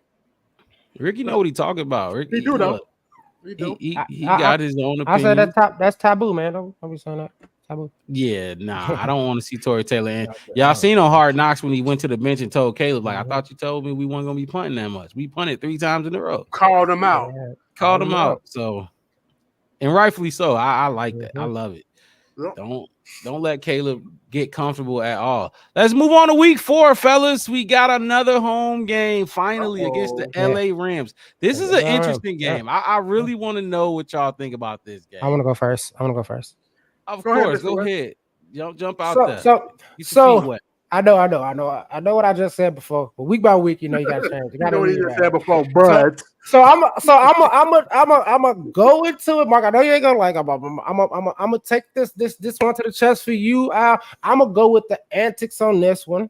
Ricky know what he talking about. Ricky, He do though. look, We do. he I- got his own I opinion. said that's taboo, man. Don't be saying that. Taboo. Yeah, nah, I don't want to see Tory Taylor. And y'all seen on Hard Knocks when he went to the bench and told Caleb, like, I thought you told me we weren't gonna be punting that much. We punted 3 times in a row. Called him out. Yeah. Called him out. So, and rightfully so. I like that. I love it. Yep. Don't let Caleb get comfortable at all. Let's move on to week 4, fellas. We got another home game finally against the LA Rams. This is an interesting game. I really want to know what y'all think about this game. I want to go first. Of Go ahead, course, Mr. go West. ahead. Jump out there. So Get your feet wet. I know what I just said before. But week by week, you know, you got to change. You You got know what he to just said before, but So I'm a go into it, Mark. I know you ain't gonna like. I'm gonna take this one to the chest for you. I'm gonna go with the antics on this one,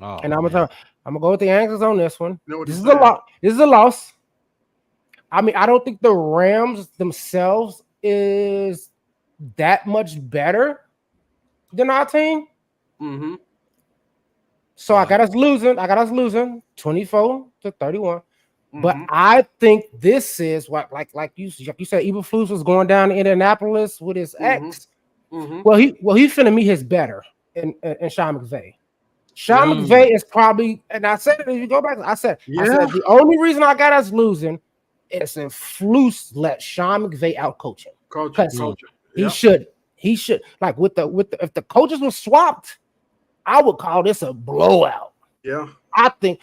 Oh, and I'm man. gonna go with the antics on this one. You know what This he is a said. loss. This is a loss. I mean, I don't think the Rams themselves is that much better than our team. Mm-hmm. So I got us losing 24-31. But Mhm. I think this is what, like you said, Eberflus was going down to Indianapolis with his ex. Mhm. Well, he finna meet his better in Sean McVay. Sean McVay is probably, and I said it, if you go back, I said the only reason I got us losing is if Flus let Sean McVay out coach him. Culture. He should like with the if the coaches were swapped, I would call this a blowout. Yeah. I think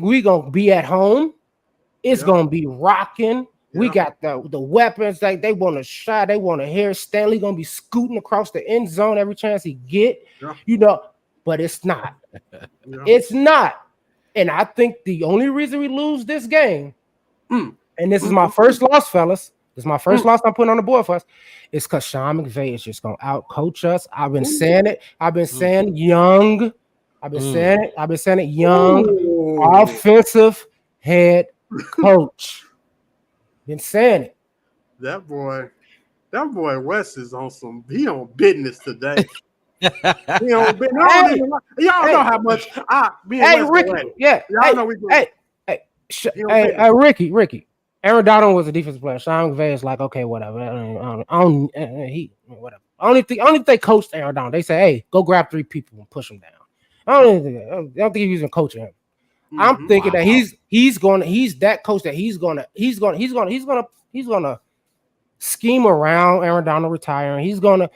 we're gonna be at home. It's gonna be rocking. We got the weapons. Like they want to shot, they want to hear. Stanley gonna be scooting across the end zone every chance he get. Yeah. You know, but it's not. Yeah. It's not. And I think the only reason we lose this game, and this is my first loss, fellas. This is my first loss I'm putting on the board for us. It's because Sean McVay is just gonna out coach us. I've been saying it. I've been saying young. I've been saying it. Young offensive head coach. Been saying it. That boy Wes is on he on business today. He on business. Y'all know how much me and Wes Ricky. away. Yeah. Y'all know we do. Ricky. Aaron Donald was a defensive player. Sean McVay is like, okay, whatever. Whatever. Only thing they coached Aaron Donald. They say, hey, go grab 3 people and push them down. I don't think he's even coaching him. I'm thinking that he's that coach that he's gonna scheme around Aaron Donald retiring. He's gonna,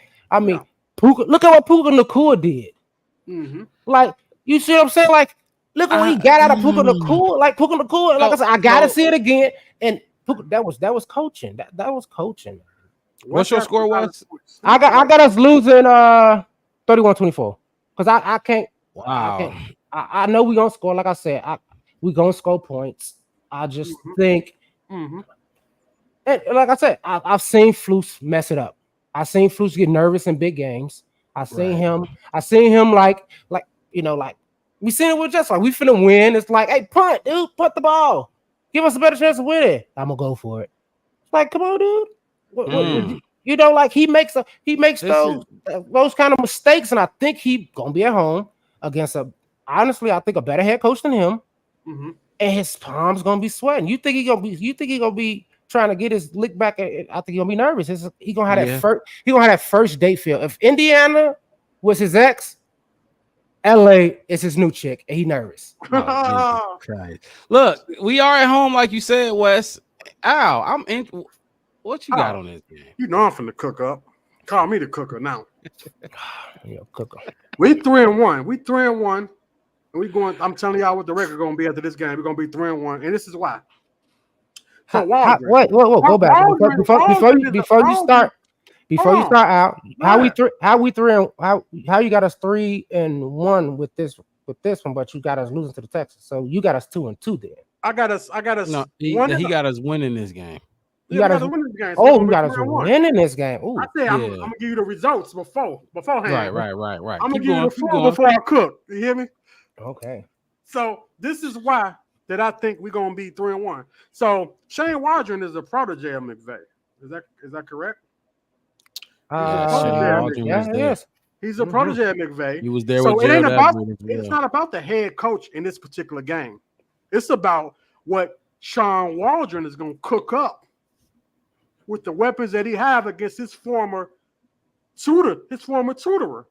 Puka, look at what Puka Nacua did. Mm-hmm. Like, you see what I'm saying? Like, look at what he got out of Puka Nacua. Like Puka Nacua, like I said, I gotta see it again. And Puka, that was coaching. That was coaching. What's your score, Wes? I got us losing 31-24. Because I can't. Wow. I know we're gonna score, like I said, we're gonna score points. I just think, and like I said, I've seen Flus mess it up. I've seen Flus get nervous in big games. I seen him like you know, like we seen it with just like we finna win. It's like, hey, punt, dude, punt the ball. Give us a better chance to win it. I'm gonna go for it. Like, come on, dude. You know, like he makes those kind of mistakes, and I think he gonna be at home against honestly, I think a better head coach than him, and his palms gonna be sweating. You think he gonna be trying to get his lick back. I think he's gonna be nervous. He gonna have Yeah. that first. He gonna have that first date feel. If Indiana was his ex, LA is his new chick, and he nervous. Oh, Jesus Christ. Look, we are at home, like you said, Wes. Al, I'm in. What you got on this game? You know I'm finna cook up. Call me the cooker now. Cook. We 3-1. We 3-1. And we going. I'm telling y'all what the record gonna be after this game. We're gonna be 3-1, and this is why. So Waldron, Wait, go back before you start. Before you start out, how you got us 3-1 with this one, but you got us losing to the Texans. So you got us 2-2 then. I got us. No, he got us winning this game. You got us winning this game. Oh, you got us winning this game. Ooh. I said I'm gonna give you the results beforehand. Right. I'm gonna give you the floor before I cook. You hear me? Okay. So this is why that I think we're gonna be 3-1. So Shane Waldron is a protege of McVay. Is that correct? Yes. He's a protege of McVay. He was there So with it ain't Gerald about. Everett as well. It's not about the head coach in this particular game. It's about what Sean Waldron is gonna cook up with the weapons that he have against his former tutorer.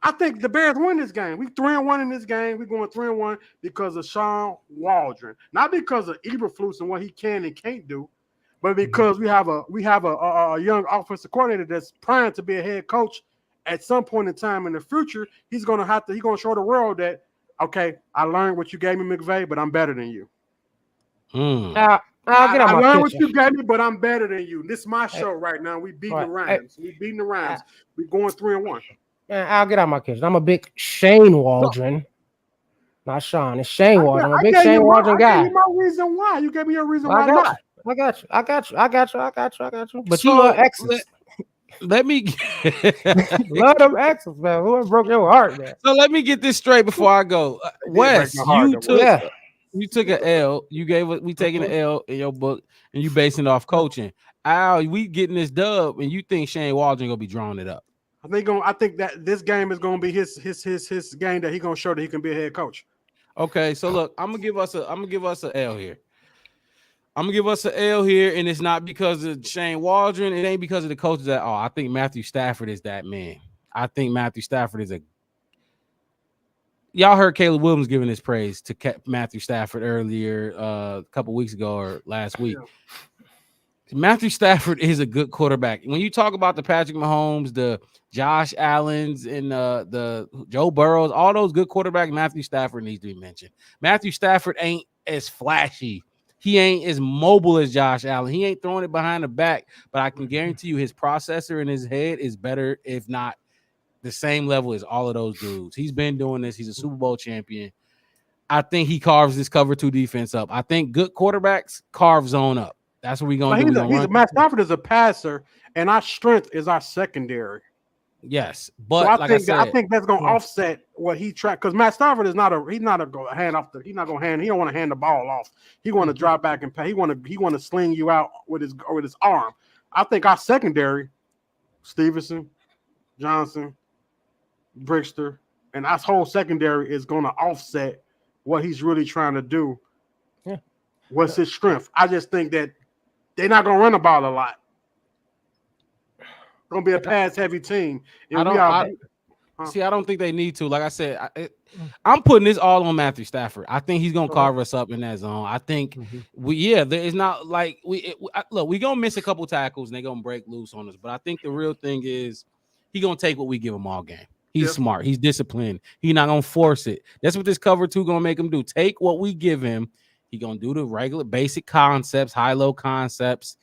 I think the Bears win this game. We 3-1 in this game. We're going 3-1 because of Sean Waldron, not because of Eberflus and what he can and can't do, but because we have a young offensive coordinator that's primed to be a head coach at some point in time in the future. He's gonna show the world that, okay, I learned what you gave me, McVay, but I'm better than you. I'll get out I my learned what kitchen. you gave me, but I'm better than you. This is my show right now. We beating the Rams. We beating the Rams. We going 3-1. Man, I'll get out my kitchen. I'm a big Shane Waldron, not Sean. It's Shane Waldron. I'm a big Shane Waldron guy. I gave you my reason why. You gave me a reason why not. I got you. But So, you love exes. Let me Love them exes, man. Who broke your heart, man? so let me get this straight before I go. Wes, you took an L. You gave us we taking an L in your book, and you basing it off coaching. Al, we getting this dub, and you think Shane Waldron gonna be drawing it up? I think that this game is gonna be his game that he gonna show that he can be a head coach. Okay, so look, I'm gonna give us an L here. I'm gonna give us an L here, and it's not because of Shane Waldron. It ain't because of the coaches at all. I think Matthew Stafford is that man. I think Matthew Stafford is y'all heard Caleb Williams giving his praise to Matthew Stafford earlier, a couple weeks ago or last week. Yeah. Matthew Stafford is a good quarterback. When you talk about the Patrick Mahomes, the Josh Allens, and the Joe Burrows, all those good quarterbacks, Matthew Stafford needs to be mentioned. Matthew Stafford ain't as flashy. He ain't as mobile as Josh Allen. He ain't throwing it behind the back, but I can guarantee you his processor in his head is better, if not the same level as all of those dudes. He's been doing this. He's a Super Bowl champion. I think he carves this cover 2 defense up. I think good quarterbacks carve zone up. That's what we're going to do. Matt Stafford is a passer, and our strength is our secondary. Yes, but so I think that's going to offset what he tried, because Matt Stafford is not a hand off he don't want to hand the ball off. He want to drop back and pay. He want to sling you out with his arm. I think our secondary, Stevenson, Johnson, Brickster, and our whole secondary is going to offset what he's really trying to do. Yeah. What's his strength? I just think that they're not going to run the ball a lot. Going to be a pass-heavy team. I don't think they need to. Like I said, I'm putting this all on Matthew Stafford. I think he's going to carve us up in that zone. I think it's not like we're going to miss a couple tackles and they're going to break loose on us. But I think the real thing is he's going to take what we give him all game. He's smart. He's disciplined. He's not going to force it. That's what this cover 2 going to make him do. Take what we give him. He's going to do the regular basic concepts, high-low concepts.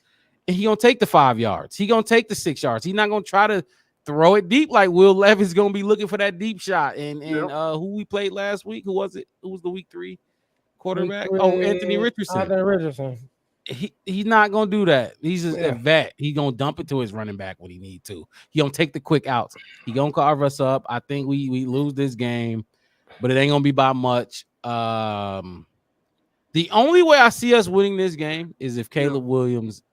And he's going to take the 5 yards. He's going to take the 6 yards. He's not going to try to throw it deep like Will Levis going to be looking for that deep shot. And who we played last week? Who was it? Who was the week 3 quarterback? Anthony Richardson. He's not going to do that. He's a vet. He's going to dump it to his running back when he need to. He's going to take the quick outs. He's going to carve us up. I think we lose this game, but it ain't going to be by much. The only way I see us winning this game is if Caleb Williams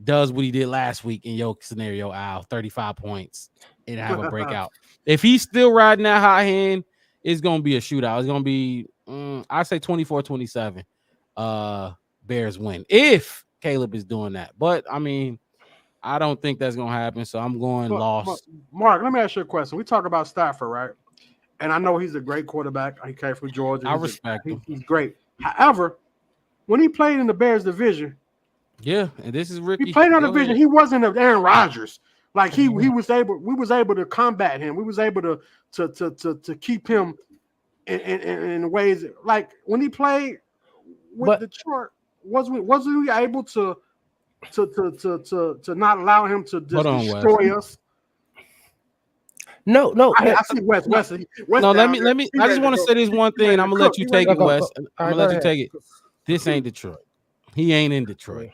does what he did last week in your scenario, Al, 35 points and have a breakout. If he's still riding that high hand, it's going to be a shootout. It's going to be, I say 24-27. Bears win. If Caleb is doing that. But I mean, I don't think that's gonna happen. So I'm going lost. Mark, let me ask you a question. We talk about Stafford, right? And I know he's a great quarterback. He came from Georgia. I respect him. He's great. However, when he played in the Bears division, yeah, and this is Ricky. He played in the division. He wasn't Aaron Rodgers. Like we was able to combat him. We was able to keep him in ways like when he played with Detroit, wasn't we able to not allow him to destroy us? No. I see Wes. No, let me. I just want to say this one thing, and I'm gonna let you take it, Wes. I'm gonna let you take it. This ain't Detroit. He ain't in Detroit.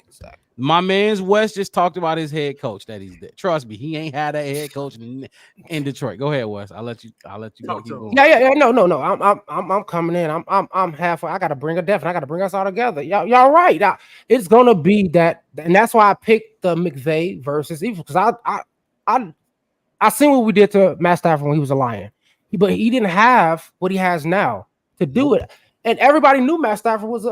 Exactly. My man's Wes just talked about his head coach that he's there. Trust me, he ain't had that head coach in Detroit. Go ahead, Wes. I'll let you go. Keep going. Yeah. No. I'm coming in. I'm halfway. I gotta bring a def. I gotta bring us all together. Y'all right. It's gonna be that, and that's why I picked the McVay versus Evil, because I seen what we did to Matt Stafford when he was a Lion, but he didn't have what he has now to do it. And everybody knew Matt Stafford was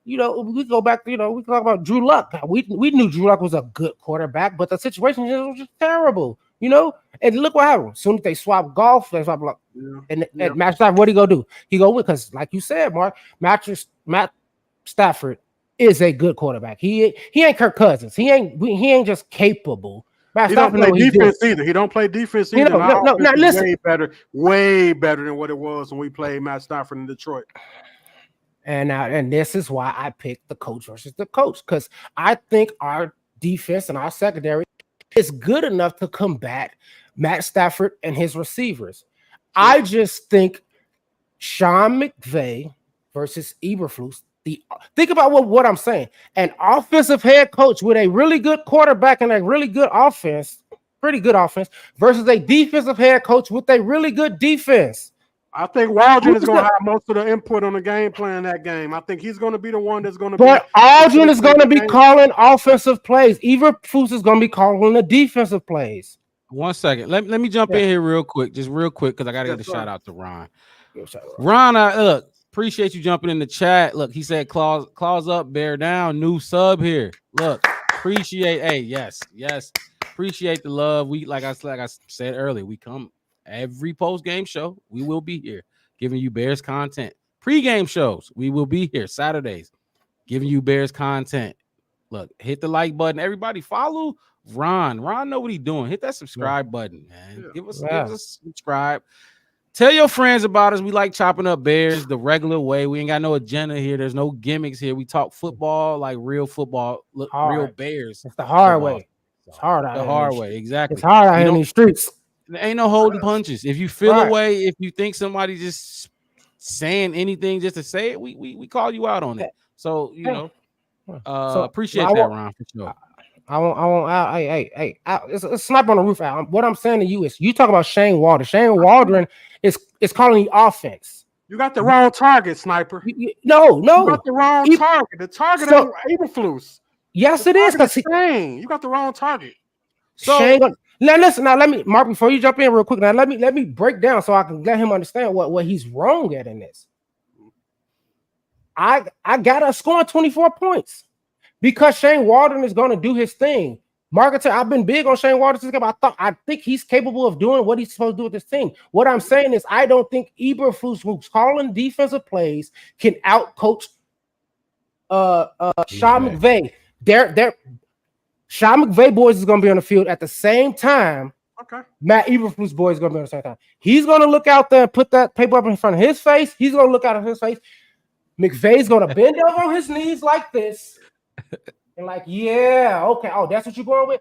we go back, we talk about Drew Luck. We knew Drew Luck was a good quarterback, but the situation was just terrible, And look what happened. As soon as they swap golf, they swap luck. And Matt Stafford, what he go do? He go win, because like you said, Mark, Matt Stafford is a good quarterback. He ain't Kirk Cousins. He ain't just capable. He don't play defense either. He don't play defense either. No, listen. Way better than what it was when we played Matt Stafford in Detroit. And this is why I picked the coach versus the coach, because I think our defense and our secondary is good enough to combat Matt Stafford and his receivers. I just think Sean McVay versus Eberflus. Think about what I'm saying. An offensive head coach with a really good quarterback and a really good offense, pretty good offense, versus a defensive head coach with a really good defense. I think Waldron is going to have most of the input on the game plan that game. I think he's going to be the one that's going to But Waldron is going to be calling offensive plays. Eberflus is going to be calling the defensive plays. 1 second. Let me jump in here real quick, because I got to get a shout out to Ron. Ron, look. Appreciate you jumping in the chat. Look, he said claws up, bear down. New sub here. Look, appreciate. Hey, yes. Appreciate the love. We like I said earlier, we come every post game show. We will be here giving you Bears content. Pre-game shows, we will be here Saturdays giving you Bears content. Look, hit the like button. Everybody follow Ron. Ron know what he's doing. Hit that subscribe button, man. Yeah. Give us a subscribe. Tell your friends about us. We like chopping up Bears the regular way. We ain't got no agenda here. There's no gimmicks here. We talk football like real football, real Bears. It's the hard way. It's hard out the here. hard way, exactly. It's hard out here in these streets. There ain't no holding punches. If you feel a way, if you think somebody just saying anything just to say it, we call you out on it. So appreciate that, Ron, for sure. It's a sniper on the roof. What I'm saying to you is, you talk about Shane Waldron. Shane Waldron is calling the offense. You got the wrong target, sniper. No. You got the wrong target. The target is Eberflus. Yes, it is. You got the wrong target. So now listen. Now let me, Mark, before you jump in real quick. Now let me break down so I can let him understand what he's wrong at in this. I got us scoring 24 points because Shane Waldron is going to do his thing. Marketer, I've been big on Shane Waldron. I think he's capable of doing what he's supposed to do with this team. What I'm saying is, I don't think Eberflus, who's calling defensive plays, can outcoach Sean McVay. Sean McVay boys is going to be on the field at the same time. Okay. Matt Eberflus boys is going to be on the same time. He's going to look out there and put that paper up in front of his face. He's going to look out of his face. McVay's going to bend over on his knees like this. And like, yeah, okay. Oh, that's what you're going with?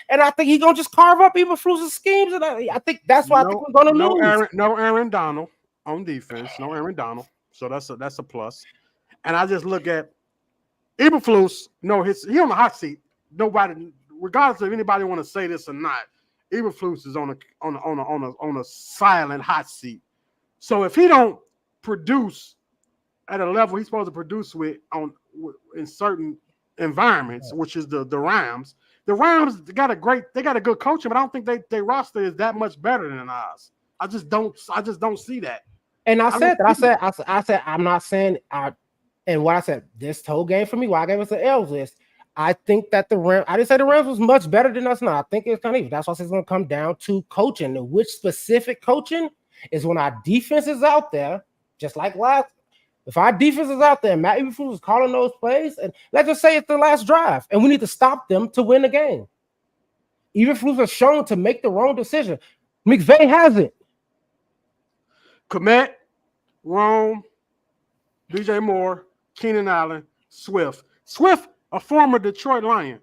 And I think he's going to just carve up Eberflus's schemes. And I think that's why I think we're going to lose. No Aaron Donald on defense. No Aaron Donald. So that's a plus. And I just look at Eberflus. He on the hot seat. Nobody, regardless of anybody want to say this or not, Eberflus is on a silent hot seat. So if he don't produce at a level he's supposed to produce with in certain environments, which is the Rams. The Rams got a good coaching, but I don't think their roster is that much better than ours. I just don't see that. And I said I'm not saying And what I said, this whole game for me, why I gave us an L's list. I think that the Rams, I didn't say the Rams was much better than us now. I think it's kind of even. That's why I said it's going to come down to coaching. And which specific coaching is when our defense is out there, just like last. If our defense is out there, Matt Eberflus is calling those plays, and let's just say it's the last drive, and we need to stop them to win the game. Eberflus is shown to make the wrong decision. McVay hasn't. Kmet, Rome, DJ Moore, Keenan Allen, Swift. Swift, a former Detroit Lion.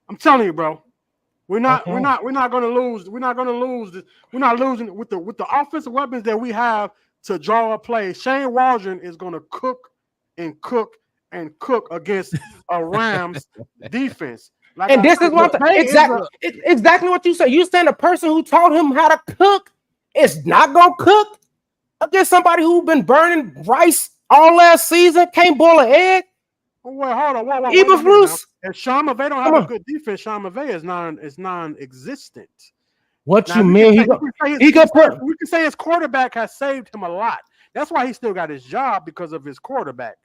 I'm telling you, bro. We're not going to lose. We're not going to lose. We're not losing with the offensive weapons that we have to draw a play. Shane Waldron is going to cook against a Rams defense. Like and this is what exactly what you said. You saying the person who taught him how to cook is not going to cook against somebody who's been burning rice all last season, can't boil an egg. Oh, wait, hold on. Eberflus. If Sean McVay don't have a good defense, Sean McVay is non-existent. What now, you mean? We can say his quarterback has saved him a lot. That's why he still got his job, because of his quarterback.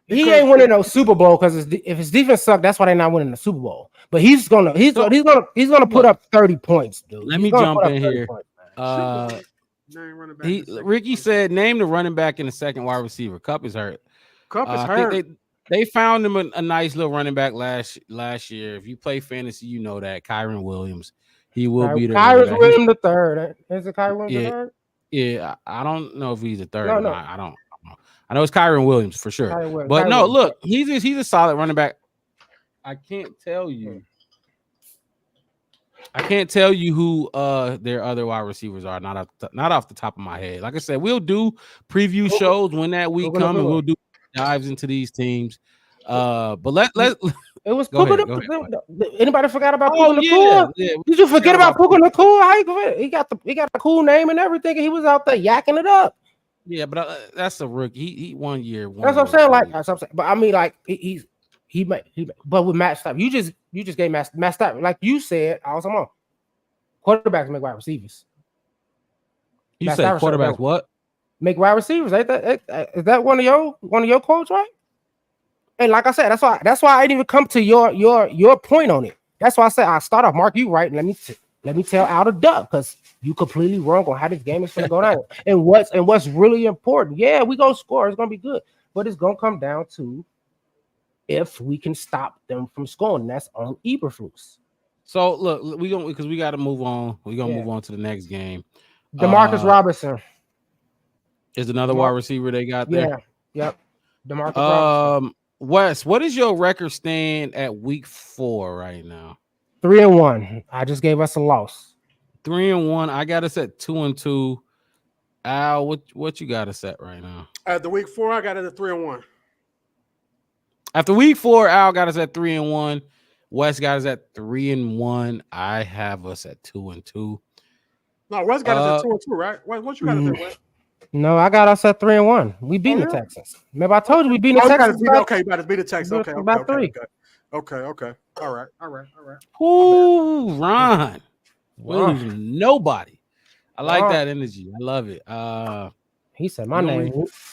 He ain't winning no Super Bowl because if his defense sucks, that's why they're not winning the Super Bowl. But he's gonna put up 30 points, dude. Let me jump in here. Ricky said, name the running back and the second wide receiver. Kupp is hurt. Kupp is hurt. They found him a nice little running back last year. If you play fantasy, you know that Kyron Williams. He will be the Kyron Williams the third. Is it Kyron Williams the third? Yeah, I don't know if he's the third. No. I don't know. I know it's Kyron Williams for sure. Look, he's a solid running back. I can't tell you who their other wide receivers are. Not off the top of my head. Like I said, we'll do preview shows when that week comes, and we'll do dives into these teams. But let it was go Puka. Anybody forgot about Puka Nacua? Yeah. Did you forget about Puka Nacua? He got the cool name and everything, and he was out there yakking it up. Yeah, but that's a rookie. He 1 year. That's what I'm saying. That's what I'm saying. But I mean, like he but with Matt Stafford, you just gave Matt Stafford, like you said, I was on. Quarterbacks make wide receivers. You said quarterbacks what? Make wide receivers. Ain't that is that one of your quotes, right? And like I said, that's why I didn't even come to your point on it. That's why I said I start off, Mark, you right, and let me tell Al the duck, because you completely wrong on how this game is going to go down. and what's really important. Yeah, we gonna score. It's gonna be good, but it's gonna come down to if we can stop them from scoring. That's on Eberflus. So look, because we got to move on. We're gonna move on to the next game. Demarcus Robinson is another wide receiver they got there. Yeah, yep. Demarcus Robinson. Wes, what is your record stand at week 4 right now? 3-1. I just gave us a loss. 3-1. I got us at 2-2. Al, what you got us at right now? At the week 4, I got it at 3-1. After week 4, Al got us at 3-1. Wes got us at 3-1. I have us at 2-2. No, Wes got us at 2-2, right? What you got us at, Wes? No, I got us at 3-1. We beat the Texans. Remember, I told you we beat the Texans. Okay, you got to beat the Texans. Okay, about 3. Okay. All right. Ooh, Ron. We're losing nobody. I like that energy. I love it. He said my name.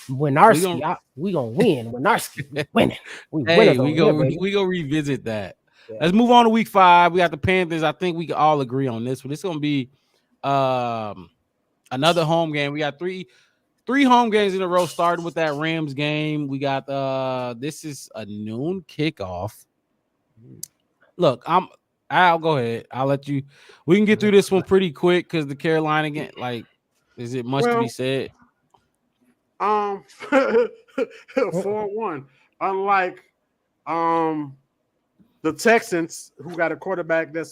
Winarski. We gonna win. Winarski. Winning. We go revisit that. Yeah. Let's move on to week 5. We got the Panthers. I think we can all agree on this one. It's gonna be another home game. We got three home games in a row, starting with that Rams game. We got this is a noon kickoff. Look, I'll go ahead. I'll let you. We can get through this one pretty quick because the Carolina game, like, is it much to be said? 4-1. Unlike the Texans, who got a quarterback I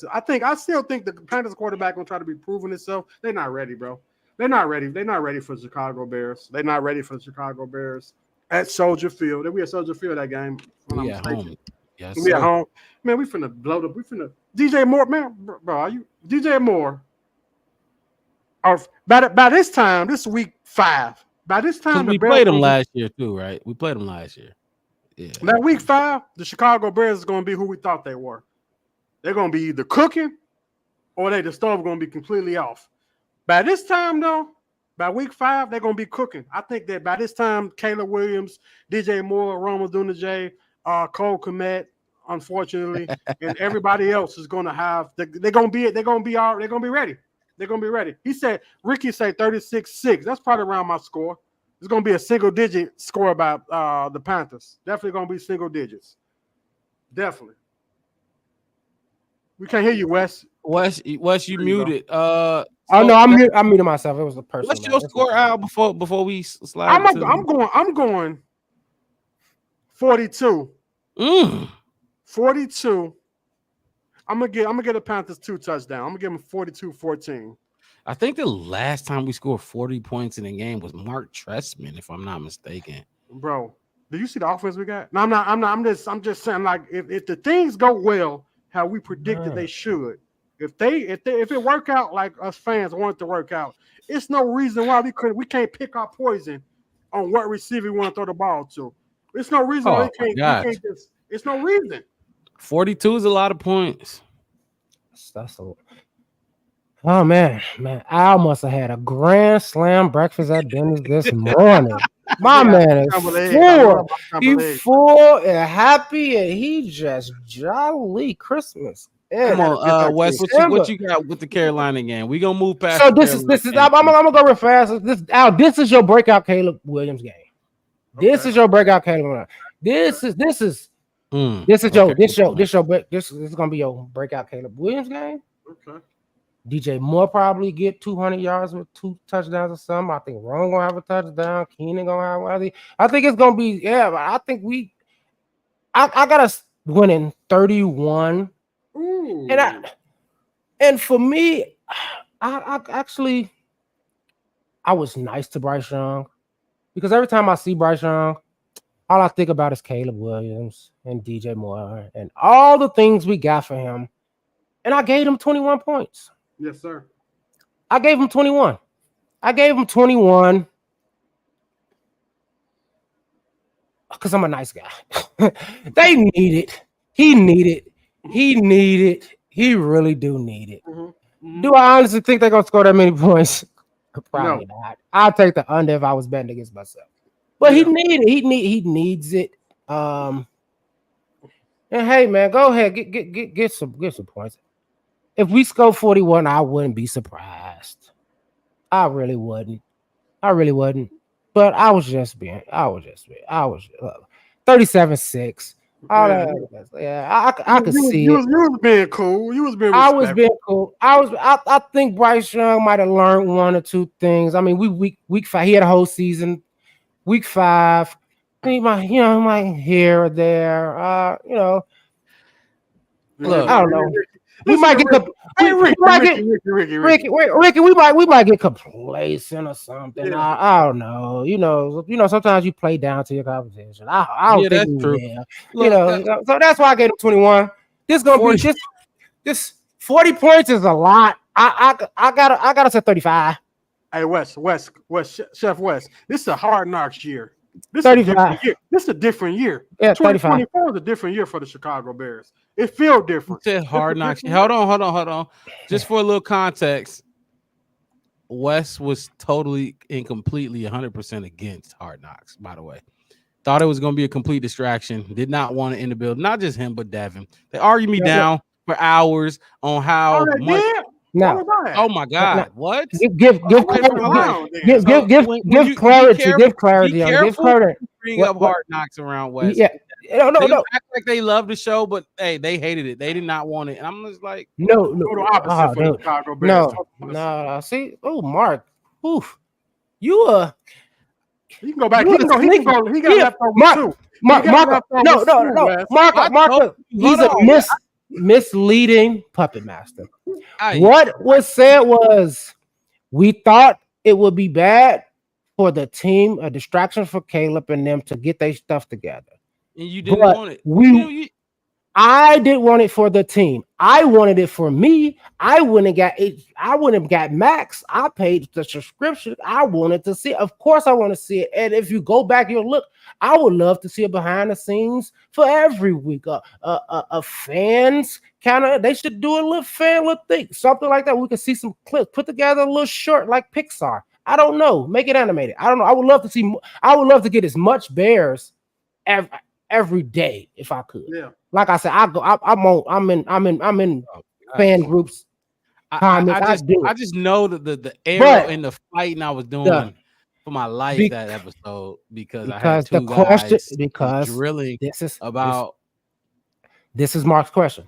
still think the Panthers quarterback gonna try to be proving himself. They're not ready, bro. They're not ready. They're not ready for the Chicago Bears. They're not ready for the Chicago Bears at Soldier Field. We at Soldier Field that game. We at home. Yes, we at home. Man, we finna blow up. We finna DJ Moore, man, bro. Are you DJ Moore? By this time, this is week 5. By this time, we played them last year too, right? We played them last year. Yeah. That week 5, the Chicago Bears is going to be who we thought they were. They're going to be either cooking or the stove going to be completely off. By this time, though, By week 5, they're gonna be cooking. I think that by this time, Caleb Williams, DJ Moore, Rome Odunijay, Cole Kmet, unfortunately, and everybody else is gonna have. They're gonna be ready. They're gonna be ready. Ricky said 36-6. That's probably around my score. It's gonna be a single digit score by the Panthers. Definitely gonna be single digits. Definitely. We can't hear you, Wes. Wes, you muted. Oh no, I'm muting myself. It was a person. What's your score out before we slide? I'm going 42. 42. I'm gonna get the Panthers 2 touchdowns. I'm gonna give them 42-14. I think the last time we scored 40 points in a game was Mark Trestman, if I'm not mistaken. Bro, do you see the offense we got? No, I'm not. I'm just saying, like, if the things go well, how we predicted they should. If it work out like us fans want it to work out, it's no reason why we can't pick our poison on what receiver we want to throw the ball to. It's no reason why we can't just. It's no reason. 42 is a lot of points. That's a. Oh man, Al must have had a grand slam breakfast at Denny's this morning. My man is full. He's full and happy, and he just jolly Christmas. Come on, Wes, what you got with the Carolina game? We gonna move past. So this is. I'm gonna go real fast. This is your breakout Caleb Williams game. This is your breakout Caleb. This is gonna be your breakout Caleb Williams game. Okay. DJ Moore probably get 200 yards with 2 touchdowns or something. I think Ron gonna have a touchdown. Keenan gonna have one. I think it's gonna be But I think I got us winning 31. Ooh. And for me, I was nice to Bryce Young because every time I see Bryce Young, all I think about is Caleb Williams and DJ Moore and all the things we got for him. And I gave him 21 points. Yes, sir. I gave him 21. Because I'm a nice guy. They need it. He really do need it. Mm-hmm. Do I honestly think they're gonna score that many points? Probably not. I'll take the under if I was betting against myself. But he needs it. And hey man, go ahead, get some points. If we score 41, I wouldn't be surprised. I really wouldn't. But I was 37-6. Yeah, I could see it. You was being cool. You was being respectful. I was being cool. I think Bryce Young might have learned 1 or 2 things. I mean, week 5, he had a whole season. Week 5, he might here or there. Look, I don't know. We might get Ricky. We might get complacent or something. Yeah. I don't know. Sometimes you play down to your competition. I don't think that's true. Will. So that's why I gave him 21. This gonna 40. Be this 40 points is a lot. I gotta say 35. Hey, Chef West. This is a hard knocks year. This 35. This is a different year. Yeah, 2024 is a different year for the Chicago Bears. It feels different. You said hard knocks. Hold on. Just for a little context, Wes was totally and completely 100% against Hard Knocks, by the way. Thought it was going to be a complete distraction. Did not want to end the build. Not just him, but Devin. They argued me down for hours on how much. No. Oh my God! What? Give clarity. Bring up Hard Knocks around West. Yeah. No. Act like they love the show, but hey, they hated it. They did not want it, and I'm just like, no. The opposite for the Chicago Bears. No. See, Mark, oof, you can go back. He got left over too. Mark. He's a misleading puppet master. What was said was we thought it would be bad for the team, a distraction for Caleb and them to get their stuff together. And you didn't want it. I didn't want it for the team. I wanted it for me. I wouldn't have got Max. I paid the subscription. I wanted to see it. Of course, I want to see it. And if you go back, you'll look. I would love to see it behind the scenes for every week. Fans they should do a little fan little thing, something like that. We could see some clips put together, a little short like Pixar. I don't know. Make it animated. I don't know. I would love to see. I would love to get as much Bears every day if I could. Yeah. Like I said, I'm in fan groups. I just know that the arrow in the fighting I was doing for my life that episode because I had two guys drilling this is Mark's question.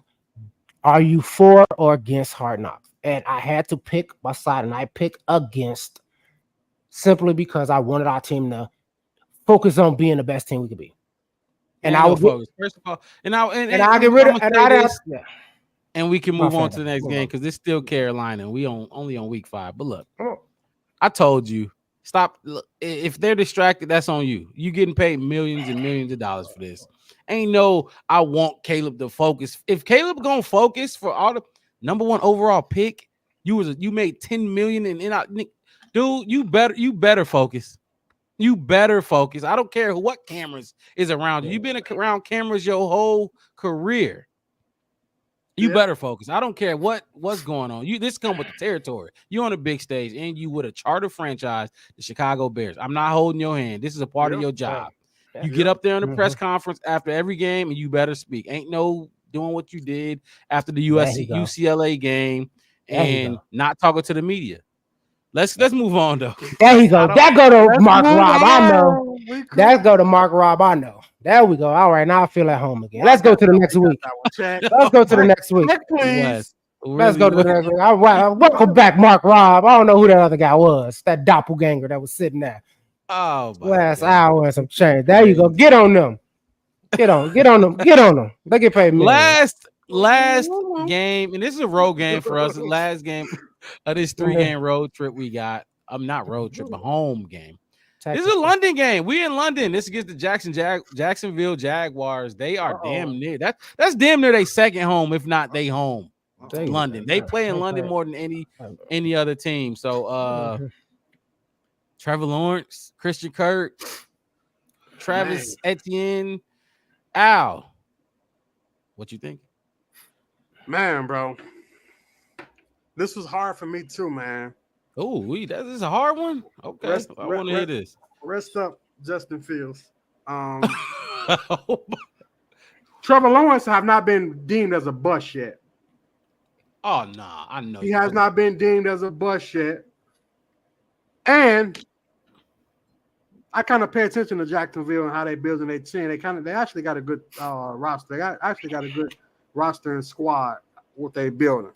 Are you for or against Hard Knocks? And I had to pick my side, and I picked against simply because I wanted our team to focus on being the best team we could be. And I would focus first of all, and we can move on to the next game because it's still Carolina. We only on week 5. But look, I told you, stop. Look, if they're distracted, that's on you. You getting paid millions and millions of dollars for this. Ain't no, I want Caleb to focus. If Caleb gonna focus for all the number 1 overall pick, you made $10 million and dude, you better focus. You better focus. I don't care what cameras is around you. You've been around cameras your whole career. You better focus. I don't care what's going on. This come with the territory. You on a big stage and you with a charter franchise, the Chicago Bears. I'm not holding your hand. This is a part of your job. You get up there in the press conference after every game and you better speak. Ain't no doing what you did after the UCLA game and not talking to the media. Let's move on though. There you go. That go to Mark Robb. I know. That go to Mark Robb. I know. There we go. All right, now I feel at home again. Let's go to the next week. Let's go to the next week. Let's go to the next week. All right, welcome back, Mark Robb. I don't know who that other guy was. That doppelganger that was sitting there. Oh, last hour and some change. There you go. Get on them. Get on them. They get paid millions. Last game, and this is a road game for us. The last game of this 3-game road trip we got. Not road trip, a home game. This is a London game. We in London. This is against the Jacksonville Jaguars. They are damn near. That's damn near their second home, if not they home. London. They play in London more than any other team. So Trevor Lawrence, Christian Kirk, Travis Etienne, Al. What you think? Man, bro. This was hard for me too, man. Oh, this is a hard one. Okay, I want to hear this. Rest up, Justin Fields. Trevor Lawrence have not been deemed as a bust yet. Oh nah, I know he has not been deemed as a bust yet. And I kind of pay attention to Jacksonville and how they building their team. They actually got a good roster. They actually got a good roster and squad what they building.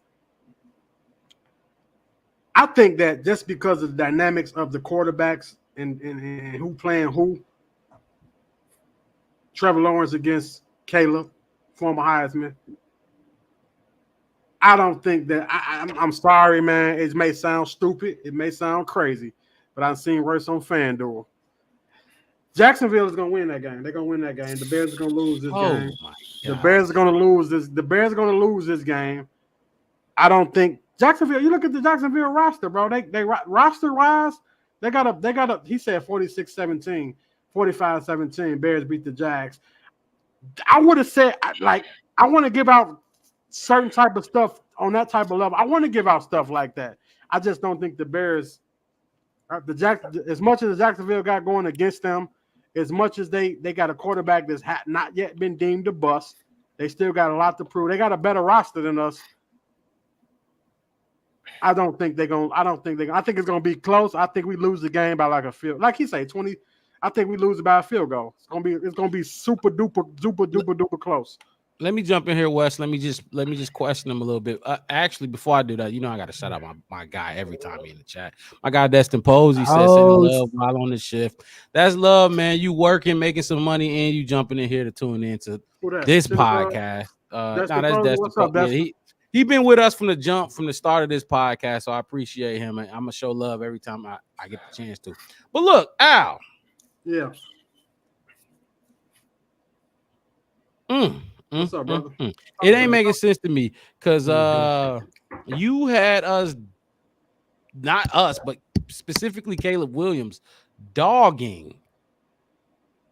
I think that just because of the dynamics of the quarterbacks and who playing who, Trevor Lawrence against Caleb, former Heisman. I don't think that I'm sorry, man. It may sound stupid, it may sound crazy, but I've seen worse on FanDuel. Jacksonville is gonna win that game. They're gonna win that game. The Bears are gonna lose this game. The Bears are gonna lose this. The Bears are gonna lose this game. I don't think Jacksonville. You look at the Jacksonville roster, bro. They roster wise, they got a. He said 46-17, 45-17. Bears beat the Jags. I would have said I want to give out certain type of stuff on that type of level. I want to give out stuff like that. I just don't think the Bears, as much as Jacksonville got going against them, as much as they got a quarterback that's not yet been deemed a bust, they still got a lot to prove. They got a better roster than us. I think it's gonna be close. I think we lose the game by like a field, like he say 20. I think we lose it by a field goal. It's gonna be super duper close. Let me jump in here, Wes. Let me just question him a little bit. Actually, before I do that, I got to shout out my guy every time he in the chat. My guy Destin Posey says love while on the shift. That's love, man. You working, making some money, and you jumping in here to tune into this podcast. That's Destin Posey. He been with us from the start of this podcast, so I appreciate him. I'm gonna show love every time I get the chance to. But look, Al. Yeah. What's up, brother? It ain't making sense to me because you had us, not us, but specifically Caleb Williams, dogging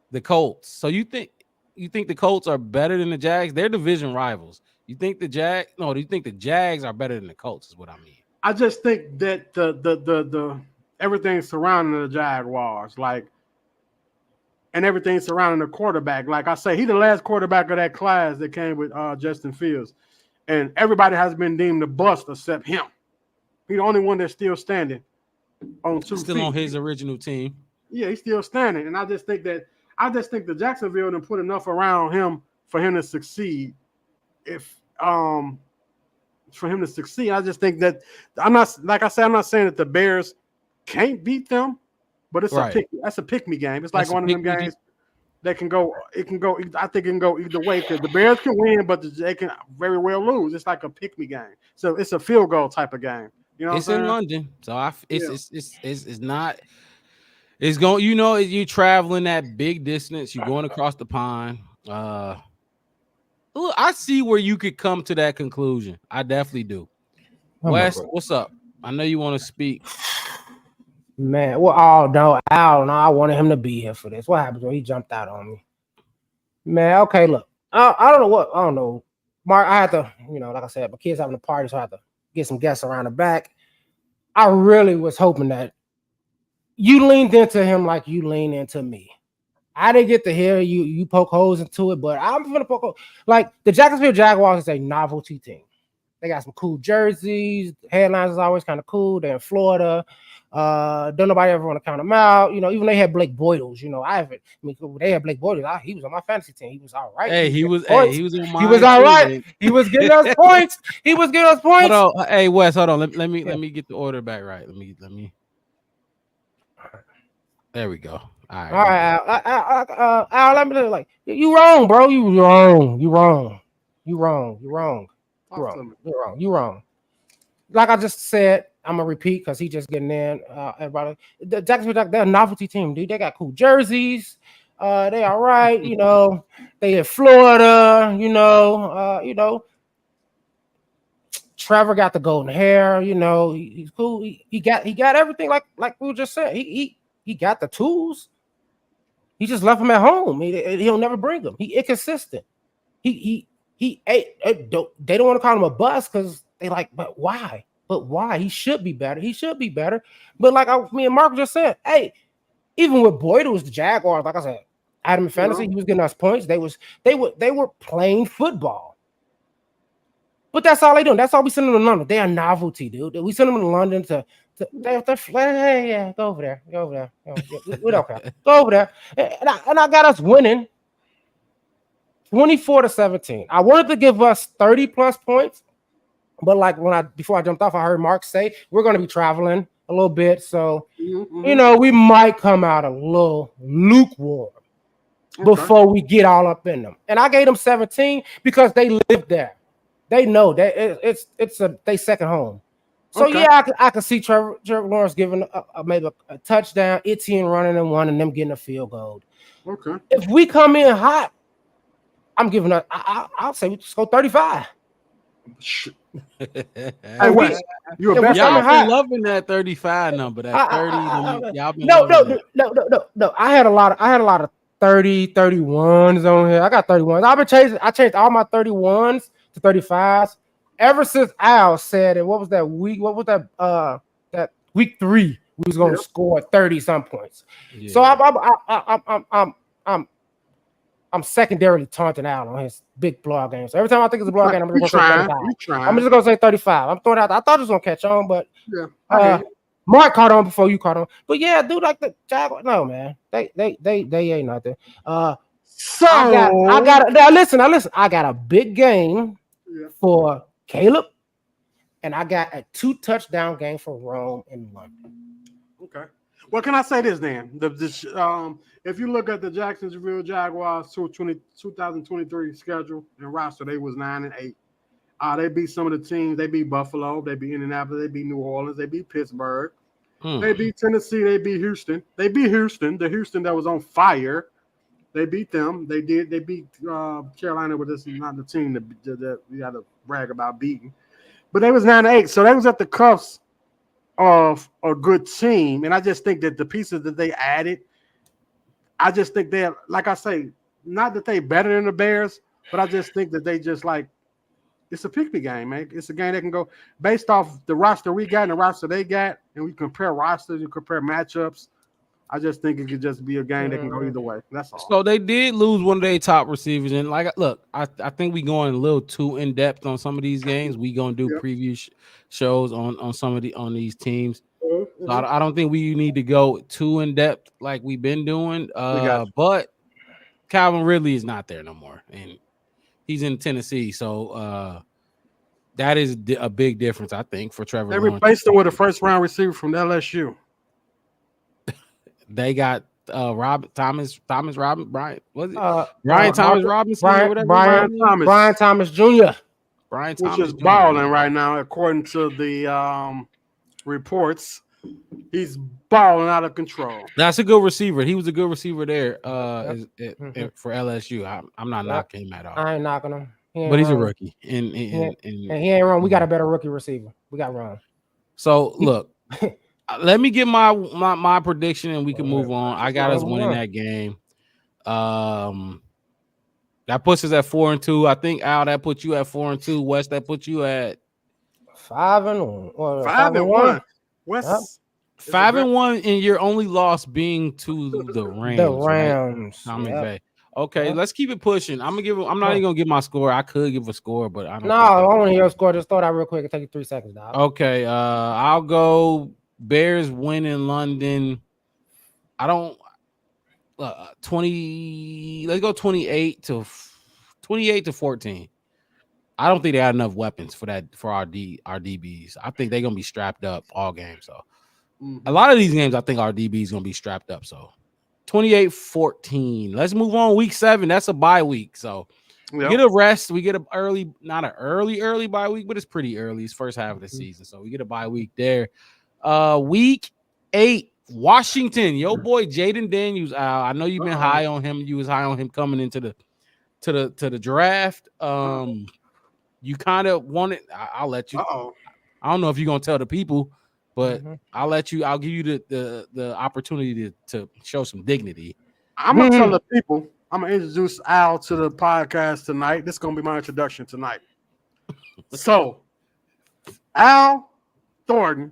the Colts. So you think the Colts are better than the Jags? They're division rivals. You think the Jags? No, do you think the Jags are better than the Colts? Is what I mean. I just think that the everything surrounding the Jaguars, like, and everything surrounding the quarterback. Like I say, he's the last quarterback of that class that came with Justin Fields, and everybody has been deemed a bust except him. He's the only one that's still standing on 2 Still feet. on his original team. Yeah, he's still standing, and I just think the Jacksonville done put enough around him for him to succeed. For him to succeed, I just think that I'm not saying that the Bears can't beat them, but it's that's a pick me game. It's like one of them games that can go. It can go. I think it can go either way because the Bears can win, but they can very well lose. It's like a pick me game. So it's a field goal type of game. You know, it's in London, so it's not. It's going. You know, you're traveling that big distance. You're going across the pond. I see where you could come to that conclusion. I definitely do. Wes, what's up? I know you want to speak. Man, well, I wanted him to be here for this. What happened when he jumped out on me? Man, okay, look. I don't know. Mark, I had to, like I said, my kids having a party, so I had to get some guests around the back. I really was hoping that you leaned into him like you leaned into me. I didn't get to hear you poke holes into it, but I'm gonna poke holes. Like the Jacksonville Jaguars is a novelty team. They got some cool jerseys. Headlines is always kind of cool. They're in Florida. Don't nobody ever want to count them out. Even they had Blake Bortles. They had Blake Bortles. He was on my fantasy team. He was all right. He was on mine. He was all right. He was getting us points. He was getting us points. Hold on. Hey, Wes, hold on. Let me get the order back right. Let me. There we go. All right. Al, let me like you wrong, bro. You wrong. Like I just said, I'm gonna repeat because he just getting in. Everybody, the Jacksonville, they're a novelty team, dude. They got cool jerseys. They all right. They in Florida. Trevor got the golden hair. He's cool. He got everything like we just said. He got the tools. He just left him at home. He'll never bring them. He inconsistent. They don't want to call him a bust because they like, but why? He should be better. But like me and Mark just said, hey, even with Boyd, it was the Jaguars. Like I said, Adam in fantasy, he was getting us points. They were playing football. But that's all they doing. That's all we send them to London. They are novelty, dude. We send them to London to hey, go over there. We don't care. Go over there. And I got us winning 24-17. I wanted to give us 30 plus points, but like before I jumped off, I heard Mark say we're going to be traveling a little bit, so we might come out a little lukewarm before we get all up in them. And I gave them 17 because they live there. They know that it's they second home. So I can see Trevor Lawrence giving maybe a touchdown, Etienne running and one, and them getting a field goal. Okay. If we come in hot, I'm giving up. I'll say we just go 35. Hey, Wes, you a best. Y'all been loving that 35 number. That 30. Y'all been no. I had a lot of 30, 31s on here. I got 31s. I changed all my 31s to 35s. Ever since Al said it, what was that week? What was that week 3? We was going to score 30-some points. Yeah. So I'm secondarily taunting Al on his big blowout game. So every time I think it's a blowout game, I'm just going to say 35. I'm just going to say 35. I'm throwing out. I thought it was going to catch on, but Mark caught on before you caught on. But yeah, dude, like the Jaguars, no man, they ain't nothing. So I got now. Listen. I got a big game for Caleb, and I got a 2-touchdown game for Rome in London. Okay. Well, can I say this then? If you look at the Jacksonville Jaguars 2023 schedule and roster, they was 9-8. They beat some of the teams. They beat Buffalo. They beat Indianapolis. They beat New Orleans. They beat Pittsburgh. They beat Tennessee. They beat Houston. They beat Houston. The Houston that was on fire. They beat them. They beat Carolina, but this is not the team that we got to brag about beating. But they was 9-8, so they was at the cuffs of a good team. And I just think that the pieces that they added, I just think they're, like I say, not that they better than the Bears, but I just think that they just like it's a pick-me game, man. It's a game that can go based off the roster we got and the roster they got, and we compare rosters, you compare matchups. I just think it could just be a game that can go either way. That's all. So they did lose one of their top receivers, and look, I think we going a little too in depth on some of these games. We gonna do preview shows on some of these teams. Mm-hmm. So I don't think we need to go too in depth like we've been doing. But Calvin Ridley is not there no more, and he's in Tennessee. So that is a big difference, I think, for Trevor. They replaced him with a first-round receiver from LSU. They got Brian Thomas Robinson, whatever. Brian Thomas Jr. Brian Thomas, which is balling right now, according to the reports. He's balling out of control. That's a good receiver. He was a good receiver there for LSU. I'm not knocking him at all. I ain't knocking him. But he's a rookie. And he ain't wrong. We got a better rookie receiver. We got wrong. So look, let me get my prediction and we can move on. I got us winning that game. That puts us at 4-2. I think Al, that puts you at 4-2. Wes, that puts you at 5-1. 5-1. Wes 5-1, and your only loss being to the Rams. The Rams. Right? Okay, let's keep it pushing. I'm not even gonna give my score. I could give a score, but I don't. No, I want to hear a score. Just throw that real quick. It'll take you 3 seconds, dog. Okay, I'll go Bears win in London. I don't 20. Let's go 28 to 14. I don't think they had enough weapons for our DBs. I think they're gonna be strapped up all game. So a lot of these games, I think our DB is gonna be strapped up. So 28-14. Let's move on. Week 7. That's a bye week. So we get a rest. We get a early, not an early bye week, but it's pretty early. It's first half of the season. So we get a bye week there. Week 8, Washington. Yo boy Jaden Daniels. I know you've been high on him. You was high on him coming into the draft. You kind of wanted. I'll let you. I don't know if you're gonna tell the people, but I'll let you. I'll give you the opportunity to show some dignity. I'm gonna tell the people. I'm gonna introduce Al to the podcast tonight. This is gonna be my introduction tonight. So, Al Thornton,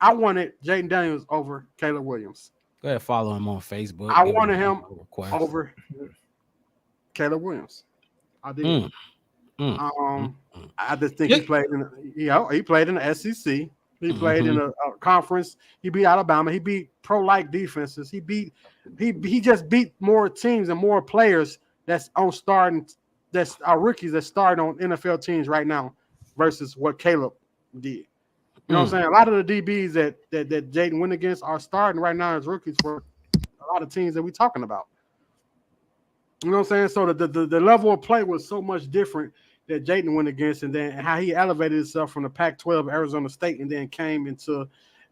I wanted Jaden Daniels over Caleb Williams. Go ahead, follow him on Facebook. I wanted him over Caleb Williams. I did. I just think he played in the SEC. He played in a conference. He beat Alabama. He beat pro-like defenses. He just beat more teams and more players that's rookies that start on NFL teams right now versus what Caleb did. You know what I'm saying? A lot of the DBs that Jaden went against are starting right now as rookies for a lot of teams that we're talking about. You know what I'm saying? So the level of play was so much different that Jaden went against, and then how he elevated himself from the Pac-12 Arizona State and then came into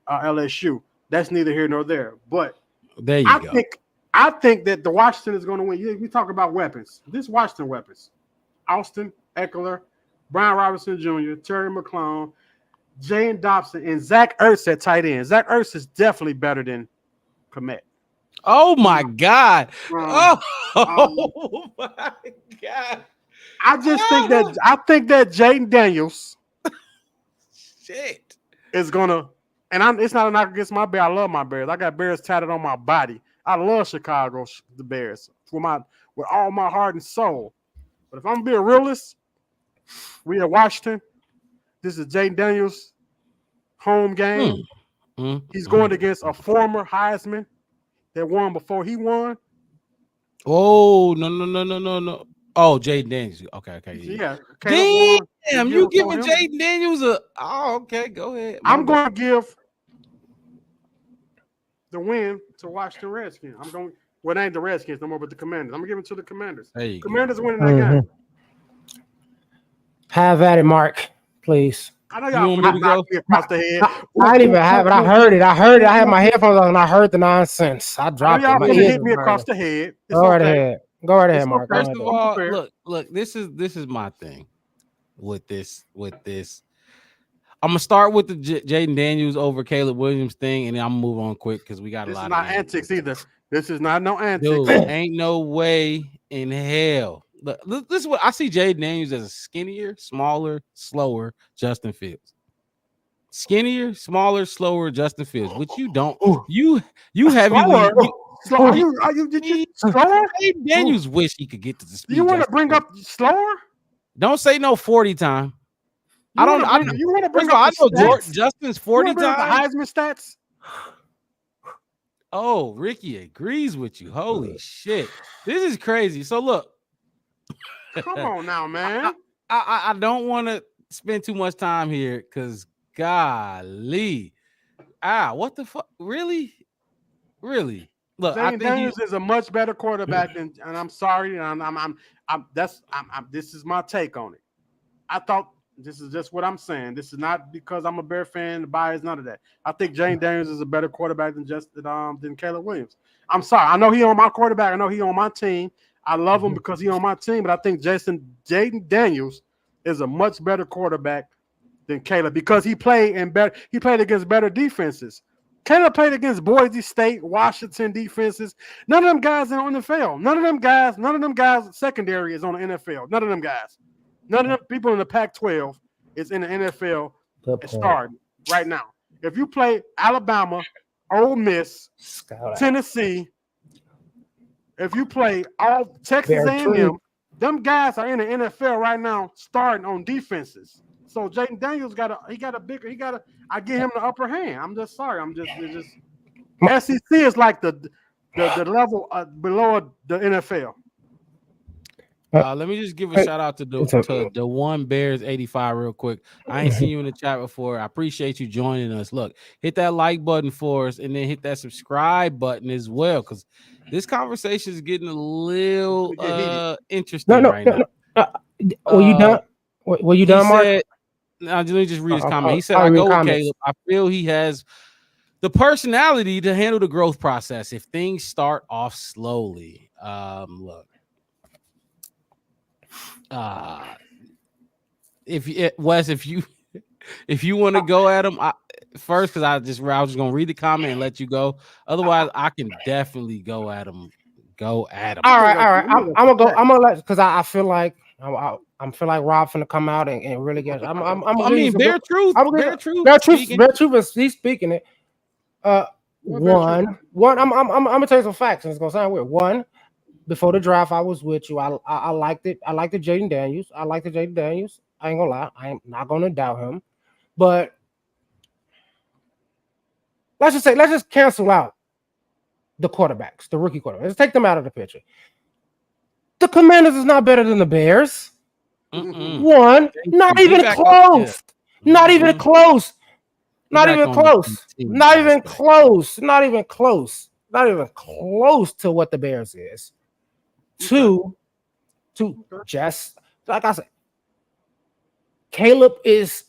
LSU. That's neither here nor there. But there you go. I think that the Washington is going to win. We talk about weapons. This Washington weapons: Austin Eckler, Brian Robinson Jr., Terry McClellan, Jane Dobson, and Zach Ertz at tight end. Zach Ertz is definitely better than Kmet. Oh my God! Oh my God! I think that Jaden Daniels is gonna, and it's not a knock against my Bears. I love my Bears. I got Bears tatted on my body. I love Chicago, the Bears, with all my heart and soul. But if I'm being realist, we at Washington. This is Jaden Daniels' home game. He's going against a former Heisman that won before he won. Oh no! Oh, Jaden Daniels. Okay. Yeah. Damn, you giving Jaden Daniels a? Oh, okay. Go ahead. I'm going to give the win to Washington Redskins. Well, it ain't the Redskins no more, but the Commanders. I'm going to give it to the Commanders. Commanders winning that game. Have at it, Mark, please. I know y'all knocked me across the head. I didn't even have it. I heard it. I had my headphones on and I heard the nonsense. I dropped y'all it. Y'all hit me across the head. Go right ahead. Go right ahead, Mark. First of all, look. This is my thing with this. I'm gonna start with the Jaden Daniels over Caleb Williams thing, and then I'm gonna move on quick because we got a lot. This is not antics either. This is not no antics. Dude, ain't no way in hell This is what I see. Jaden Daniels as a skinnier, smaller, slower Justin Fields. Skinnier, smaller, slower Justin Fields, which you don't. You heavyweight. Slower? Did you slower? Jaden Daniels wish he could get to the speed. You want to bring up slower? Don't say no 40 time. You want to bring up I know stats? Justin's 40 time. The Heisman stats. Oh, Ricky agrees with you. Holy shit. This is crazy. So look. Come on now, man. I don't want to spend too much time here because golly. What the fuck? Really? Really? Look, Jaden Daniels is a much better quarterback than, and I'm sorry, and this is my take on it. I thought this is just what I'm saying. This is not because I'm a Bear fan, the bias, none of that. I think Jaden Daniels is a better quarterback than Caleb Williams. I'm sorry. I know he on my quarterback. I know he on my team. I love him because he on my team, but I think Jaden Daniels is a much better quarterback than Caleb because he played against better defenses. Caleb played against Boise State, Washington defenses. None of them guys are on the NFL. None of them guys secondary is on the NFL. None of them guys. None of them people in the Pac-12 is in the NFL starting right now. If you play Alabama, Ole Miss, Tennessee, if you play all Texas A&M, them guys are in the NFL right now starting on defenses. So Jaden Daniels I give him the upper hand. I'm just sorry. SEC is like the level below the NFL. Let me just give a shout out to the one Bears 85 real quick. I ain't seen you in the chat before. I appreciate you joining us. Look, hit that like button for us and then hit that subscribe button as well because this conversation is getting a little interesting right now. Were you done? Were you done, Mark? Let me just read his comment. He said, I go with Caleb. I feel he has the personality to handle the growth process if things start off slowly. Look. If you want to go at him first, because I was just gonna read the comment and let you go. Otherwise, I can definitely go at him. All right. I'm gonna let because I feel like I'm feel like Rob finna come out and really get. Bare truth. But he's speaking it. One. I'm gonna tell you some facts, and it's gonna sound weird. One. Before the draft, I was with you. I liked it. I liked the Jaden Daniels. I ain't gonna lie. I am not gonna doubt him. But let's just cancel out the quarterbacks, the rookie quarterbacks. Let's take them out of the picture. The Commanders is not better than the Bears. One, not even close. Not even close. Not even close. Not even close. Not even close. Not even close to what the Bears is. Two, just like I said, Caleb is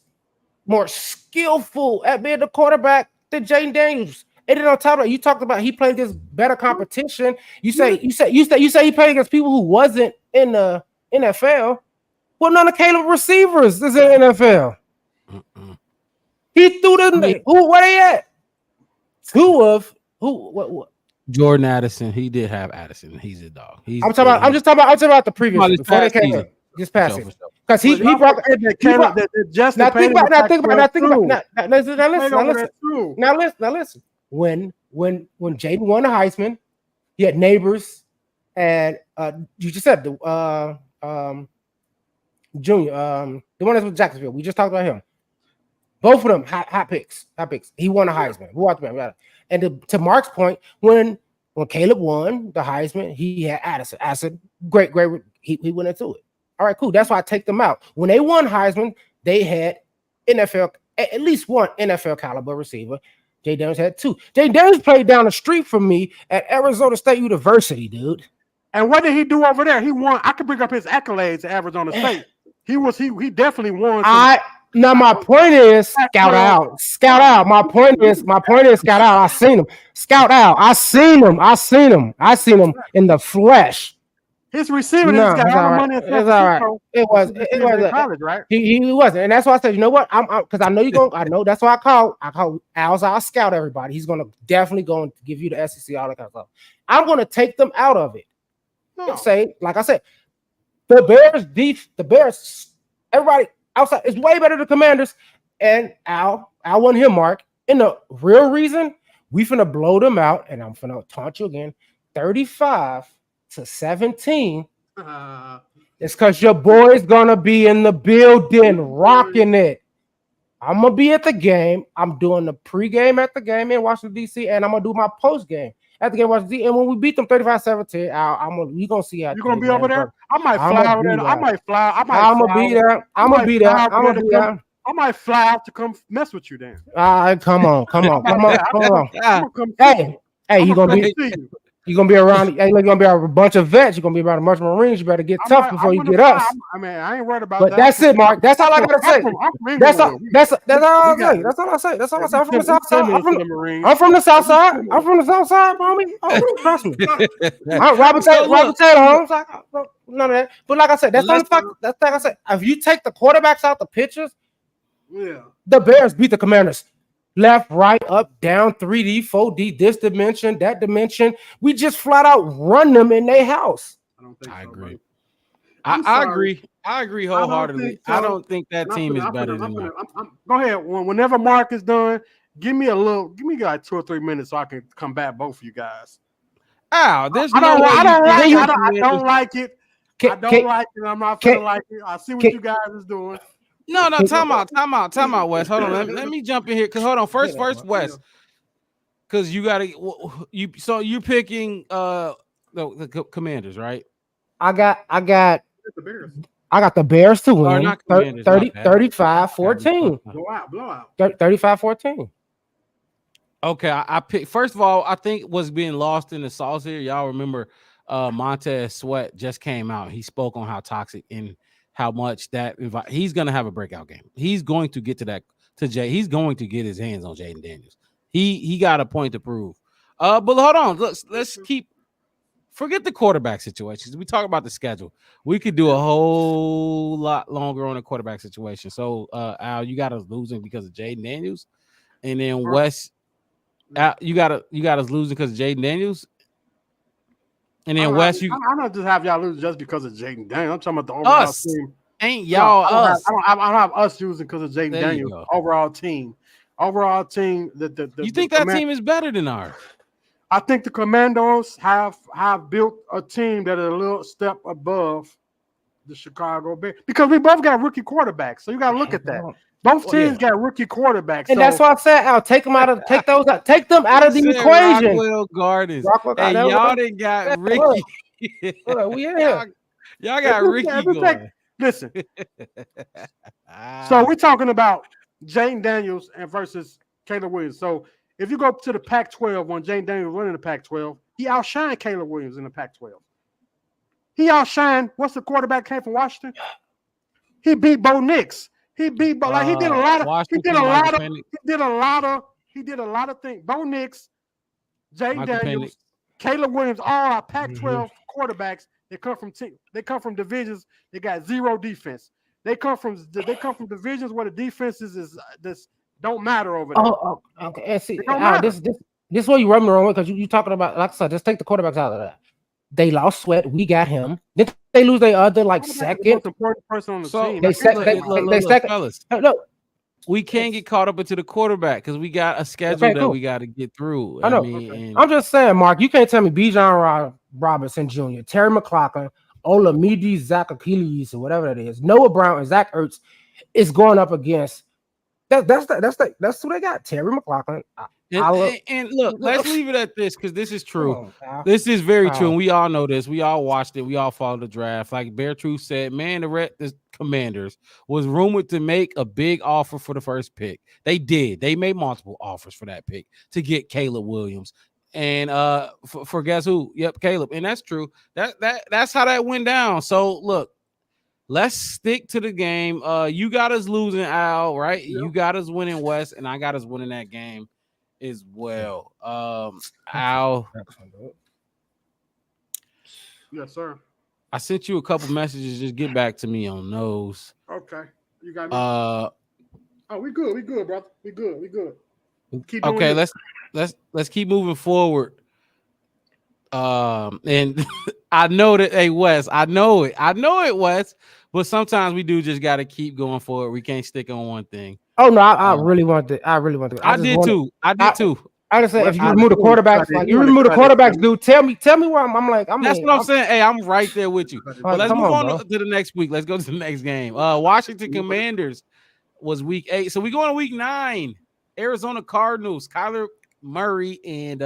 more skillful at being the quarterback than Jaden Daniels. And then on top of that, you talked about he played against better competition. You say he played against people who wasn't in the NFL. Well, none of Caleb receivers is in the NFL. He threw them. Where they at? What? Jordan Addison. He did have Addison. He's a dog. I'm just talking about the previous before they came in. Just pass it. Because he brought just now think about now listen. When Jaden won the Heisman, he had Neighbors and you just said the Junior, the one that's with Jacksonville. We just talked about him. Both of them hot picks. He won a Heisman. And to Mark's point, when Caleb won the Heisman, he had Addison. Addison, great. He went into it. All right, cool. That's why I take them out. When they won Heisman, they had at least one NFL caliber receiver. Jaden Daniels had two. Jaden Daniels played down the street from me at Arizona State University, dude. And what did he do over there? He won. I could bring up his accolades at Arizona State. He definitely won. Now my point is scout out. My point is scout out. I seen him. Scout out. I seen him in the flesh. His receiver got all the money. It's all right. It was college, right? He wasn't, and that's why I said, you know what? I'm because I know you're going. I know that's why I call Al's. I'll scout everybody. He's gonna definitely go and give you the SEC, all that kind of stuff. I'm gonna take them out of it. No. Say, like I said, The Bears, everybody outside is way better than the Commanders. And I want him, Mark. And the real reason we finna blow them out, and I'm finna taunt you again, 35-17. It's because your boy's gonna be in the building, rocking it. I'm gonna be at the game. I'm doing the pregame at the game in Washington, D.C., and I'm gonna do my post game at the game in Washington, D.C. And when we beat them 35-17, we gonna see how you gonna be over there? I might fly over there. I might fly. I'm gonna be there. I'm gonna be there. I'm gonna be there. I might fly out to come mess with you then. Come on. Hey, you gonna be around. Hey, you're gonna be around a bunch of vets. You're gonna be around a bunch of Marines. You better get tough before you get us. I mean, I ain't worried about that. But that's it, Mark. That's all I gotta say. That's all I say. That's all I say. I'm from the South Side. I'm from the South Side. Homie. Oh, trust me. Robert Taylor, Holmes. None of that. But like I said, that's like I said. If you take the quarterbacks out the pitchers, the Bears beat the Commanders. Left, right, up, down, 3D, 4D, this dimension, that dimension. We just flat out run them in their house. I agree. I agree wholeheartedly. I don't think that team is better than that. Go ahead. Whenever Mark is done, give me like 2 or 3 minutes so I can come back, both of you guys. I don't like it. I'm not feeling like it. I see what you guys is doing. No, time out, Wes. Hold on, let me jump in here. Cause hold on, first, Wes. Cause you gotta so you're picking the Commanders, right? I got the Bears to win. 35-14. Blowout. 35-14. Okay, I picked. First of all, I think what's being lost in the sauce here. Y'all remember Montez Sweat just came out. He spoke on how toxic and how much that he's going to have a breakout game. He's going to get to Jay. He's going to get his hands on Jayden Daniels. He got a point to prove. But hold on. Let's forget the quarterback situations. We talk about the schedule. We could do a whole lot longer on the quarterback situation. So Al, you got us losing because of Jayden Daniels, and then Wes, you got us losing because of Jayden Daniels. And then Wes, I'm not just have y'all lose just because of Jayden Daniels. I'm talking about the overall team. Ain't y'all us? I don't have us losing because of Jayden Daniels. Overall team. You think that team is better than ours? I think the Commandos have built a team that is a little step above the Chicago Bears because we both got rookie quarterbacks. So you got to look at that. Both teams got rookie quarterbacks, and that's why I said, "I'll take them out of take them out of the equation." Rockwell Gardens, hey, y'all didn't got Ricky. Y'all got Ricky going. Listen, so we're talking about Jayden Daniels and versus Caleb Williams. So if you go to the Pac-12 when Jayden Daniels running the Pac-12, he outshined Caleb Williams in the Pac-12. He outshined. What's the quarterback came from Washington? He beat Bo Nix. He beat, but like he did a lot of things. Bo Nix, Jayden Daniels, Caleb Williams, all our Pac-12 quarterbacks. They come from divisions. They got zero defense. They come from divisions where the defenses is this don't matter over there. Oh, okay. And see, this is what you rub me wrong with because you talking about, like I said, just take the quarterbacks out of that. They lost Sweat. We got him. Did they lose their other second? The most important person on the team. They second. Fellas, no, we can't get caught up into the quarterback because we got a schedule that we got to get through. I know. I'm just saying, Mark. You can't tell me Bijan Robinson Jr., Terry McLaughlin, Olamide Zach Achilles, or whatever that is, Noah Brown and Zach Ertz is going up against. That's who they got. Terry McLaughlin. And look, let's leave it at this because this is true. This is very true, and we all know this. We all watched it. We all followed the draft. Like Bear Truth said, man, the Commanders was rumored to make a big offer for the first pick. They did. They made multiple offers for that pick to get Caleb Williams. And for guess who? Yep, Caleb. And that's true. That's how that went down. So look, let's stick to the game. You got us losing, Al, right? Yep. You got us winning, West, and I got us winning that game as well. Al. Yes, sir. I sent you a couple messages. Just get back to me on those. Okay. You got me. We good, brother. We good. Keep doing okay, this. let's keep moving forward. And I know that. Hey, Wes, I know it. I know it, Wes. But sometimes we do just got to keep going forward. We can't stick on one thing. Oh no, I really want to. I really want to. I did too. I did too. I just said if you I remove the do wanna quarterbacks, cut it. like You you wanna remove the cut it. quarterbacks, dude. Tell me where I'm That's what I'm saying. Hey, I'm right there with you. But let's come move on, on bro. to the next week. Let's go to the next game. Washington Commanders was week 8. So we go on to week 9. Arizona Cardinals, Kyler Murray and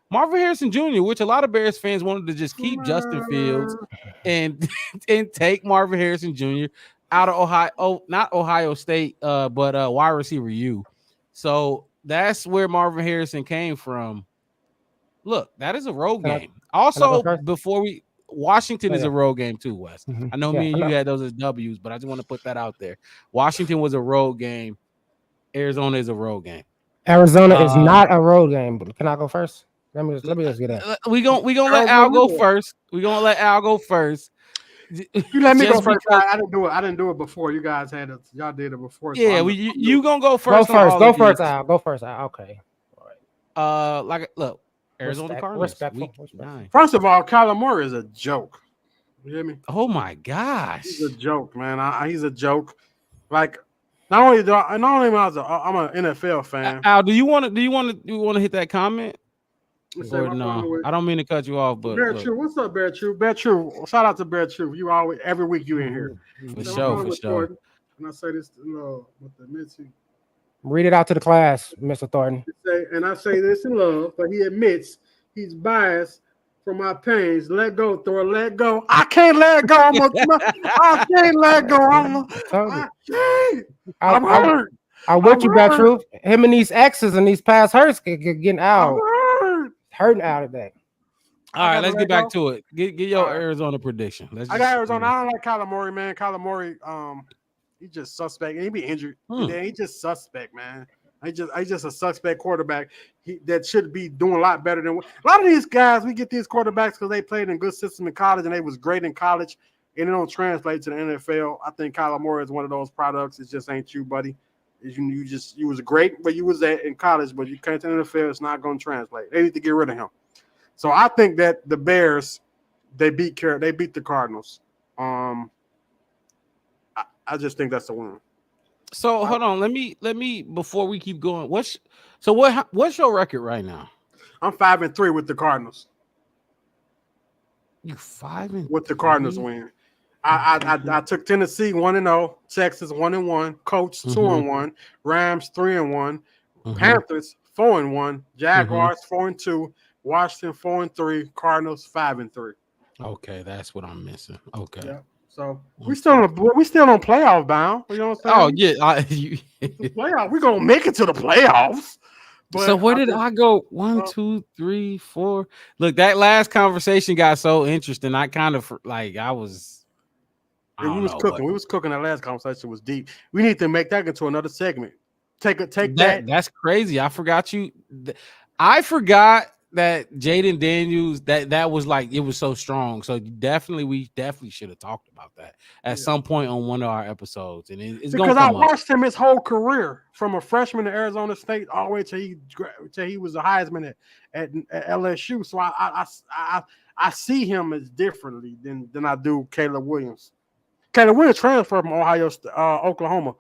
Marvin Harrison Jr., which a lot of Bears fans wanted to just keep Justin Fields and take Marvin Harrison Jr. out of Ohio, not Ohio State, but wide receiver U. So that's where Marvin Harrison came from. Look, that is a road game. Also, before Washington is a road game too, Wes. Mm-hmm. I know me and you had those as W's, but I just want to put that out there. Washington was a road game. Arizona is a road game. Arizona is not a road game. But can I go first? Let me just get that. We gonna let Al go first. We gonna let Al go first. You let me go first. I didn't do it. I didn't do it before. You guys had it. Y'all did it before. Yeah, you gonna go first. Go first, Al. Go first, Al. Okay. All right. Look, Arizona Cardinals. Respectful. First of all, Kyler Murray is a joke. You hear me? Oh my gosh, he's a joke, man. He's a joke. Like not only I'm an NFL fan. Al, do you want to hit that comment? Or no, I don't mean to cut you off, but Bear True, what's up, Bear True? Bear True, shout out to Bear True. You always every week you in here. For sure. And I say this, with the Mitzi. Read it out to the class, Mr. Thornton. And I say this in love, but he admits he's biased for my pains. Let go, Thor. Let go. I can't let go. I can't let go. I'm hurt. I want you, Bear True. Him and these X's and these past hurts getting out. Hurting out of that. All right, let's get back to it. Get your Arizona prediction. I got Arizona. I don't like Kyler Murray, man. Kyler Murray, he's just suspect. He be injured. He just suspect, man. He's just a suspect quarterback. That should be doing a lot better than a lot of these guys. We get these quarterbacks because they played in good system in college and they was great in college, and it don't translate to the NFL. I think Kyler Murray is one of those products. It just ain't you, buddy. You was great, but you was in college, but you came to the NFL. It's not going to translate. They need to get rid of him. So I think that the Bears, they beat the Cardinals. I just think that's the win. So hold on, let me before we keep going. What's your record right now? I'm 5-3 with the Cardinals. You 5-3 with the Cardinals win. I took Tennessee 1-0, Texas 1-1, Colts 2-1, Rams 3-1, Panthers 4-1, Jaguars 4-2, Washington 4-3, Cardinals 5-3. Okay, that's what I'm missing. Okay. Yeah. So we still on playoff bound. You know what I'm saying? Oh yeah, playoff. We're gonna make it to the playoffs. But so where did I go? 1, 2, 3, 4. Look, that last conversation got so interesting. I kind of like I was. We was cooking. We was cooking. That last conversation was deep. We need to make that into another segment. Take that. That's crazy. I forgot you. I forgot that Jaden Daniels. That was like it was so strong. So we definitely should have talked about that at some point on one of our episodes. And it's because I watched him his whole career from a freshman at Arizona State all the way till he was a Heisman at LSU. So I see him as differently than I do Caleb Williams. Caleb Williams transferred from Oklahoma.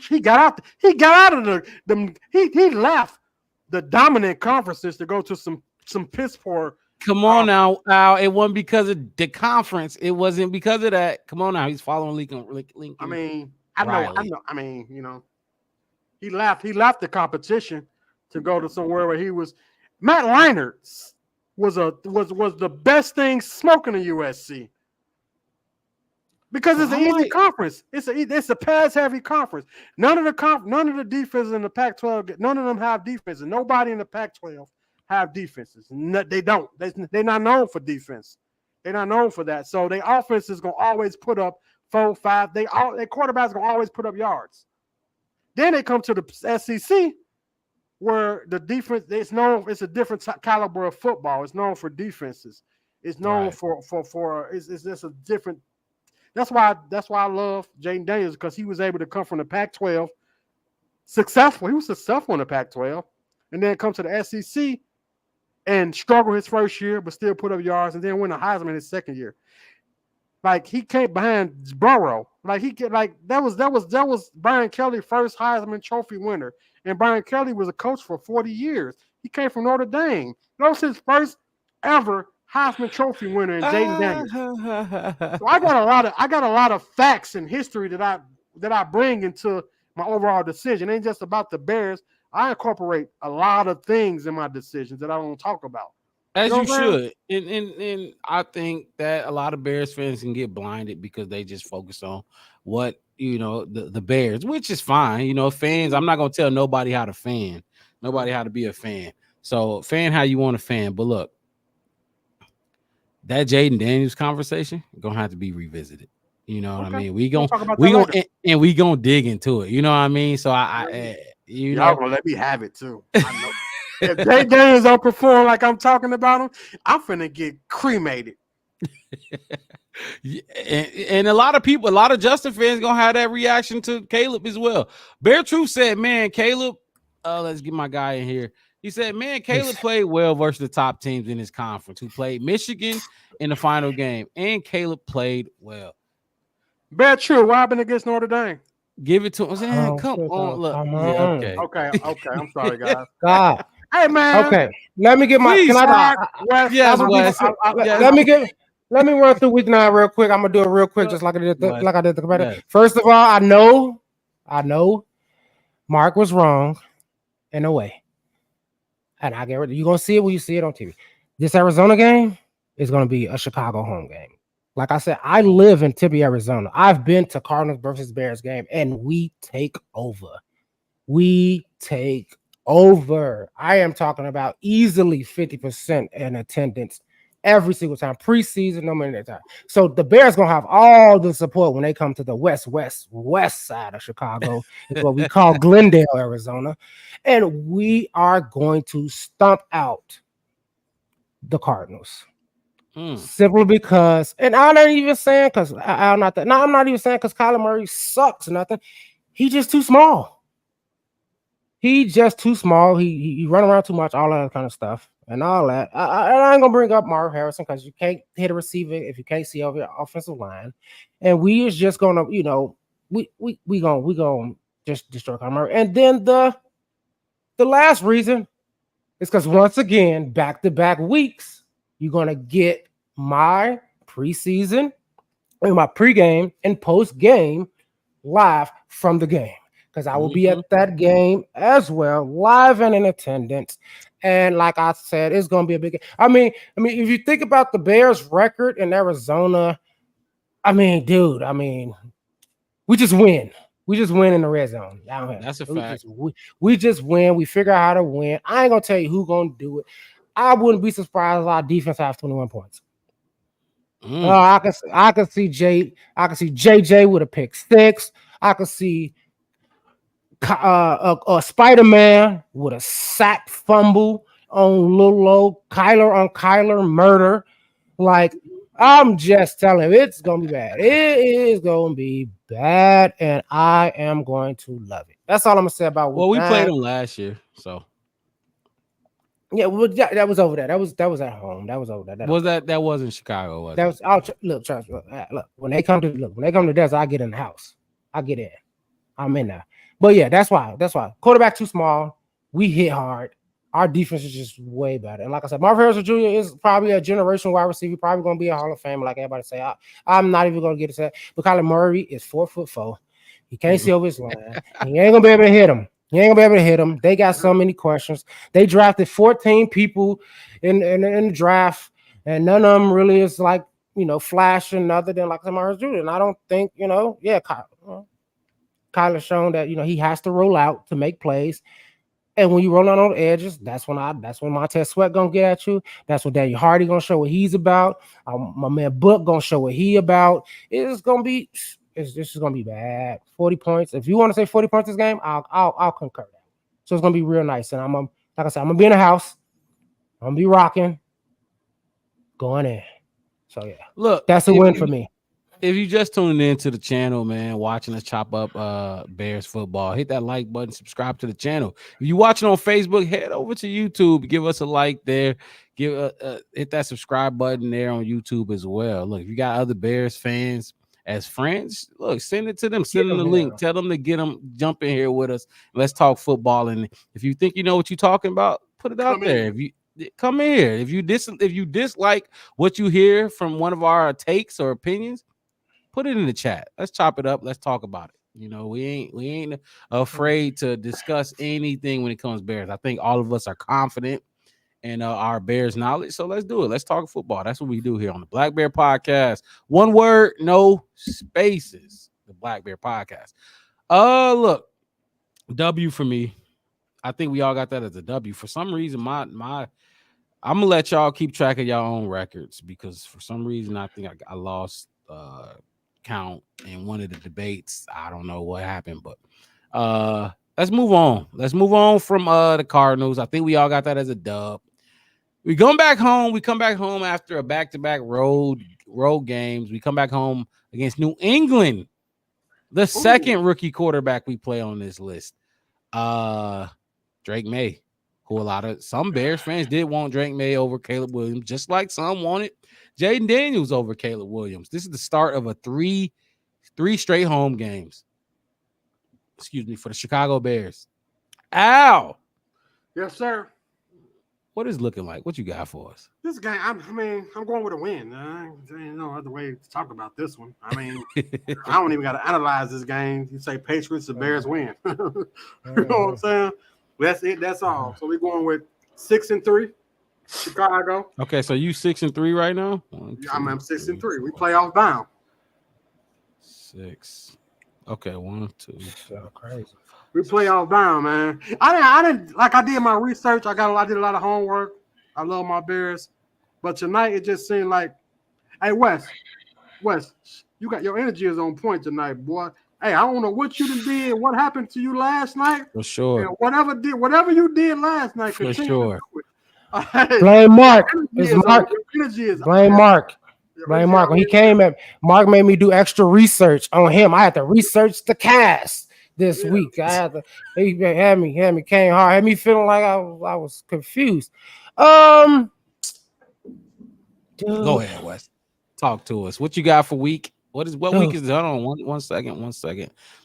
He got out of he left the dominant conferences to go to some piss poor. Come on now, Al. It wasn't because of the conference. It wasn't because of that. Come on now. He's following Lincoln. I mean, I know. I mean, he left the competition to go to somewhere where he was. Matt Leinart was the best thing smoking in USC. Because it's an easy conference. It's a pass-heavy conference. None of the defenses in the Pac-12, none of them have defenses. Nobody in the Pac-12 have defenses. They don't. They're not known for defense. They're not known for that. So their offense is gonna always put up 4, 5. Their quarterback's gonna always put up yards. Then they come to the SEC, where the defense it's a different caliber of football. It's known for defenses. It's known for it's just a different. That's why I love Jaden Daniels, because he was able to come from the Pac-12 successful. He was successful in the Pac-12, and then come to the SEC and struggle his first year, but still put up yards, and then win a Heisman his second year. Like he came behind Burrow. Like that was Brian Kelly's first Heisman Trophy winner, and Brian Kelly was a coach for 40 years. He came from Notre Dame. That was his first ever Heisman Trophy winner in Jaden Daniels. So I got a lot of facts and history that I bring into my overall decision. It ain't just about the Bears. I incorporate a lot of things in my decisions that I don't talk about. As you should. And I think that a lot of Bears fans can get blinded because they just focus on what, the Bears, which is fine. Fans, I'm not going to tell nobody how to fan, nobody how to be a fan. So fan how you want to fan. But look, that Jaden Daniels conversation going to have to be revisited. You know what I mean? We gonna dig into it. You know what I mean? So y'all gonna let me have it too. I know. If Jay Daniels don't perform like I'm talking about him, I'm finna get cremated. and a lot of Justin fans gonna have that reaction to Caleb as well. Bear Truth said, man, Caleb, let's get my guy in here. He said, man, Caleb played well versus the top teams in his conference, who played Michigan in the final game, and Caleb played well. Bear Truth, what happened against Notre Dame? Give it to him. Come on, look. Yeah, okay. I'm sorry, guys. God. Hey, man. Okay, let me get my. Please, can I? Wes. Let me run through week 9 real quick. I'm gonna do it real quick, just like I did the competitor. Yes. First of all, I know, Mark was wrong, in a way, and I get rid. You're gonna see it when you see it on TV. This Arizona game is gonna be a Chicago home game. Like I said, I live in Tempe, Arizona. I've been to Cardinals versus Bears game, and we take over. I am talking about easily 50% in attendance every single time, preseason, no matter time. So the Bears gonna have all the support when they come to the west side of Chicago, is what we call Glendale, Arizona, and we are going to stomp out the Cardinals. Simply because, and I'm not even saying because I'm not even saying because Kyler Murray sucks or nothing. He's just too small. He run around too much, all that kind of stuff and all that. I ain't gonna bring up Marv Harrison because you can't hit a receiver if you can't see over your offensive line. And we is just gonna, we gonna just destroy Kyler Murray. And then the last reason is because once again, back-to-back weeks, you're gonna get my preseason and my pregame and post-game live from the game. Because I will be at that game as well, live and in attendance. And like I said, it's going to be a big game. I mean, if you think about the Bears' record in Arizona, we just win. We just win in the red zone. That's a fact. We just win. We figure out how to win. I ain't going to tell you who's going to do it. I wouldn't be surprised if our defense has 21 points. I can see JJ with a pick 6. I can see a Spider-Man with a sack fumble on Lil Low, Kyler murder. Like, I'm just telling you, it's gonna be bad. It is gonna be bad, and I am going to love it. That's all I'm gonna say about. Well, we played them last year, so yeah. Well, that was over there. That was at home. That was over there. That was in Chicago? Was that was? Look. When they come to Desert, I get in the house. I get in. I'm in there. But yeah, that's why. Quarterback too small. We hit hard. Our defense is just way better. And like I said, Marv Harrison Jr. is probably a generational wide receiver, probably going to be a Hall of Famer, like everybody say. I'm not even going to get to that. But Kyler Murray is 4'4". He can't see over his line. He ain't going to be able to hit him. They got so many questions. They drafted 14 people in the draft, and none of them really is like, flashing other than like Marv Harrison Jr. And I don't think, Kyler's shown that, he has to roll out to make plays. And when you roll out on the edges, that's when Montez Sweat gonna get at you. That's when Daniel Hardy gonna show what he's about. My man Book gonna show what he about. This is gonna be bad. 40 points. If you want to say 40 points this game, I'll concur that. So it's gonna be real nice. And like I said, I'm gonna be in the house. I'm gonna be rocking, going in. So yeah, look, that's a win for me. if you just tuning into the channel, man, watching us chop up Bears football, hit that like button, subscribe to the channel. If you're watching on Facebook, head over to YouTube, give us a like there, hit that subscribe button there on YouTube as well. Look, if you got other Bears fans as friends, look, send it to them, send them the link, tell them to jump in here with us. Let's talk football. And if you think you know what you're talking about, put it out there. If you come in here, if you dislike what you hear from one of our takes or opinions, put it in the chat. Let's chop it up. Let's talk about it. You know, we ain't afraid to discuss anything when it comes to Bears. I think all of us are confident in our Bears knowledge. So let's do it. Let's talk football. That's what we do here on the Black Bear Podcast. One word, no spaces. The Black Bear Podcast. Look, W for me. I think we all got that as a W. For some reason, I'm gonna let y'all keep track of your own records because for some reason I think I lost count in one of the debates. I don't know what happened, but let's move on. Let's move on from the Cardinals. I think we all got that as a dub. We come back home. We come back home after a back-to-back road games. We come back home against New England, the second rookie quarterback we play on this list. Drake May, who some Bears fans did want Drake May over Caleb Williams, just like some wanted Jaden Daniels over Caleb Williams. This is the start of a three straight home games. Excuse me, for the Chicago Bears. Al. Yes, sir. What is looking like? What you got for us? This game, I'm going with a win. There's no other way to talk about this one. I mean, I don't even got to analyze this game. You say Patriots, the Bears win. You know what I'm saying? That's it. That's all. So we're going with 6-3, Chicago. Okay, so you 6-3 right now? I'm 6-3. We playoff bound. 6. Okay, 1, 2. So crazy. We playoff bound, man. I didn't like I did my research. I did a lot of homework. I love my Bears, but tonight it just seemed like, hey Wes, you got your energy is on point tonight, boy. Hey, I don't know what you did. What happened to you last night? For sure. And whatever you did last night. For sure. Blame Mark. Energy is Blame Mark. Blame Mark. When he came at Mark made me do extra research on him. I had to research the cast this week. I had to. He had me came hard. Had me feeling like I was confused. Go ahead, Wes. Talk to us. What you got for week? What week is that on? One second. Let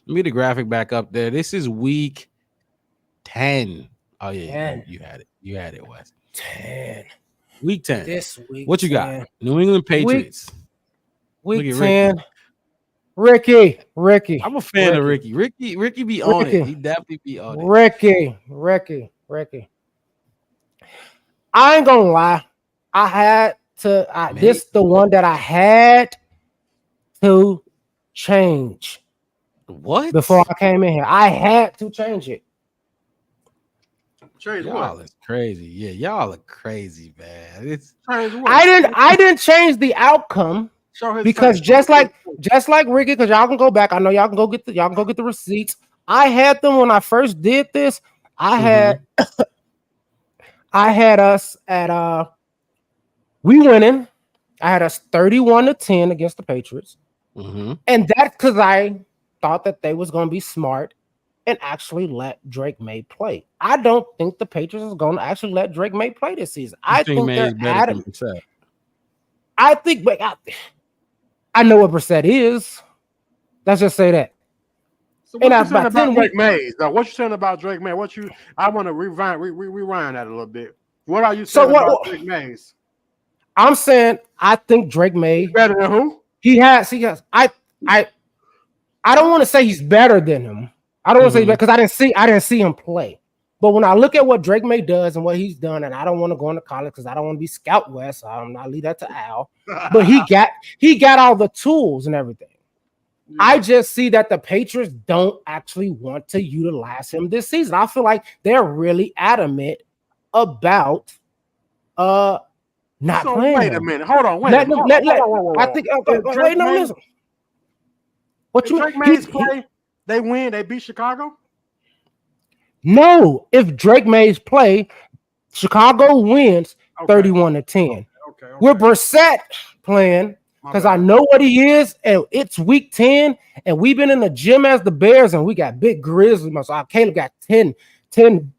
me get the graphic back up there. This is week 10. Oh yeah, 10. You had it, Wes. 10. Week 10. This week. What you got? New England Patriots. Week 10. Ricky. I'm a fan of Ricky. Ricky be on it. He definitely be on it. Ricky. I ain't gonna lie. I had to. This the one that I had to change. What? Before I came in here, I had to change it. Y'all is crazy. Yeah, y'all are crazy, man. I didn't change the outcome because just like Ricky, because y'all can go back. I know y'all can go get the receipts. I had them when I first did this. I had us at we winning. I had us 31-10 against the Patriots. And that's because I thought that they was gonna be smart and actually let Drake May play. I don't think the Patriots is going to actually let Drake May play this season. I think they're adamant. I think, but I know what Brissett is. Let's just say that. So what you saying about Drake May? What you saying about Drake May? I want to rewind that a little bit. What are you saying about Drake May? I'm saying I think Drake May better than who? He has. I don't want to say he's better than him. I don't want to say that because I didn't see him play. But when I look at what Drake May does and what he's done, and I don't want to go into college because I don't want to be Scout West. So I'll leave that to Al. But he got all the tools and everything. Yeah. I just see that the Patriots don't actually want to utilize him this season. I feel like they're really adamant about not playing. Wait a minute. Hold on. Wait. I think. Wait, no, listen. What you Drake May's play? They win. They beat Chicago? No. If Drake May's play, Chicago wins 31-10. Okay. With Brissett playing, because I know what he is, and it's week 10, and we've been in the gym as the Bears, and we got big Grizzlies. So Caleb got 10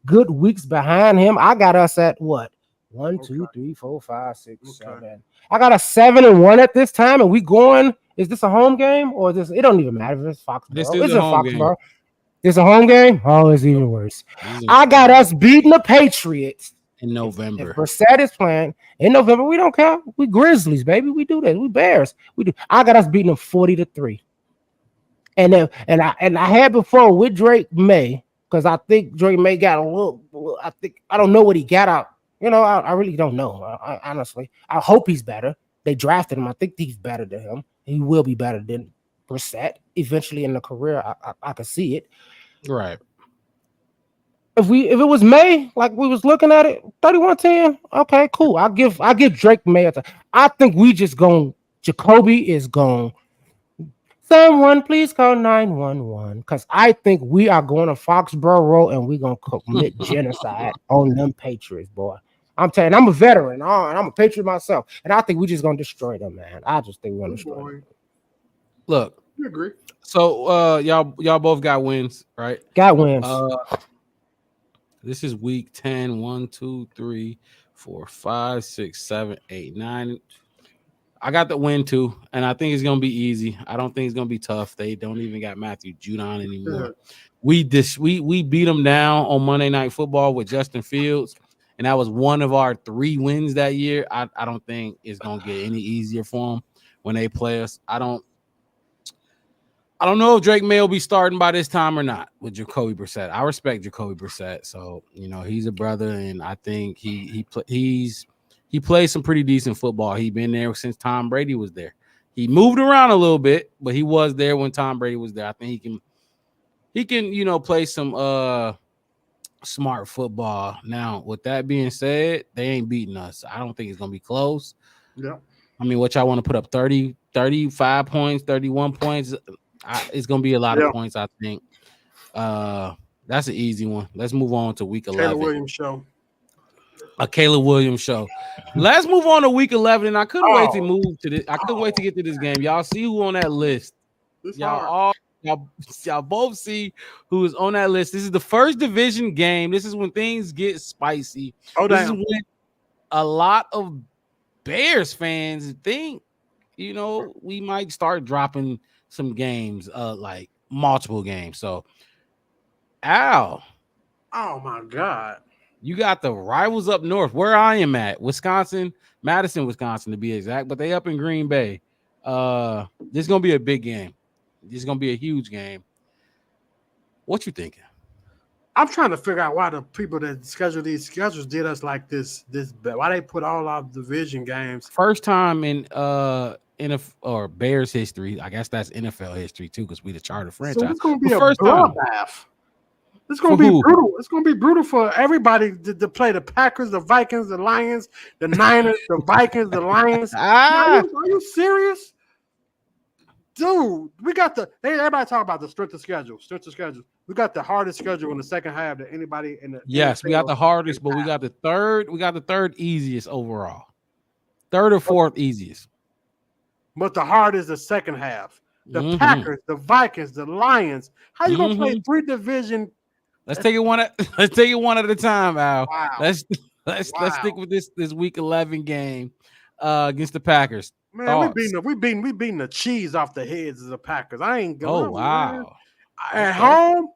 good weeks behind him. I got us at what? 1, 2, 3, 4, 5, 6, 7. I got a 7-1 at this time, and we going. Is this a home game or is this? It don't even matter if it's Foxborough. This is a home game. This a home game? Oh, it's even worse. I got us beating the Patriots in November. If Brissett is playing in November, we don't care. We Grizzlies, baby. We do that. We Bears. We do. I got us beating them 40-3. And I had before with Drake May, because I think Drake May got a little. I don't know what he got out. I really don't know. I honestly, I hope he's better. They drafted him. I think he's better than him. He will be better than Brissett eventually in the career. I can see it. Right. If it was May, like we was looking at it, 31-10. Okay, cool. I give Drake May. I think we just going. Jacoby is going. Someone please call 911, because I think we are going to Foxborough and we're gonna commit genocide on them Patriots, boy. I'm telling you, I'm a veteran, and I'm a Patriot myself, and I think we just gonna destroy them, man. I just think we're gonna destroy them. Look, you agree? So y'all both got wins, right? Got wins. This is week 10. 1, 2, 3, 4, 5, 6, 7, 8, 9. I got the win too, and I think it's gonna be easy. I don't think it's gonna be tough. They don't even got Matthew Judon anymore. We beat them down on Monday Night Football with Justin Fields, and that was one of our 3 wins that year. I don't think it's gonna get any easier for them when they play us. I don't know if Drake May will be starting by this time or not with Jacoby Brissett. I respect Jacoby Brissett, so he's a brother, and I think he plays some pretty decent football. He's been there since Tom Brady was there. He moved around a little bit, but he was there when Tom Brady was there. I think he can play some smart football. Now, with that being said, they ain't beating us. I don't think it's gonna be close. Yeah. I mean, what y'all want to put up 30, 35 points, 31 points? It's gonna be a lot of points, I think. That's an easy one. Let's move on to week 11. Caleb Williams show. A Caleb Williams show. Let's move on to week 11, and I couldn't wait to move to this. I couldn't wait to get to this game. Y'all see who on that list? Y'all both see who is on that list. This is the first division game. This is when things get spicy. This is when a lot of Bears fans think, we might start dropping some games, like multiple games. So, Al. Oh my God. You got the rivals up north, where I am at, Wisconsin, Madison, Wisconsin to be exact, but they up in Green Bay. This is gonna be a big game. This is gonna be a huge game. What you thinking? I'm trying to figure out why the people that schedule these schedules did us like this. Why they put all our division games. First time in NFL or Bears history. I guess that's NFL history too, because we the charter franchise. So it's gonna be first bloodbath. It's going to be brutal. It's going to be brutal for everybody to play the Packers, the Vikings, the Lions, the Niners, the Vikings, the Lions. Are you serious? Dude, we got everybody talk about the strength of schedule. We got the hardest schedule in the second half that anybody in the Yes, we got the hardest, but we got the third easiest overall. Third or fourth easiest. But the hardest is the second half. The Packers, the Vikings, the Lions. How you gonna play 3 division? Let's take it one at a time, Al. Wow. Let's stick with this week 11 game against the Packers. Man, we beating the cheese off the heads of the Packers. I ain't going. Oh wow! Man. At home,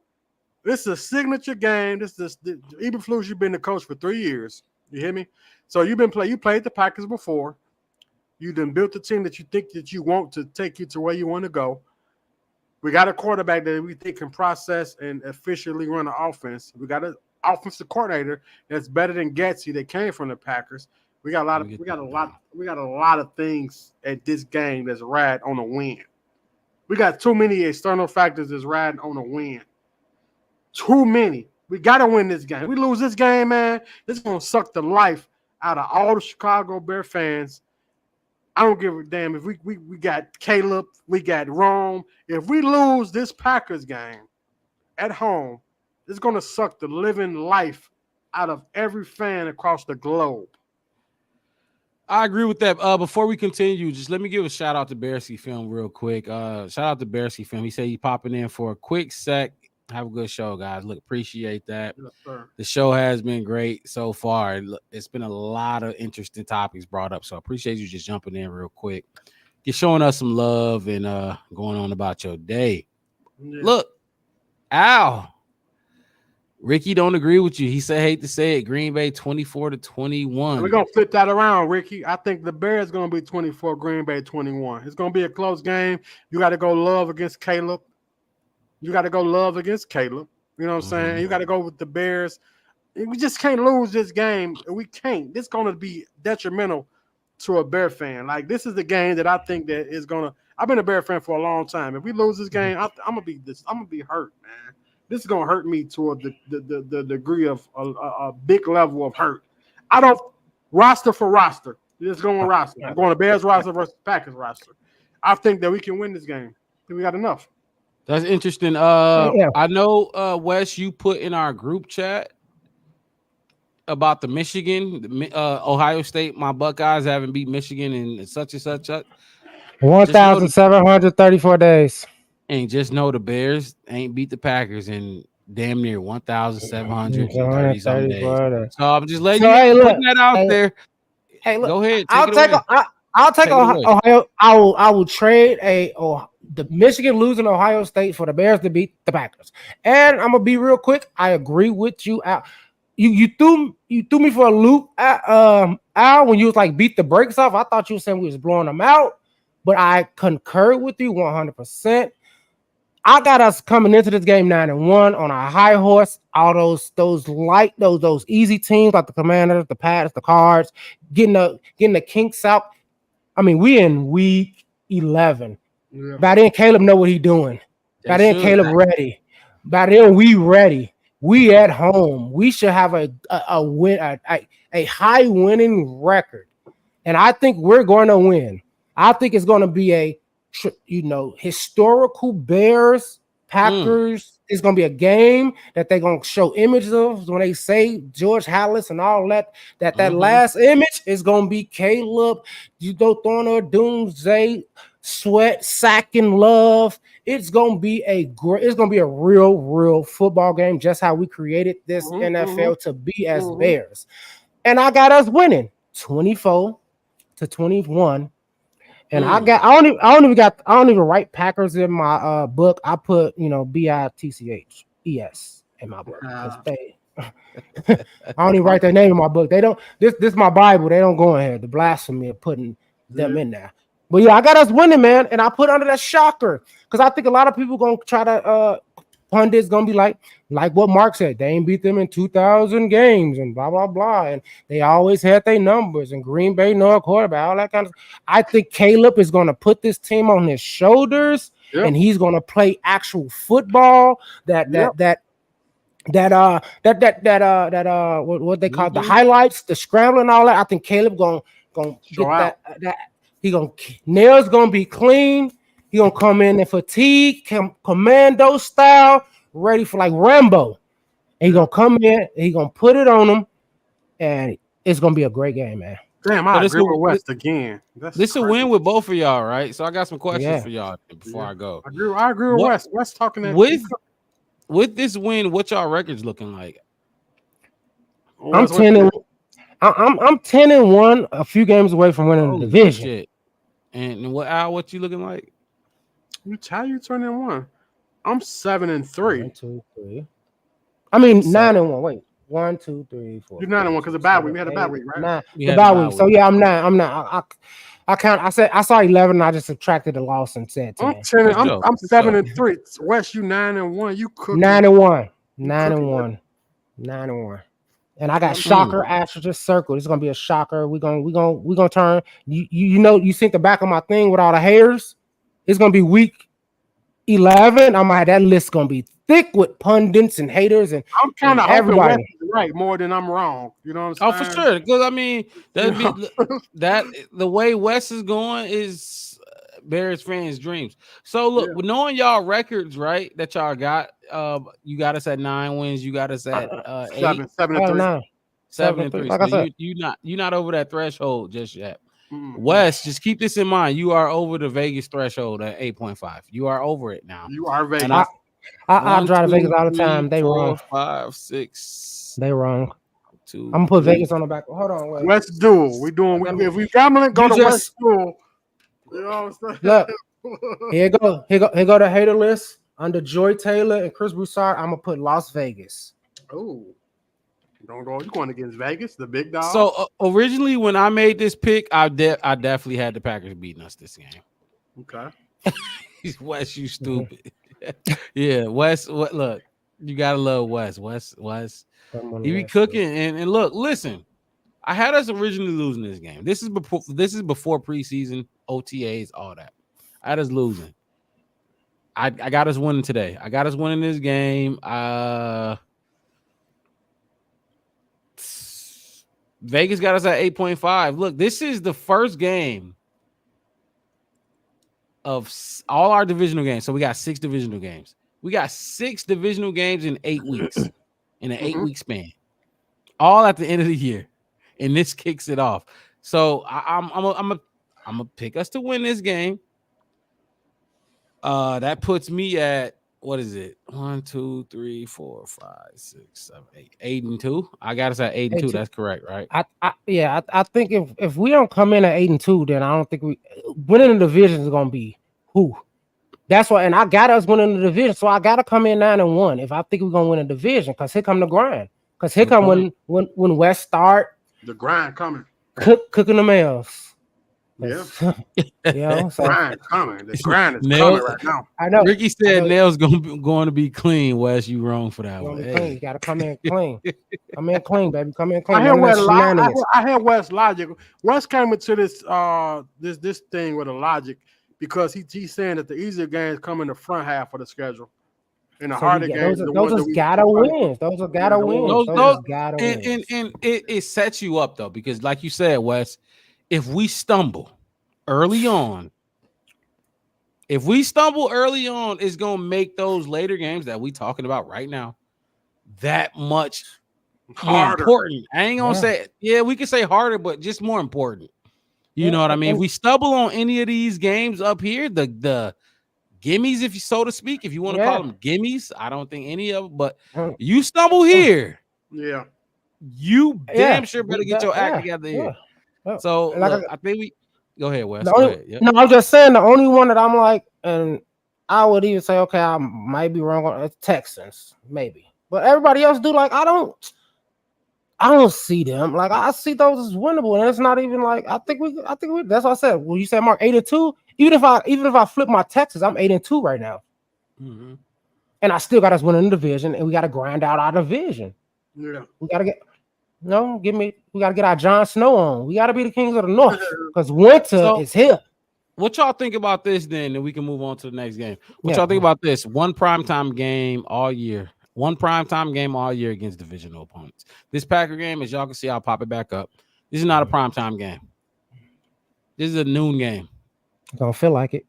this is a signature game. Eberflus, you've been the coach for 3 years. You hear me? So you played the Packers before. You done built the team that you think that you want to take you to where you want to go. We got a quarterback that we think can process and efficiently run an offense. We got an offensive coordinator that's better than Getsy that came from the Packers. We got a lot of things at this game that's riding on a win. We got too many external factors that's riding on a win. Too many. We got to win this game. We lose this game, man, this is going to suck the life out of all the Chicago Bear fans. I don't give a damn if we got Caleb, we got Rome. If we lose this Packers game at home, it's going to suck the living life out of every fan across the globe. I agree with that. Before we continue, just let me give a shout out to Bearsky Film real quick. Shout out to Bearsky Film. He said he's popping in for a quick sec. Have a good show, guys. Look, appreciate that. Yes, sir. The show has been great so far. It's been a lot of interesting topics brought up. So I appreciate you just jumping in real quick. You're showing us some love and going on about your day. Yeah. Look, Al. Ricky don't agree with you. He said, hate to say it, Green Bay 24-21. We're gonna flip that around, Ricky. I think the Bears gonna be 24, Green Bay 21. It's gonna be a close game. You got to go Love against Caleb. You got to go Love against Caleb. You know what I'm saying? You got to go with the Bears. We just can't lose this game. We can't. This is gonna be detrimental to a Bear fan. Like, this is the game that I think that is gonna. I've been a Bear fan for a long time. If we lose this game, I'm gonna be hurt, man. This is gonna hurt me to the degree of a big level of hurt. I don't roster for roster. Just going roster. I'm going to Bears roster versus Packers roster. I think that we can win this game. I think we got enough. That's interesting. I know, Wes, you put in our group chat about the Michigan, Ohio State. My Buckeyes haven't beat Michigan in such and such. 1,734 days. And just know the Bears ain't beat the Packers in damn near 1,730 some days. So I'm just letting you put that out there. Hey, look, go ahead. I'll take Ohio. I will trade the Michigan losing Ohio State for the Bears to beat the Packers. And I'm gonna be real quick. I agree with you. You threw me for a loop, Al, when you was like beat the brakes off. I thought you were saying we was blowing them out, but I concur with you 100%. I got us coming into this game 9-1 on a high horse. All those easy teams like the Commanders, the Pats, the Cards, getting the kinks out. I mean, we in week 11. Yeah. By then, Caleb know what he doing. By then, Caleb ready. By then, we ready. We at home. We should have a high winning record, and I think we're going to win. I think it's going to be a historical Bears Packers. It's going to be a game that they're going to show images of when they say George Halas and all that. That last image is going to be Caleb, throwing a doomsday, Sweat, sacking Love. It's going to be a real football game, just how we created this NFL to be as Bears. And I got us winning 24-21. And I don't even write Packers in my book. I put BITCHES in my book. I don't even write their name in my book. They don't. This is my Bible. They don't go in here. The blasphemy of putting them in there. But yeah, I got us winning, man. And I put under that shocker because I think a lot of people gonna try to pundits gonna be like what Mark said. They ain't beat them in 2,000 games and blah blah blah. And they always had their numbers. And Green Bay no quarterback, all that kind of. I think Caleb is gonna put this team on his shoulders, and he's gonna play actual football. What they call the highlights, the scrambling, all that. I think Caleb gonna get that. Nails gonna be clean. He gonna come in fatigue, commando style, ready for like Rambo. And he gonna come in, and he gonna put it on him, and it's gonna be a great game, man. Damn, I agree with West again. This is a win with both of y'all, right? So I got some questions for y'all before I go. I agree with West. West talking that with this win. What y'all records looking like? I'm 10-1, a few games away from winning the division. Shit. And what you looking like? How you 10-1? I'm 7-3. 1, 2, 3. I mean 9-1. Wait, 1, 2, 3, 4. You're 9-1 because of bye week. We had a bye week, right? The bye week. So yeah, I'm not. I count. I saw 11, and I just subtracted the loss and said 10. I'm 7-3. West, you 9-1. You cook 9-1. And I got shocker asterisk circle. It's gonna be a shocker. We're gonna turn. You see the back of my thing with all the hairs. It's gonna be week 11. That list gonna be thick with pundits and haters and I'm kind of everybody right more than I'm wrong. You know what I'm saying? Oh, for sure. Because I mean, that the way West is going is Bears fans' dreams. So look, knowing y'all records, right, that y'all got, you got us at 9 wins. You got us at 8. 7-3. 7-3. Like I So said, you not over that threshold just yet. Mm. Wes, just keep this in mind. You are over the Vegas threshold at 8.5. You are over it now. You are Vegas. And I drive to Vegas all the 3, time. They 4, wrong. 5, 6. They wrong. 2, I'm gonna put 3. Vegas on the back. Hold on, wait. West Duel. We doing. If we gambling, go You to just- West Duel. You know what I'm saying? Look, here go the hater list under Joy Taylor and Chris Broussard. I'm gonna put Las Vegas. Oh, don't go. You going against Vegas, the big dog? So originally, when I made this pick, I definitely had the Packers beating us this game. okay. Wes, you stupid. Yeah, Wes. What? Look, you gotta love Wes. Wes. He be cooking. And look, listen. I had us originally losing this game. This is before preseason, OTAs, all that. I had us losing. I got us winning today. I got us winning this game. Vegas got us at 8.5. Look, this is the first game of all our divisional games. So we got 6 divisional games. We got 6 divisional games in 8 weeks, in an 8-week span, all at the end of the year, and this kicks it off. So I'm gonna pick us to win this game. That puts me at, what is it? 1, 2, 3, 4, 5, 6, 7, 8, 8-2. I got us at 8-2. That's correct, right? I think if we don't come in at 8-2, then I don't think winning the division is gonna be who. That's why, and I got us winning the division, so I gotta come in 9-1 if I think we're gonna win a division. Cause here come the grind. Cause here come when West start The grind coming. cooking the meals. Yeah. So Grind coming. The grind is Nail- coming right now. I know. Ricky said Nail's going to be clean. Wes, you wrong for that You, one. clean. You gotta come in clean. Come in clean, baby. Come in clean. I hear None of that West shenanigans. I hear West logic. West came into this this thing with a logic because he's saying that the easier games come in the front half of the schedule. And the So harder we- games, those the are ones that we gotta wins. Those are gotta wins. Those- Those those- are gotta And, wins. and it sets you up, though, because like you said, Wes, if we stumble early on, it's going to make those later games that we talking about right now that much more harder. important. I ain't going to Yeah. say, yeah, we can say harder, but just more important. You know what I mean? If we stumble on any of these games up here, the gimmies, if you so to speak, if you want to call them gimmies, I don't think any of them, but you stumble here, Yeah. you damn sure better get your act Yeah. together here. Yeah. So Like look, I think we go ahead, Wes. The Go only- ahead. Yep. No, I'm just saying the only one that I'm like, and I would even say, okay, I might be wrong on Texans, maybe, but everybody else do. Like, I don't see them. Like, I see those as winnable, and it's not even like I think we. That's what I said. When you said Mark 8-2, even if I flip my Texas, I'm 8-2 right now, Mhm. and I still got us winning the division, and we got to grind out our division. Yeah. We got to get. No, we got to get our Jon Snow on. We got to be the kings of the North because winter is here. What y'all think about this then? And we can move on to the next game. What Yeah. y'all think about this? One primetime game all year. One primetime game all year against divisional opponents. This Packer game, as y'all can see, I'll pop it back up. This is not a primetime game. This is a noon game. Don't feel like it.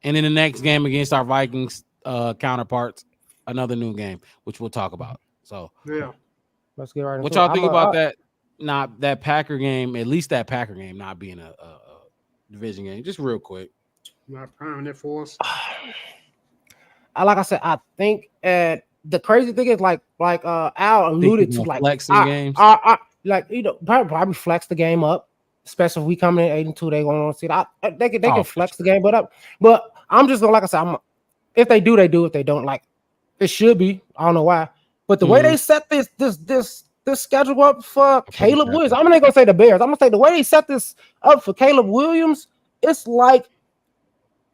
And in the next game against our Vikings counterparts, another noon game, which we'll talk about. So Yeah. Let's get right into what it. y'all think about that? Not that Packer game, at least that Packer game not being a division game. Just real quick. Not priming it for us. Like I said, I think the crazy thing is like Al alluded to, like flexing games. like probably flex the game up, especially if we coming in 8-2, they gonna see that they can flex the game up. But I'm just gonna, like I said, if they do, they do. If they don't, like it should be. I don't know why, but the way they set this schedule up for Caleb Williams, I'm not gonna say the Bears. I'm gonna say the way they set this up for Caleb Williams, it's like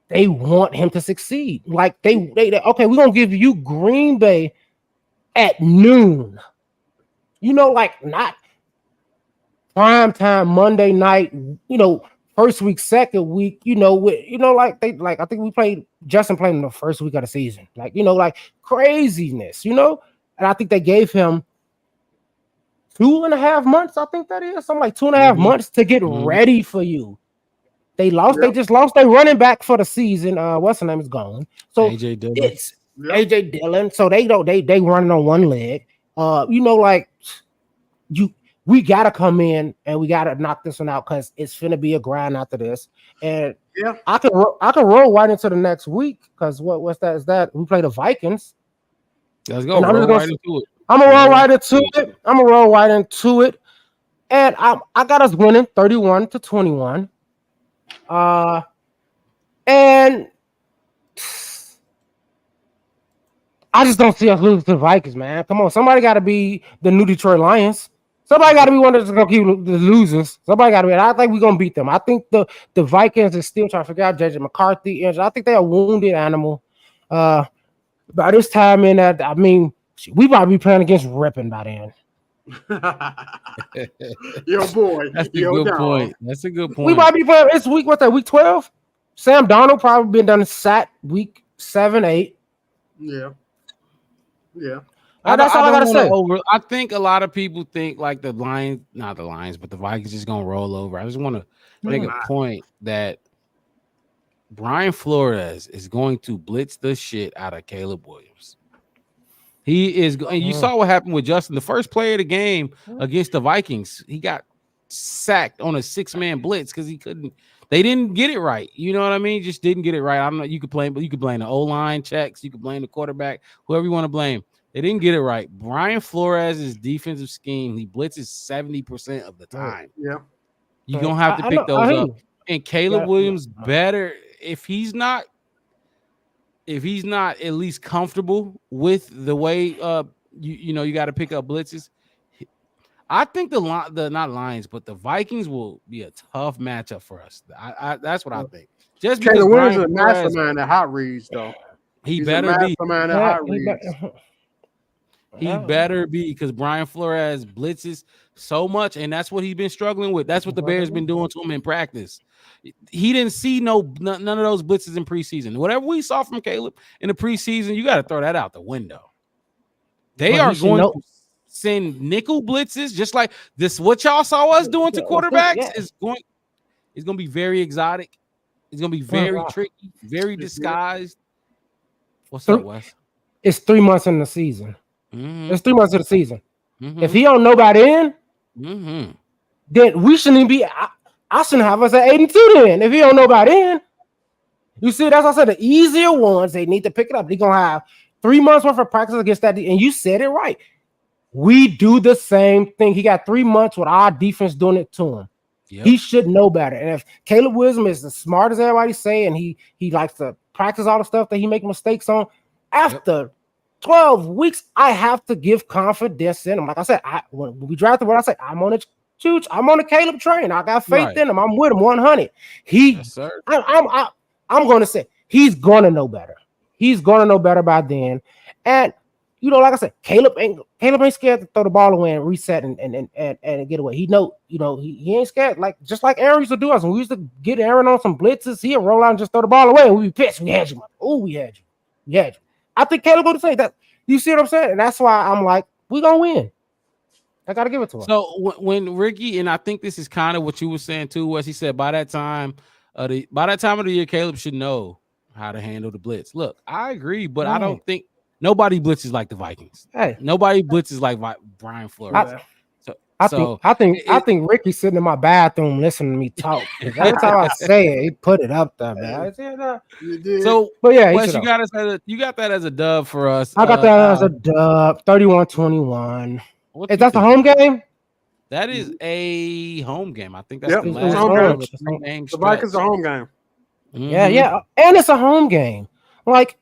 they want him to succeed. Like they okay, we're gonna give you Green Bay at noon. You know, like not prime time Monday night, you know, first week, second week, like I think Justin played in the first week of the season. Like, like craziness, and I think they gave him 2.5 months. I think that is something like 2.5 months to get ready for you. They lost. They just lost their running back for the season. What's the name is gone. So AJ Dillon. it's AJ Dillon. So they running on one leg. Like we gotta come in and we gotta knock this one out because it's finna be a grind after this. And Yeah. I can roll right into the next week because what's that? Is that we play the Vikings? Let's go. And I'm Roll just right into it. I'm gonna roll right into it. And I got us winning 31-21. And I just don't see us lose to the Vikings, man. Come on, somebody got to be the new Detroit Lions. Somebody got to be one that's gonna keep the losers. Somebody got to be. I think we're gonna beat them. I think the Vikings is still trying to figure out JJ McCarthy. I think they're a wounded animal. By this time in that, I mean, we might be playing against Ripping by then. Yo, boy. That's a good point. That's a good point. We might be playing. It's week. What's that? Week 12. Sam Darnold probably been done sat week 7, 8. Yeah. That's all I gotta say. I think a lot of people think like the Lions, not the Lions, but the Vikings just gonna roll over. I just want to make a point that Brian Flores is going to blitz the shit out of Caleb Williams. He is, and you saw what happened with Justin. The first play of the game against the Vikings, he got sacked on a 6-man blitz because he couldn't. They didn't get it right. You know what I mean? Just didn't get it right. I don't know. You could blame, but you could blame the O-line checks. You could blame the quarterback. Whoever you want to blame. They didn't get it right. Brian Flores' defensive scheme, he blitzes 70% of the time. Yeah. You're going to have to pick those up. And Caleb Williams better, if he's not at least comfortable with the way you got to pick up blitzes, I think the not Lions, but the Vikings will be a tough matchup for us. That's what I think. Just because Caleb Williams is a mastermind at hot reads, though. He's better be. Mastermind at hot reads. He better be, because Brian Flores blitzes so much, and that's what he's been struggling with. That's what the Bears been doing to him in practice. He didn't see none of those blitzes in preseason. Whatever we saw from Caleb in the preseason, you got to throw that out the window. They are going to send nickel blitzes, just like this. What y'all saw us doing to quarterbacks is going to be very exotic. It's going to be very tricky, very disguised. What's up, Wes? It's 3 months in the season. Mm-hmm. It's 3 months of the season. Mm-hmm. If he don't know by then, then we shouldn't even be. I shouldn't have us at 8-2 then. If he don't know by then, you see, that's what I said. The easier ones, they need to pick it up. They're gonna have 3 months worth of practice against that. And you said it right. We do the same thing. He got 3 months with our defense doing it to him. Yep. He should know better. And if Caleb Williams is as smart as everybody say, and he likes to practice all the stuff that he make mistakes on, after 12 weeks, I have to give confidence in him. Like I said, when we drafted, what I said, I'm on the Caleb train. I got faith in him. I'm with him 100. I'm going to say he's going to know better. He's going to know better by then. And like I said, Caleb ain't scared to throw the ball away and reset and get away. He ain't scared, just like Aaron used to do us. When we used to get Aaron on some blitzes, he'll roll out and just throw the ball away, and we be pissed. We had you. Oh, we had you. I think Caleb would say that. You see what I'm saying? And that's why I'm like, we're gonna win. I gotta give it to him. So when Ricky, and I think this is kind of what you were saying too, was he said by that time of the year, Caleb should know how to handle the blitz. Look, I agree, but I don't think nobody blitzes like the Vikings. Hey, nobody blitzes like Brian Flores. I think Ricky's sitting in my bathroom listening to me talk. Every time I say it, he put it up there, man. So, but yeah, Wes, you got that as a dub for us. I got that as a dub, 31-21. Is that the home game? That is a home game. I think that's the last home game. The Vikings are home game. Mm-hmm. Yeah, and it's a home game. Like,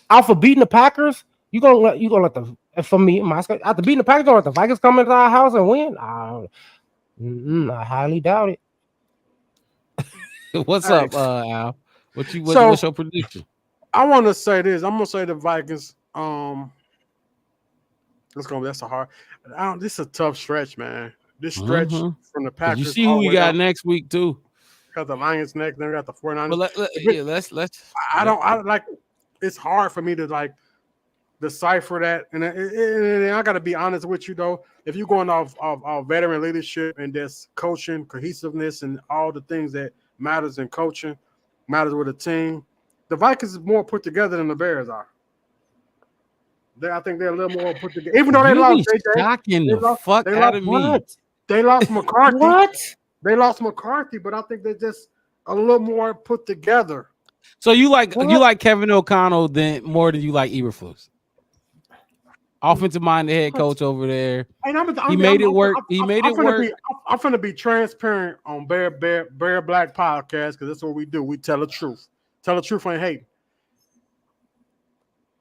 after beating the Packers, you gonna let the. For me, after beating the Packers, let the Vikings come into our house and win? I highly doubt it. What's up, Al? What's your prediction? I want to say this. I'm gonna say the Vikings. That's a hard. This is a tough stretch, man. This stretch from the Packers. You see who we got next week too? Got the Lions next. Then we got the 49ers. Let's. I like. It's hard for me to decipher that, and I got to be honest with you though. If you're going off veteran leadership and this coaching, cohesiveness, and all the things that matters in coaching, matters with a team, the Vikings is more put together than the Bears are. I think they're a little more put together, even though they lost. Shocking the fuck out of me. They lost McCarthy. What? They lost McCarthy, but I think they're just a little more put together. So you like Kevin O'Connell more than you like Eberflus? Offensive minded head coach over there. And He made it work. I'm finna be transparent on Bear Black Podcast because that's what we do. We tell the truth. Tell the truth ain't hating.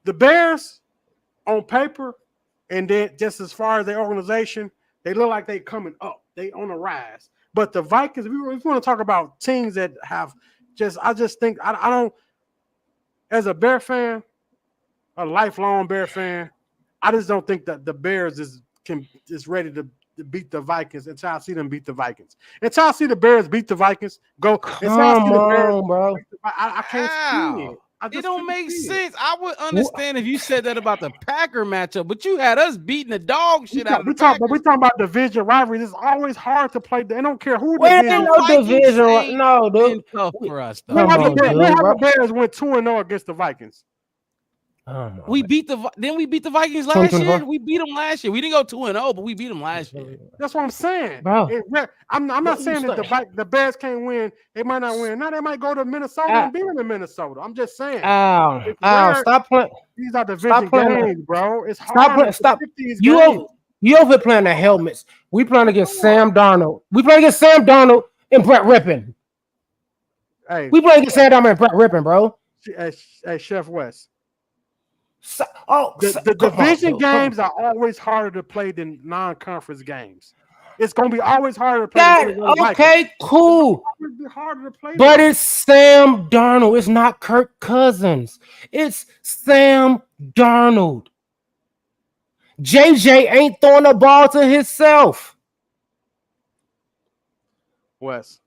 The Bears on paper, and then just as far as their organization, they look like they coming up. They on the rise. But the Vikings, if we want to talk about teams that have I just think I don't, as a Bear fan, a lifelong Bear fan, I just don't think that the Bears is ready to beat the Vikings until I see them beat the Vikings. Until I see the Bears beat the Vikings, Come on, bro. I can't see it. It don't make sense. I would understand if you said that about the Packer matchup, but you had us beating the dog shit out of the Packers. We're talking about division rivalries. It's always hard to play. They don't care who Wait, it is. no division. No, dude. Tough for us. We have the Bears went 2-0 against the Vikings. We beat the Vikings last year. We beat them last year. We didn't go 2-0, but we beat them last year. That's what I'm saying, bro. I'm not saying that the Bears can't win. They might not win. Now they might go to Minnesota and beat them in Minnesota. I'm just saying. Stop playing. These are division games, bro. It's hard. Stop. You over here playing the helmets. We playing against Sam Darnold. We playing against Sam Darnold and Brett Rippon. Hey, we playing against Sam Darnold and Brett Rippon, bro. Hey, Chef West. The division games are always harder to play than non-conference games. It's gonna be always harder to play. Okay, cool. It's harder to play. But it's Sam Darnold. It's not Kirk Cousins. It's Sam Darnold. JJ ain't throwing the ball to himself. Wes,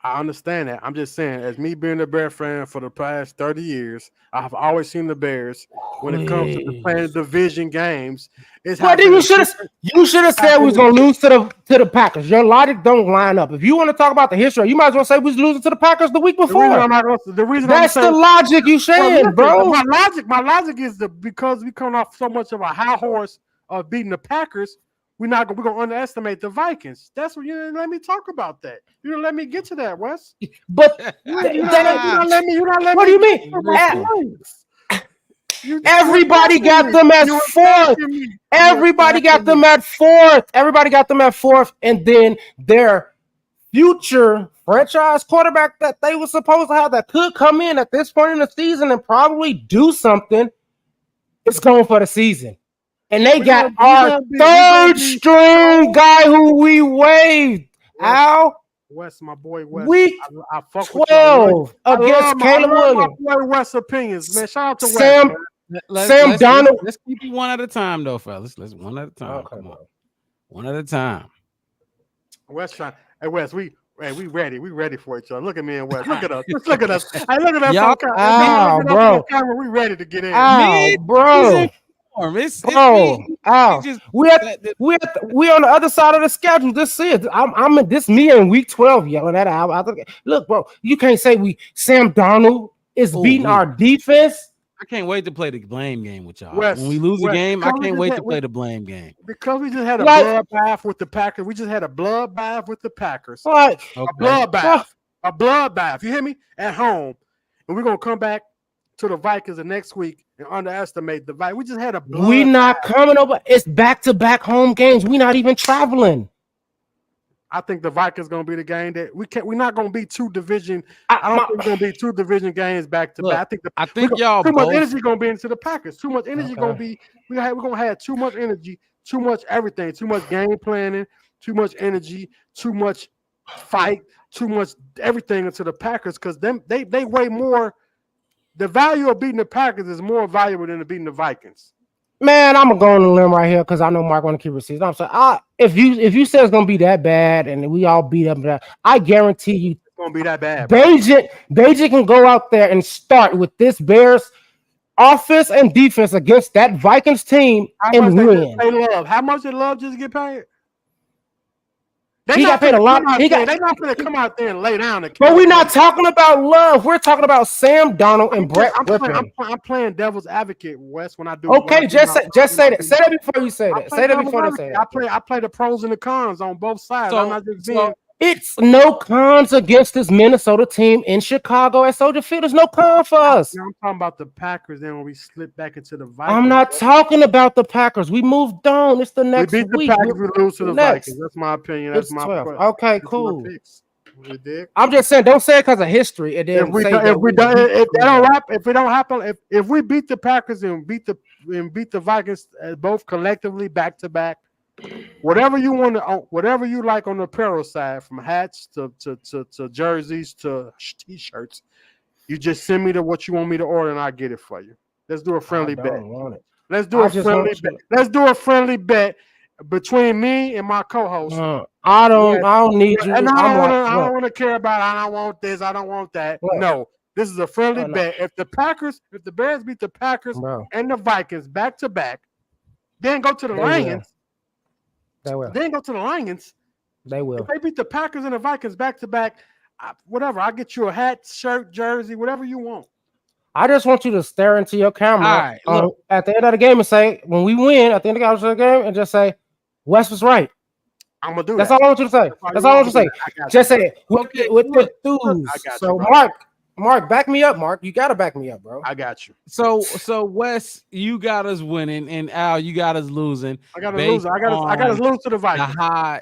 I understand that. I'm just saying, as me being a Bear fan for the past 30 years, I have always seen the Bears when it comes to playing division games. You should have said we was gonna lose to the Packers. Your logic don't line up. If you want to talk about the history, you might as well say we was losing to the Packers the week before. That's the logic you saying, bro. My logic is because we come off so much of a high horse of beating the Packers. We're gonna underestimate the Vikings. That's what you didn't let me talk about that. You didn't let me get to that, Wes. But you're not letting me. What do you mean? Everybody got them at fourth. Everybody got them at fourth. And then their future franchise quarterback that they were supposed to have that could come in at this point in the season and probably do something is going for the season. And they got our third string guy who we waived. Al? Wes, my boy Wes. Week I fuck 12 against Caleb Williams. My boy Wes opinions, man. Shout out to Sam Darnold. Let's keep it one at a time, though, fellas. Let's one at a time. Okay. Come on. One at a time. Wes, hey, Wes, we ready. We ready for each other. Look at me and Wes. Look at us. Look at us. Hey, look at us. Bro. We ready to get in. Bro. We on the other side of the schedule. This is I'm in this me in week 12 yelling at Al. Look, bro, you can't say Sam Darnold is beating our defense. I can't wait to play the blame game with y'all. When we lose a game, I can't wait to play the blame game. Because we just had a bloodbath with the Packers. We just had a bloodbath with the Packers. Right. A bloodbath. A bloodbath. You hear me? At home. And we're gonna come back to the Vikings the next week and underestimate the Vikings. We just had a blood. We not coming over. It's back-to-back home games. We not even traveling. I think the Vikings gonna be the game that we can't. We're not gonna be two division. I don't think it's gonna be two division games back to back. I think y'all too much energy gonna be into the Packers. Too much energy gonna be. We're gonna have too much energy, too much everything, too much game planning, too much energy, too much fight, too much everything into the Packers because they weigh more. The value of beating the Packers is more valuable than beating the Vikings. Man, I'm gonna go on a limb right here because I know Mark want to keep receipts. I'm saying, if you say it's gonna be that bad and we all beat up, I guarantee you it's gonna be that bad. Beijing can go out there and start with this Bears offense and defense against that Vikings team and win. How much did Love just get paid? He got paid a lot. They're not going to come out there and lay down. But we're not talking about Love. We're talking about Sam Darnold and Brett Rypien. I'm playing devil's advocate, Wes. When I do. Okay, just say that. Say that before you say that. Say that before you say that. I play the pros and the cons on both sides. So, I'm not just being. It's no cons against this Minnesota team in Chicago at Soldier Field. There's no con for us. I'm talking about the Packers. Then when we slip back into the Vikings, I'm not talking about the Packers. We moved on. It's the next week. We beat the Packers. We lose to the Vikings. That's my opinion. That's my 12. Okay, cool. I'm just saying, don't say it because of history. If we don't happen, if we beat the Packers and beat the Vikings both collectively back to back. Whatever you want to, whatever you like on the apparel side, from hats to jerseys to t-shirts, you just send me what you want me to order, and I get it for you. Let's do a friendly bet. Let's do a friendly bet between me and my co-host. I don't need you. And I don't want to care about. I don't want this. I don't want that. What? No, this is a friendly bet. If the Bears beat the Packers and the Vikings back to back, then go to the Lions. They will. Then go to the Lions. They will. If they beat the Packers and the Vikings back to back, whatever. I'll get you a hat, shirt, jersey, whatever you want. I just want you to stare into your camera at the end of the game and say, when we win at the end of the game, and just say, Wes was right. I'm gonna do That's that. all I want you to say. That's all I want you to say. Just say it with the dudes. So Mark, back me up, Mark. You gotta back me up, bro. I got you. So Wes, you got us winning, and Al, you got us losing. I got us losing. I got us losing to the Vikings.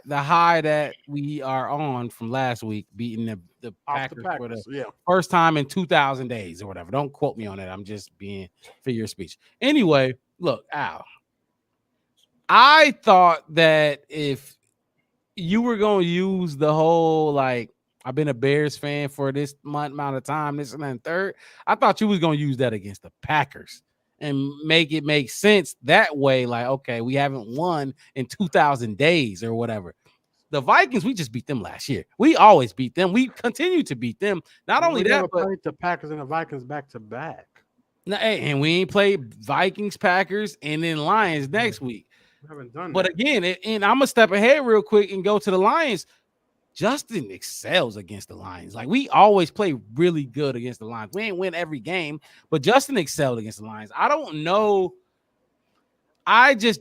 The high that we are on from last week, beating the Packers for the first time in 2,000 days or whatever. Don't quote me on that. I'm just being figure of speech. Anyway, look, Al, I thought that if you were going to use the whole, like, I've been a Bears fan for this amount of time, this and that third, I thought you was going to use that against the Packers and make it make sense that way. Like, okay, we haven't won in 2,000 days or whatever. The Vikings, we just beat them last year. We always beat them. We continue to beat them. Not only that, but played the Packers and the Vikings back to back. And we ain't played Vikings, Packers, and then Lions next week. We haven't done but that. Again, and I'm gonna step ahead real quick and go to the Lions. Justin excels against the Lions. Like, we always play really good against the Lions. We ain't win every game, but Justin excelled against the Lions. I don't know. The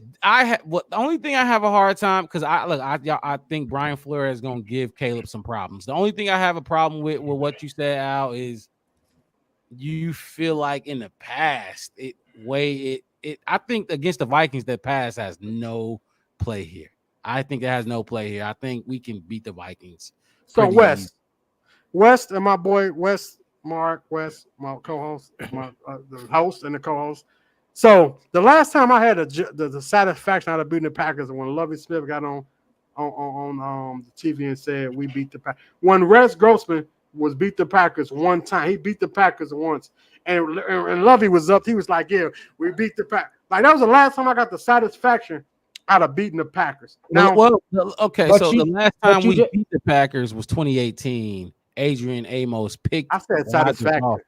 only thing I have a hard time, because I think Brian Flores is gonna give Caleb some problems. The only thing I have a problem with what you said, Al, is you feel like in the past I think against the Vikings that pass has no play here. I think it has no play here. I think we can beat the Vikings. So West and my boy Mark, my co-host, the host and the co-host. So the last time I had the satisfaction out of beating the Packers, when Lovie Smith got on the TV and said we beat the Packers. When Rex Grossman was beat the Packers one time, he beat the Packers once, and Lovie was up. He was like, "Yeah, we beat the Packers." Like, that was the last time I got the satisfaction out of beating the Packers. Now, the last time we beat the Packers was 2018. Adrian Amos picked. I said satisfaction.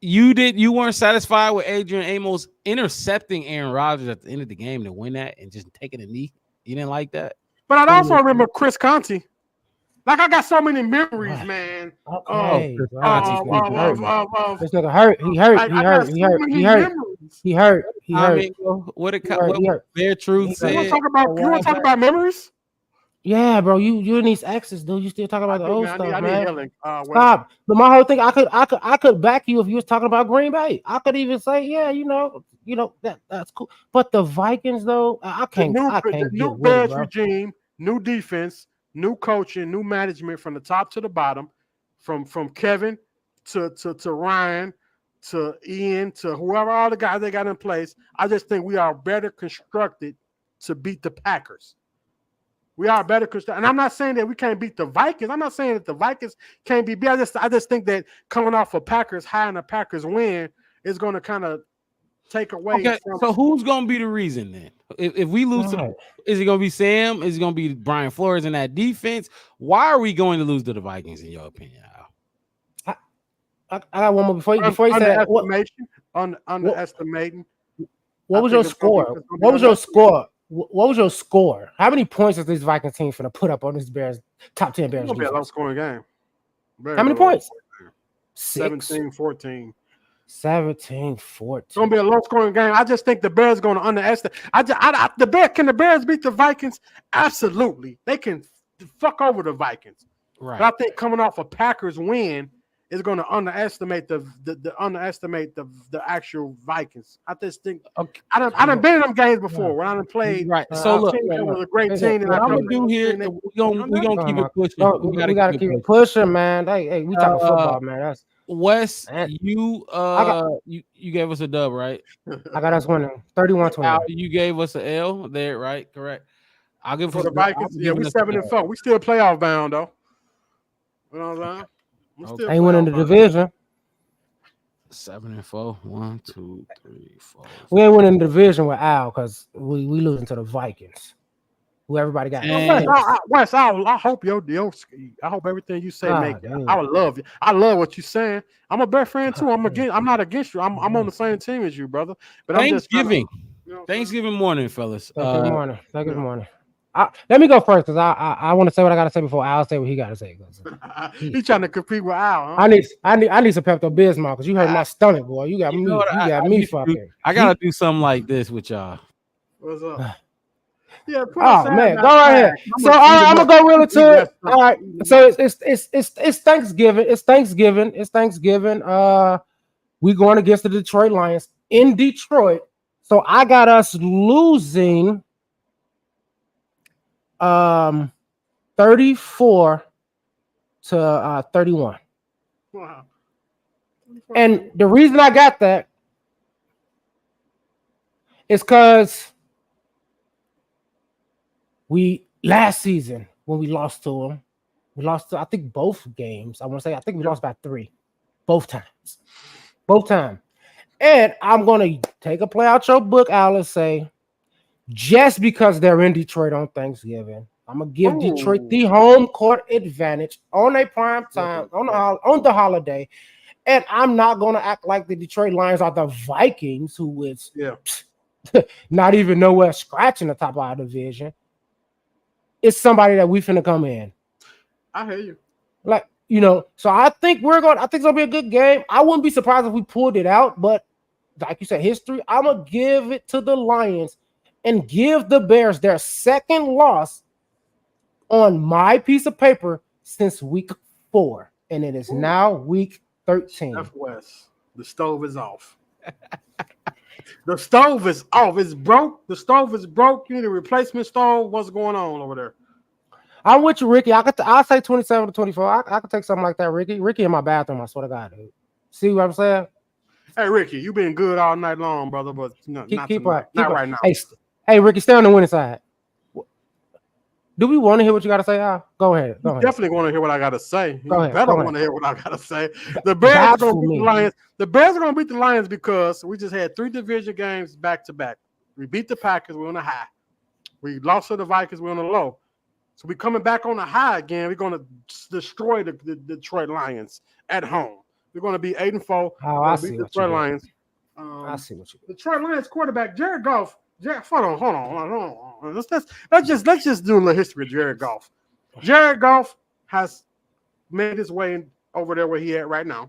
You weren't satisfied with Adrian Amos intercepting Aaron Rodgers at the end of the game to win that and just taking a knee. You didn't like that? But I also remember Chris Conte. Like, I got so many memories, man. Okay. This nigga hurt. He hurt. What Bear Truth said. You want to talk about memories? Yeah, bro. You and these exes, dude. You still talking about the old stuff, man. Stop. But my whole thing, I could back you if you was talking about Green Bay. I could even say, yeah, that's cool. But the Vikings, though, I can't. New Bears regime, new defense, new coaching, new management from the top to the bottom, from Kevin to Ryan to Ian to whoever, all the guys they got in place. I just think we are better constructed to beat the Packers. We are better constructed. And I'm not saying that we can't beat the Vikings. I'm not saying that the Vikings can't be beat. I just think that coming off a Packers high and a Packers win is going to kind of take away. Okay, so who's going to be the reason then? If we lose is it going to be Sam? Is it going to be Brian Flores in that defense? Why are we going to lose to the Vikings, in your opinion, Al? I got one more before you say that. Underestimating. What was your score? What what was your score? How many points is this Vikings team finna put up on this Bears top 10 It's Bears gonna be a low defense? scoring game. How many points? 6, 17-14. 17, 14. It's gonna be a low scoring game. I just think the Bears going to underestimate. Can the Bears beat the Vikings? Absolutely, they can fuck over the Vikings. Right. But I think coming off a Packers win is going to underestimate the actual Vikings. I just think Okay. I done been in them games before when I done played. Right. So look, It was a great team. what I'm gonna do here, we gonna keep it pushing. We gotta keep it pushing, man. Hey, we talking football, man. That's Wes, Man. you you gave us a dub, right? I got us winning 31-20. Al, you gave us an L there, right? Correct. I'll give For us the Vikings, yeah, we 7-4. We still playoff bound though. You know what I'm saying? We still Ain't winning the playoff bound. division. 7-4. 1, 2, 3, 4. We ain't winning the division with Al because we losing to the Vikings. Who everybody got. And- Wes, I hope I hope everything you say make it. Dude. I would love it. I love what you're saying. I'm a Bear fan too. I'm not against you. I'm on the same team as you, brother. But I'm just Thanksgiving. you know, Thanksgiving morning, fellas. Good morning. Good morning. Let me go first because I want to say what I gotta say before Al say what he gotta say. He trying to compete with Al. Huh? I need some Pepto Bismol because you hurt my stomach, boy. You got You me. know what, You got me fucking. I gotta do something like this with y'all. What's up? Yeah. Oh man, go right ahead. So I'm gonna go real into it. All right. So it's Thanksgiving. It's Thanksgiving. We going against the Detroit Lions in Detroit. So I got us losing 34 to 31. Wow. And the reason I got that is because last season when we lost to them, we lost to I think both games. I think we lost by 3, both times. And I'm gonna take a play out your book, Alice. Say just because they're in Detroit on Thanksgiving, I'm gonna give Detroit the home court advantage on a prime time on the holiday. And I'm not gonna act like the Detroit Lions are the Vikings, who is not even nowhere scratching the top of our division. It's somebody that we finna come in. I hear you. Like, so I think it's gonna be a good game. I wouldn't be surprised if we pulled it out, but like you said, history, I'm gonna give it to the Lions and give the Bears their second loss on my piece of paper since week 4. And it is now week 13. F West. The stove is off. The stove is off. It's broke. The stove is broke. You need a replacement stove. What's going on over there? I'm with you, Ricky. I'll say 27 to 24. I could take something like that, Ricky. Ricky in my bathroom, I swear to God, dude. See what I'm saying? Hey, Ricky, you've been good all night long, brother, but not right now. Hey, Ricky, stay on the winning side. Do we want to hear what you got to say, Al? Go ahead. Definitely want to hear what I got to say. Go ahead. Better want to hear what I got to say. The Bears are going to beat the Lions. The Bears are going to beat the Lions because we just had 3 division games back to back. We beat the Packers. We're on the high. We lost to the Vikings. We're on the low. So we're coming back on the high again. We're going to destroy the Detroit Lions at home. We're going to be 8-4. Oh, I see the Detroit Lions. I see what you. Detroit Lions quarterback Jared Goff. Hold on. Let's just do a little history of Jared Goff. Jared Goff has made his way over there where he at right now.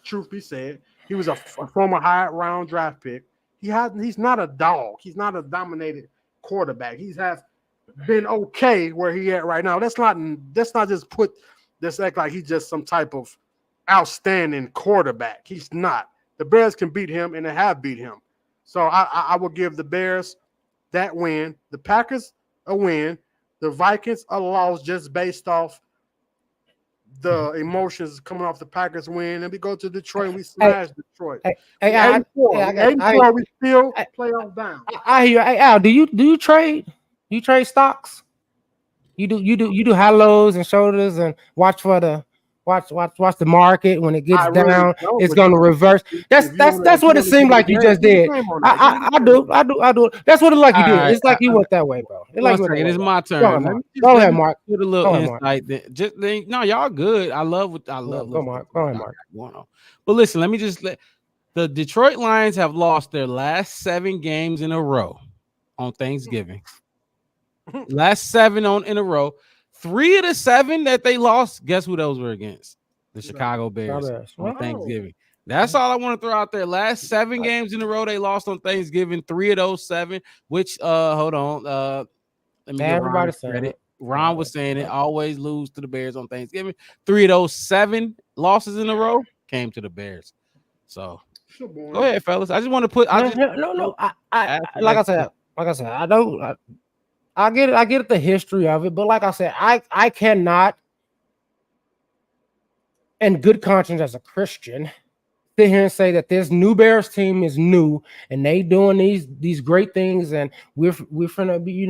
Truth be said, he was a former high round draft pick. He's not a dog. He's not a dominated quarterback. He's has been okay where he at right now. Let's not just act like he's just some type of outstanding quarterback. He's not. The Bears can beat him, and they have beat him. So I will give the Bears that win. The Packers a win. The Vikings a loss just based off the emotions coming off the Packers win. And we go to Detroit and we smash Detroit. Hey, 8-4, we still playoff down. I hear you. Hey, Al, do you trade? You trade stocks? You do high lows and shoulders and watch the market when it gets down. It's going to reverse. That's what it seemed like you just did. I do. That's what it like you did. It's like you went that way, bro. It's my turn. Go ahead, Mark. Put a little insight. No, y'all good. I love. Go ahead, Mark. But listen, let me just the Detroit Lions have lost their last 7 games in a row on Thanksgiving. Last 7 in a row. 3 of the 7 that they lost, guess who those were against? The Chicago Bears on Thanksgiving. That's all I want to throw out there. Last 7 games in a row they lost on Thanksgiving. 3 of those 7, which hold on. Let me give Everybody Ron credit. Ron was saying it. Always lose to the Bears on Thanksgiving. 3 of those 7 losses in a row came to the Bears. So go ahead, fellas. I just want to put. No. I like I said, I don't. I get it. I get the history of it, but like I said, I cannot, in good conscience as a Christian, sit here and say that this new Bears team is new and they doing these great things, and we're gonna be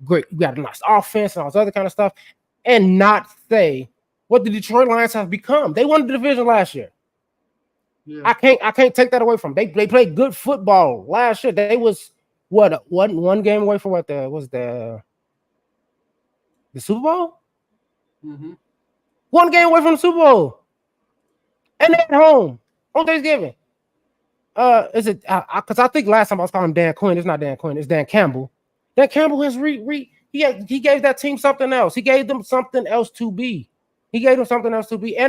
great. We got a nice offense and all this other kind of stuff, and not say what the Detroit Lions have become. They won the division last year. Yeah. I can't take that away from them. They played good football last year. They was one game away from what the Super Bowl? Mm-hmm. 1 game away from the Super Bowl. And they're at home on Thanksgiving. Is it because I think last time I was calling him Dan Quinn. It's not Dan Quinn, it's Dan Campbell. Dan Campbell has he gave that team something else. He gave them something else to be. And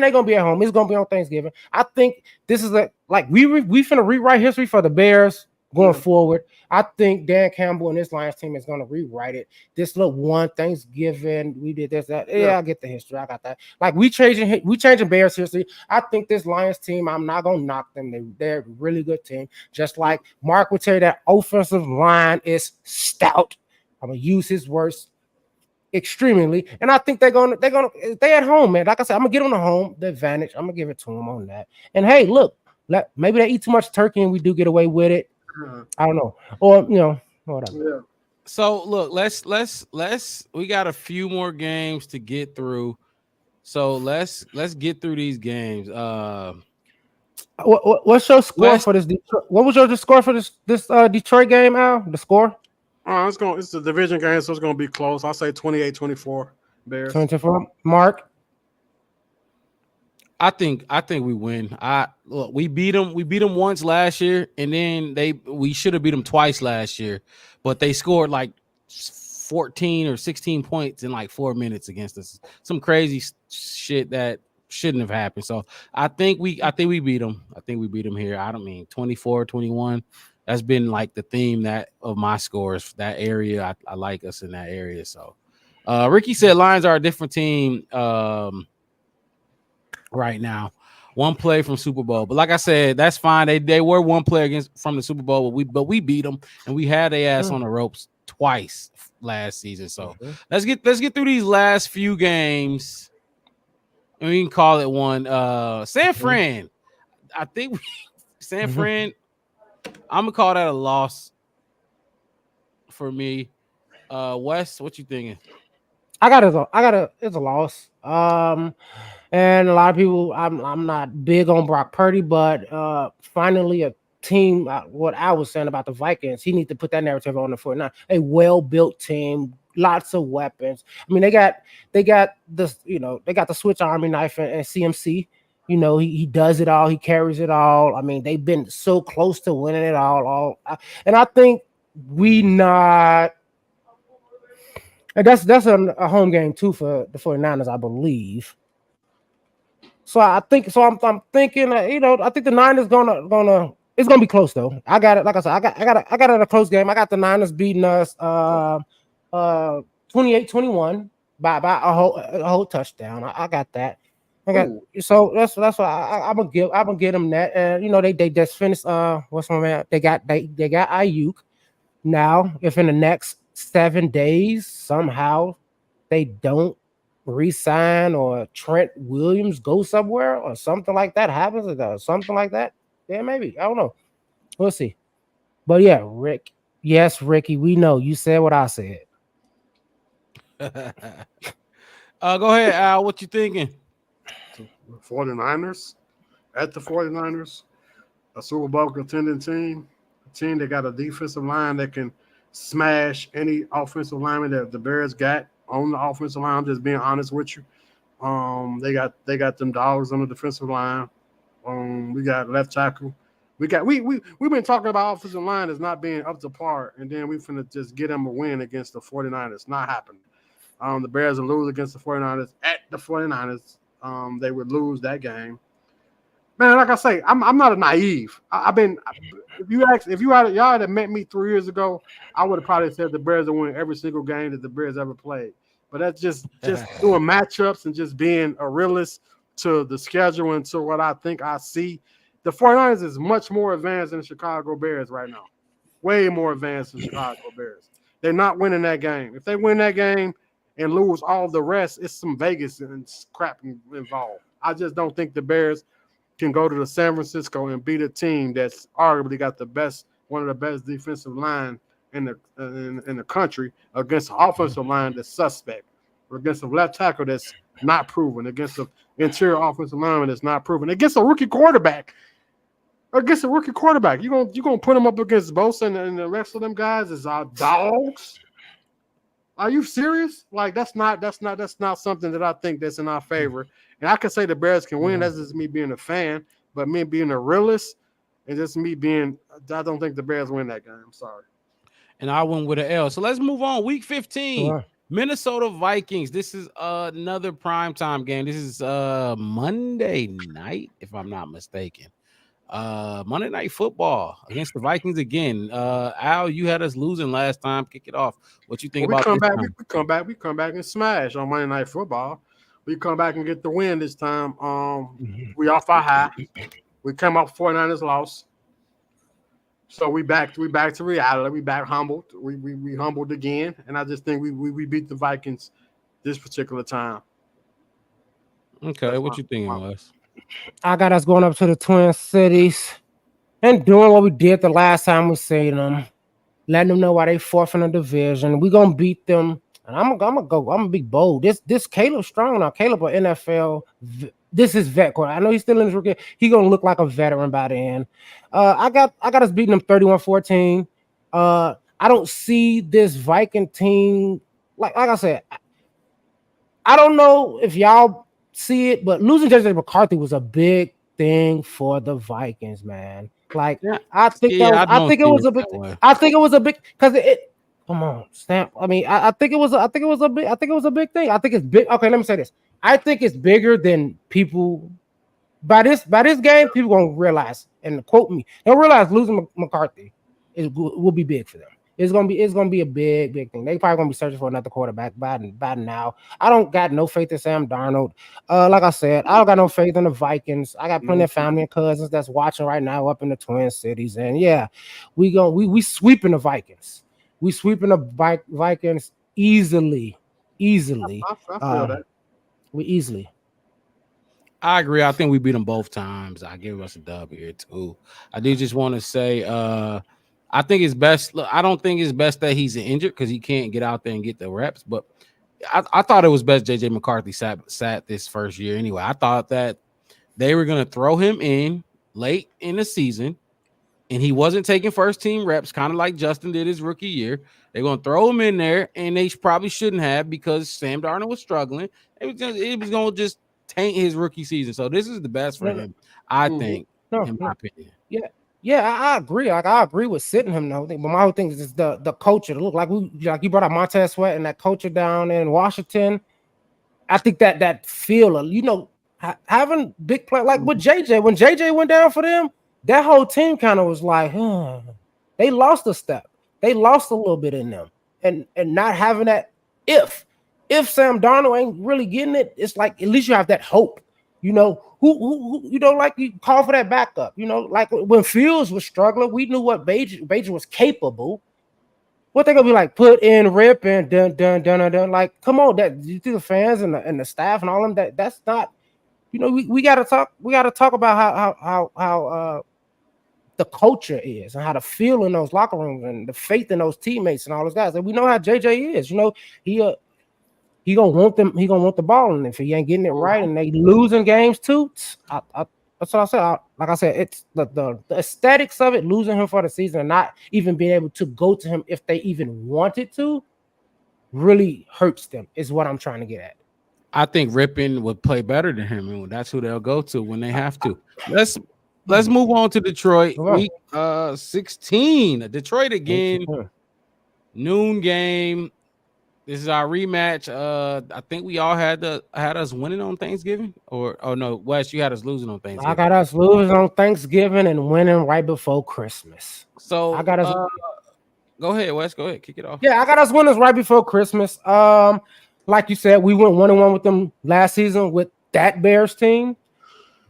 they're gonna be at home. It's gonna be on Thanksgiving. I think this is we finna rewrite history for the Bears going forward. I think Dan Campbell and this Lions team is gonna rewrite it. This little one Thanksgiving, we did this, that. Yeah, I get the history. I got that. Like we changing Bears history. I think this Lions team, I'm not gonna knock them. They're a really good team. Just like Mark would tell you, that offensive line is stout. I'm gonna use his words extremely, and I think they're gonna stay at home, man. Like I said, I'm gonna get on the advantage. I'm gonna give it to them on that. And hey, look, maybe they eat too much turkey and we do get away with it. I don't know, or whatever. Yeah. So look, let's we got a few more games to get through. So let's get through these games. What's your score for this? What was your score for this Detroit game, Al? The score? It's a division game, so it's gonna be close. I'll say 28-24 Bears. 24. Mark. I think we win. We beat them once last year, and then we should have beat them twice last year, but they scored like 14 or 16 points in like 4 minutes against us. Some crazy shit that shouldn't have happened. So I think we beat them. I think we beat them here. I don't mean 24-21. That's been like the theme of my scores. That area, I like us in that area. So Ricky said Lions are a different team right now. 1 play from Super Bowl. But like I said, that's fine. They were 1 play from the Super Bowl, but we beat them, and we had their ass on the ropes twice last season. So let's get through these last few games, and we can call it one. San Fran. I think San Fran. I'm gonna call that a loss for me. Wes, what you thinking? It's a loss. And a lot of people, I'm not big on Brock Purdy, but finally a team. What I was saying about the Vikings, he needs to put that narrative on the 49. A well-built team, lots of weapons. I mean, they got this, they got the Switch Army knife and CMC. He does it all. He carries it all. I mean, they've been so close to winning it all. And I think we not. And that's a home game too for the 49ers, I believe. So I think I'm thinking I think the Niners gonna it's gonna be close though. I got it. Like I said, I got it at a close game. I got the Niners beating us 28-21 by a whole touchdown. I got that. So that's why I'm gonna give them that. And they just finished what's my man? They got Ayuk. Now, if in the next 7 days somehow they don't resign or Trent Williams go somewhere or something like that happens or something like that, yeah, maybe. I don't know. We'll see. But yeah, Rick. Yes, Ricky, we know you said what I said. Go ahead, Al. What you thinking? 49ers at the 49ers, a Super Bowl contending team, a team that got a defensive line that can smash any offensive lineman that the Bears got on the offensive line. I'm just being honest with you. They got them dogs on the defensive line. We got left tackle we've been talking about offensive line as not being up to par, and then we finna just get them a win against the 49ers. Not happening. The Bears will lose against the 49ers at the 49ers. They would lose that game. Man, like I say, I'm not a naive. If y'all had met me 3 years ago, I would have probably said the Bears will win every single game that the Bears ever played. But that's just doing matchups and just being a realist to the schedule and to what I think I see. The 49ers is much more advanced than the Chicago Bears right now. Way more advanced than the Chicago Bears. They're not winning that game. If they win that game and lose all the rest, it's some Vegas and crap involved. I just don't think the Bears can go to the San Francisco and beat a team that's arguably got one of the best defensive line in the country against an offensive line that's suspect, or against a left tackle that's not proven, against an interior offensive lineman that's not proven, against a rookie quarterback. You gonna put them up against Bosa and the rest of them guys as our dogs? Are you serious? Like that's not something that I think that's in our favor. And I can say the Bears can win. That's just me being a fan, but me being a realist, and just me being, I don't think the Bears win that game. I'm sorry. And I went with an L. So let's move on. Week 15, Sure. Minnesota Vikings. This is another primetime game. This is Monday night, if I'm not mistaken. Monday Night Football against the Vikings again. Al, you had us losing last time. Kick it off. What you think about this time? We come back and smash on Monday Night Football. We come back and get the win this time. We off our high. We come off 49ers loss. So we back to reality. We back humbled. We humbled again. And I just think we beat the Vikings this particular time. Okay, that's what you thinking, Wes? I got us going up to the Twin Cities and doing what we did the last time we seen them, letting them know why they fourth in the division. We gonna beat them, and I'm gonna be bold. This Caleb Strong now. Caleb, an NFL. This is vet court. I know he's still in his rookie. He gonna look like a veteran by the end. I got us beating them 31-14. I don't see this Viking team like I said. I don't know if y'all see it, but losing JJ McCarthy was a big thing for the Vikings, man. Like I think it was a big because it. Come on, Stamp. I mean, I think it was a big thing. I think it's big. Okay, let me say this. I think it's bigger than people. By this game, people gonna realize, and quote me, they'll realize losing McCarthy will be big for them. It's gonna be a big thing. They probably gonna be searching for another quarterback by now. I don't got no faith in Sam Darnold. Like I said, I don't got no faith in the Vikings. I got plenty of family and cousins that's watching right now up in the Twin Cities, and yeah, we sweeping the Vikings. We sweeping the Vikings easily. I feel that. We easily. I agree. I think we beat them both times. I give us a dub here too. I do just want to say, I think it's best. Look, I don't think it's best that he's injured because he can't get out there and get the reps. But I thought it was best JJ McCarthy sat this first year anyway. I thought that they were going to throw him in late in the season, and he wasn't taking first team reps, kind of like Justin did his rookie year. They're going to throw him in there, and they probably shouldn't have because Sam Darnold was struggling. It was going to just taint his rookie season. So this is the best for him, I think, in my opinion. Yeah, I agree. Like I agree with sitting him though. But my whole thing is the culture. Look like you brought up Montez Sweat and that culture down in Washington. I think that feel, having big play like with JJ. When JJ went down for them, that whole team kind of was like, they lost a step. They lost a little bit in them, and not having that. If Sam Darnold ain't really getting it, it's like at least you have that hope. Who like you call for that backup. Like when Fields was struggling, we knew what Bajer was capable. What they gonna be like? Put in Rip and done. Like, come on, that you see the fans and the staff and all of them. That's not. We gotta talk. We gotta talk about how the culture is and how to feel in those locker rooms and the faith in those teammates and all those guys. And we know how JJ is. He gonna want them. He gonna want the ball, and if he ain't getting it right, and they losing games too, that's what I said. Like I said, it's the aesthetics of it, losing him for the season, and not even being able to go to him if they even wanted to, really hurts them. Is what I'm trying to get at. I think Rippin would play better than him, and that's who they'll go to when they have to. let's move on to Detroit. Come on. Week 16. Detroit again. Noon game. This is our rematch. I think we all had us winning on Thanksgiving, or oh no, Wes, you had us losing on Thanksgiving. I got us losing on Thanksgiving and winning right before Christmas. So I got us. Go ahead, Wes. Go ahead, kick it off. Yeah, I got us winners right before Christmas. Like you said, we went 1-1 with them last season with that Bears team.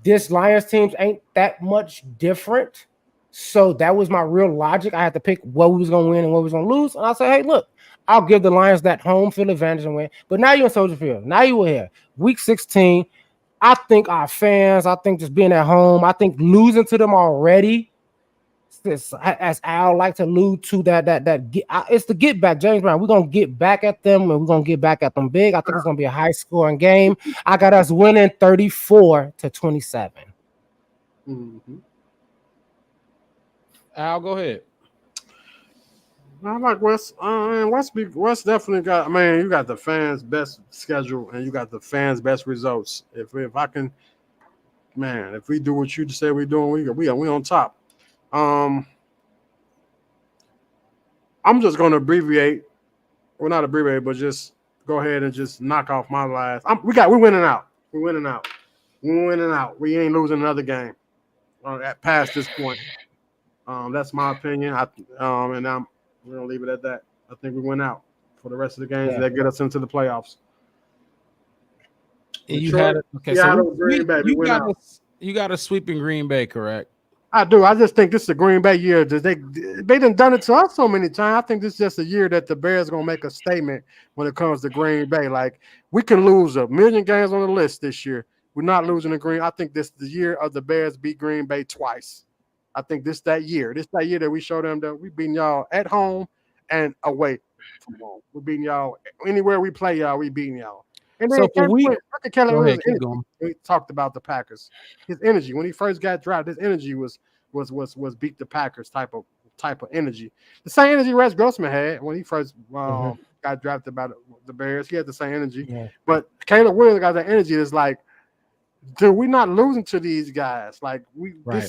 This Lions teams ain't that much different. So that was my real logic. I had to pick what we was gonna win and what we was gonna lose. And I said, hey, look, I'll give the Lions that home field advantage and win. But now you're in Soldier Field. Now you were here. Week 16. I think our fans, I think just being at home, I think losing to them already. As Al like to allude to it's the get back, James Brown. We're gonna get back at them and we're gonna get back at them big. I think it's gonna be a high scoring game. I got us winning 34-27. Mm-hmm. Al, go ahead. I like West. West definitely got. Man, you got the fans' best schedule and you got the fans' best results. If I can, man, if we do what you say we're doing, we on top. I'm just going to abbreviate. Well, not abbreviate, but just go ahead and just knock off my last. We're winning out. We're winning out. We're winning out. We ain't losing another game past this point. That's my opinion. We're gonna leave it at that. I think we went out for the rest of the games that get us into the playoffs. You had okay. So Green Bay. You got a sweeping Green Bay, correct? I do. I just think this is a Green Bay year. They done it to us so many times. I think this is just a year that the Bears are gonna make a statement when it comes to Green Bay. Like, we can lose 1 million games on the list this year. We're not losing to Green. I think this is the year of the Bears beat Green Bay twice. I think that year that we show them that we beating y'all at home and away from home. We're beating y'all anywhere we play y'all. We beating y'all. And then we talked about the Packers. His energy when he first got drafted, his energy was beat the Packers type of energy. The same energy Rex Grossman had when he first got drafted by the Bears. He had the same energy. Yeah. But Caleb Williams got that energy. That's like, dude, we're not losing to these guys. Like we win.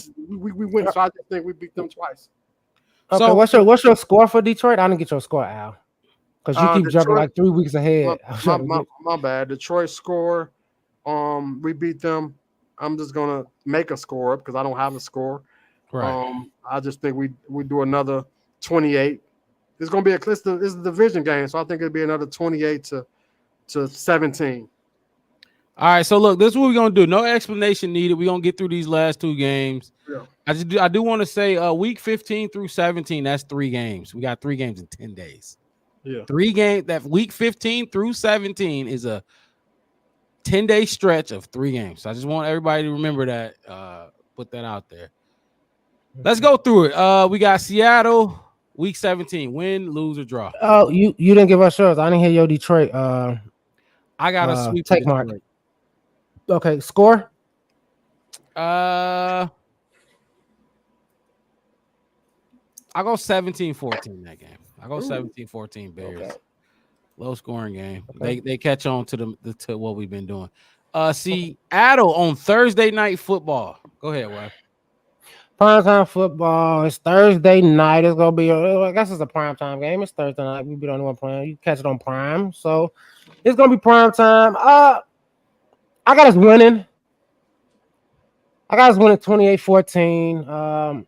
So I just think we beat them twice. Okay, so what's your score for Detroit? I didn't get your score, Al. Because you keep jumping like 3 weeks ahead. My bad. Detroit score. We beat them. I'm just gonna make a score up because I don't have a score. Right. I just think we do another 28. It's gonna be it's a division game, so I think it'll be another 28 to 17. All right, so look, this is what we're gonna do. No explanation needed. We're gonna get through these last 2 games. Yeah. I do want to say week 15 through 17, that's 3 games. We got 3 games in 10 days. Yeah. 3 games. That week 15 through 17 is a 10-day stretch of 3 games. So I just want everybody to remember that. Put that out there. Let's go through it. We got Seattle, week 17. Win, lose, or draw. Oh, you didn't give us yours. I didn't hear your Detroit. I got a sweep. Take mark. Okay, score. I'll go 17-14 that game. I'll go 17-14 Bears. Okay. Low scoring game. Okay. They catch on to what we've been doing. Seattle on Thursday night football. Go ahead, Wes. Primetime football. It's Thursday night. It's gonna be. I guess it's a primetime game. It's Thursday night. We be the only one playing. You catch it on Prime, so it's gonna be primetime. I got us winning. 28-14.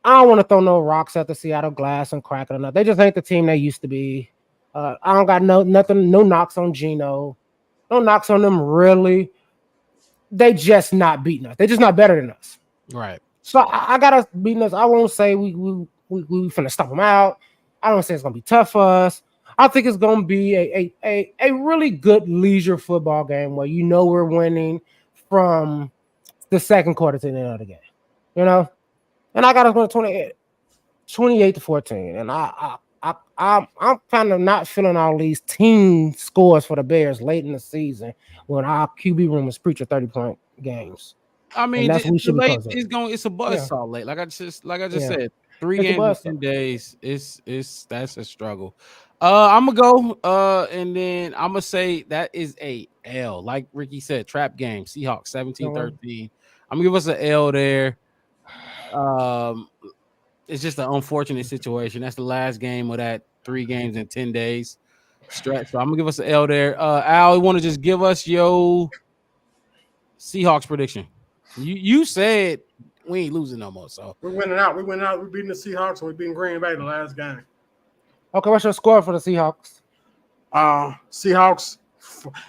I don't want to throw no rocks at the Seattle glass and crack it or not. They just ain't the team they used to be. I don't got no knocks on Geno. No knocks on them, really. They just not beating us. They're just not better than us. Right. So I got us beating us. I won't say we finna stomp them out. I don't say it's gonna be tough for us. I think it's gonna be a really good leisure football game where you know we're winning from the second quarter to the end of the game. You know? And I got us going 28-14. And I'm kind of not feeling all these team scores for the Bears late in the season when our QB room is preaching 30-point games. I mean, it's a buzzsaw late. Like I just said, 3 games in 10 days. That's a struggle. I'm gonna go and then I'm gonna say that is a L. Like Ricky said, trap game. Seahawks 17-13. I'm gonna give us an L there. It's just an unfortunate situation. That's the last game of that 3 games in 10 days stretch. So I'm gonna give us an L there. Al, you want to just give us your Seahawks prediction? You said we ain't losing no more. So We're winning out. We're beating the Seahawks and we're beating Green Bay the last game. Okay, what's your score for the Seahawks? Seahawks,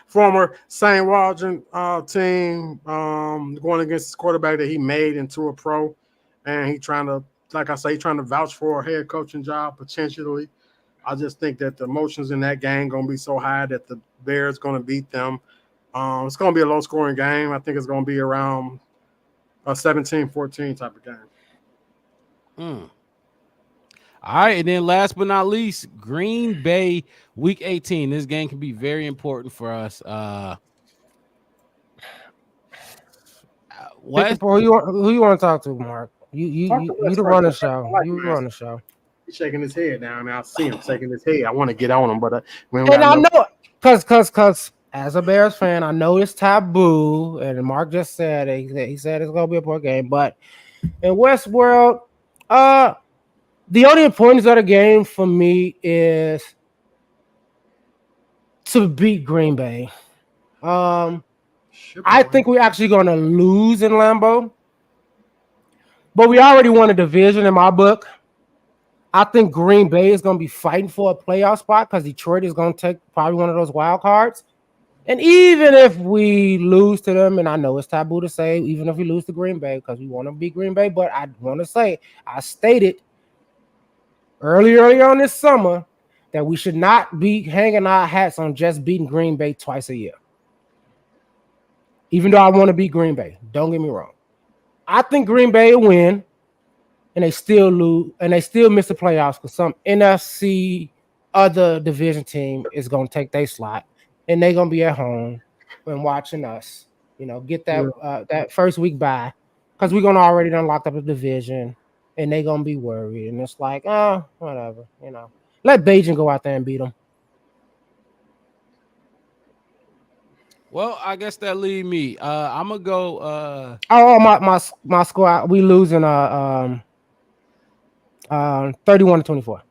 former St. Waldron team, going against his quarterback that he made into a pro, and he trying to, like I say, trying to vouch for a head coaching job potentially. I just think that the emotions in that game going to be so high that the Bears going to beat them. It's going to be a low-scoring game. I think it's going to be around a 17-14 type of game. All right, and then last but not least, Green Bay Week 18. This game can be very important for us. What? Who you want to talk to, Mark? You the run the show. You run the show. He's shaking his head now. I see him shaking his head. I want to get on him, but and I know because as a Bears fan, I know it's taboo. And Mark just said he said it's gonna be a poor game, but in Westworld, the only importance of the game for me is to beat Green Bay. I think we're actually going to lose in Lambeau, but we already won a division in my book. I think Green Bay is going to be fighting for a playoff spot because Detroit is going to take probably one of those wild cards. And even if we lose to them, and I know it's taboo to say, even if we lose to Green Bay because we want to beat Green Bay, but I want to say, I stated early on this summer that we should not be hanging our hats on just beating Green Bay twice a year. Even though I want to beat Green Bay, don't get me wrong. I think Green Bay will win, and they still lose, and they still miss the playoffs because some NFC other division team is going to take their slot, and they're going to be at home and watching us, get that that first week bye because we're going to already done locked up the division. And they gonna be worried, and it's like, whatever, Let Bajan go out there and beat them. Well, I guess that leave me. I'm gonna go. My score. We losing 31-24.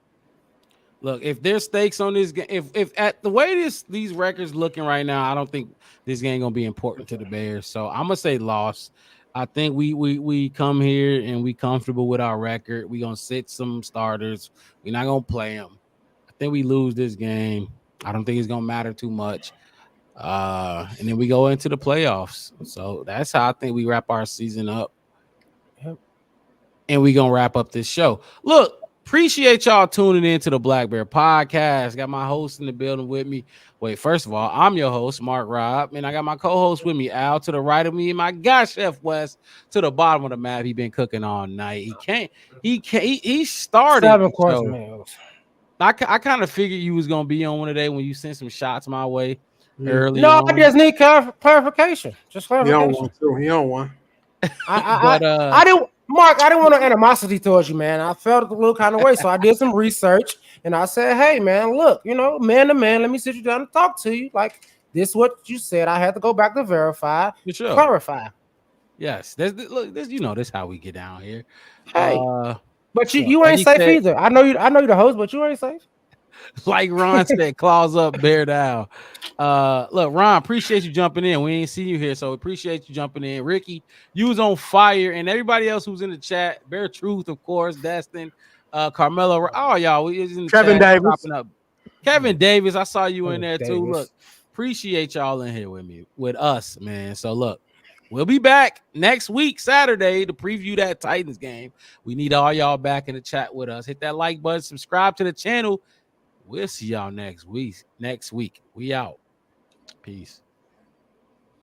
Look, if there's stakes on this game, if at the way these records looking right now, I don't think this game gonna be important to the Bears. So I'm gonna say loss. I think we come here and we comfortable with our record. We gonna sit some starters. We're not gonna play them. I think we lose this game. I don't think it's gonna matter too much. And then we go into the playoffs. So that's how I think we wrap our season up. Yep. And we gonna wrap up this show. Look, appreciate y'all tuning in to the Black Bear Podcast. Got my host in the building with me. Wait, first of all, I'm your host, Mark Robb, and I got my co-host with me, Al, to the right of me, and my guy, Chef West, to the bottom of the map. He been cooking all night. He started 7-course meals. I kind of figured you was gonna be on one today when you sent some shots my way early. No, I just need clarification. Just clarification. He on one. I didn't. Mark, I didn't want no animosity towards you, man. I felt a little kind of way, so I did some research, and I said, hey, man, look, man to man, let me sit you down and talk to you. Like, this is what you said. I had to go back to verify, clarify. Yes, look, this this how we get down here. Hey, but you ain't safe either. I know you're the host, but you ain't safe. Like Ron said, claws up, bear down. Look, Ron, appreciate you jumping in. We ain't seen you here, so appreciate you jumping in. Ricky, you was on fire, and everybody else who's in the chat, Bear Truth, of course, Destin, Carmelo, all y'all. We is in the Kevin chat, Davis. up. Kevin Davis, I saw you in there Davis. too. Look, appreciate y'all in here with us, man. So look, we'll be back next week, Saturday, to preview that Titans game. We need all y'all back in the chat with us. Hit that like button, subscribe to the channel. We'll see y'all next week. We out. Peace.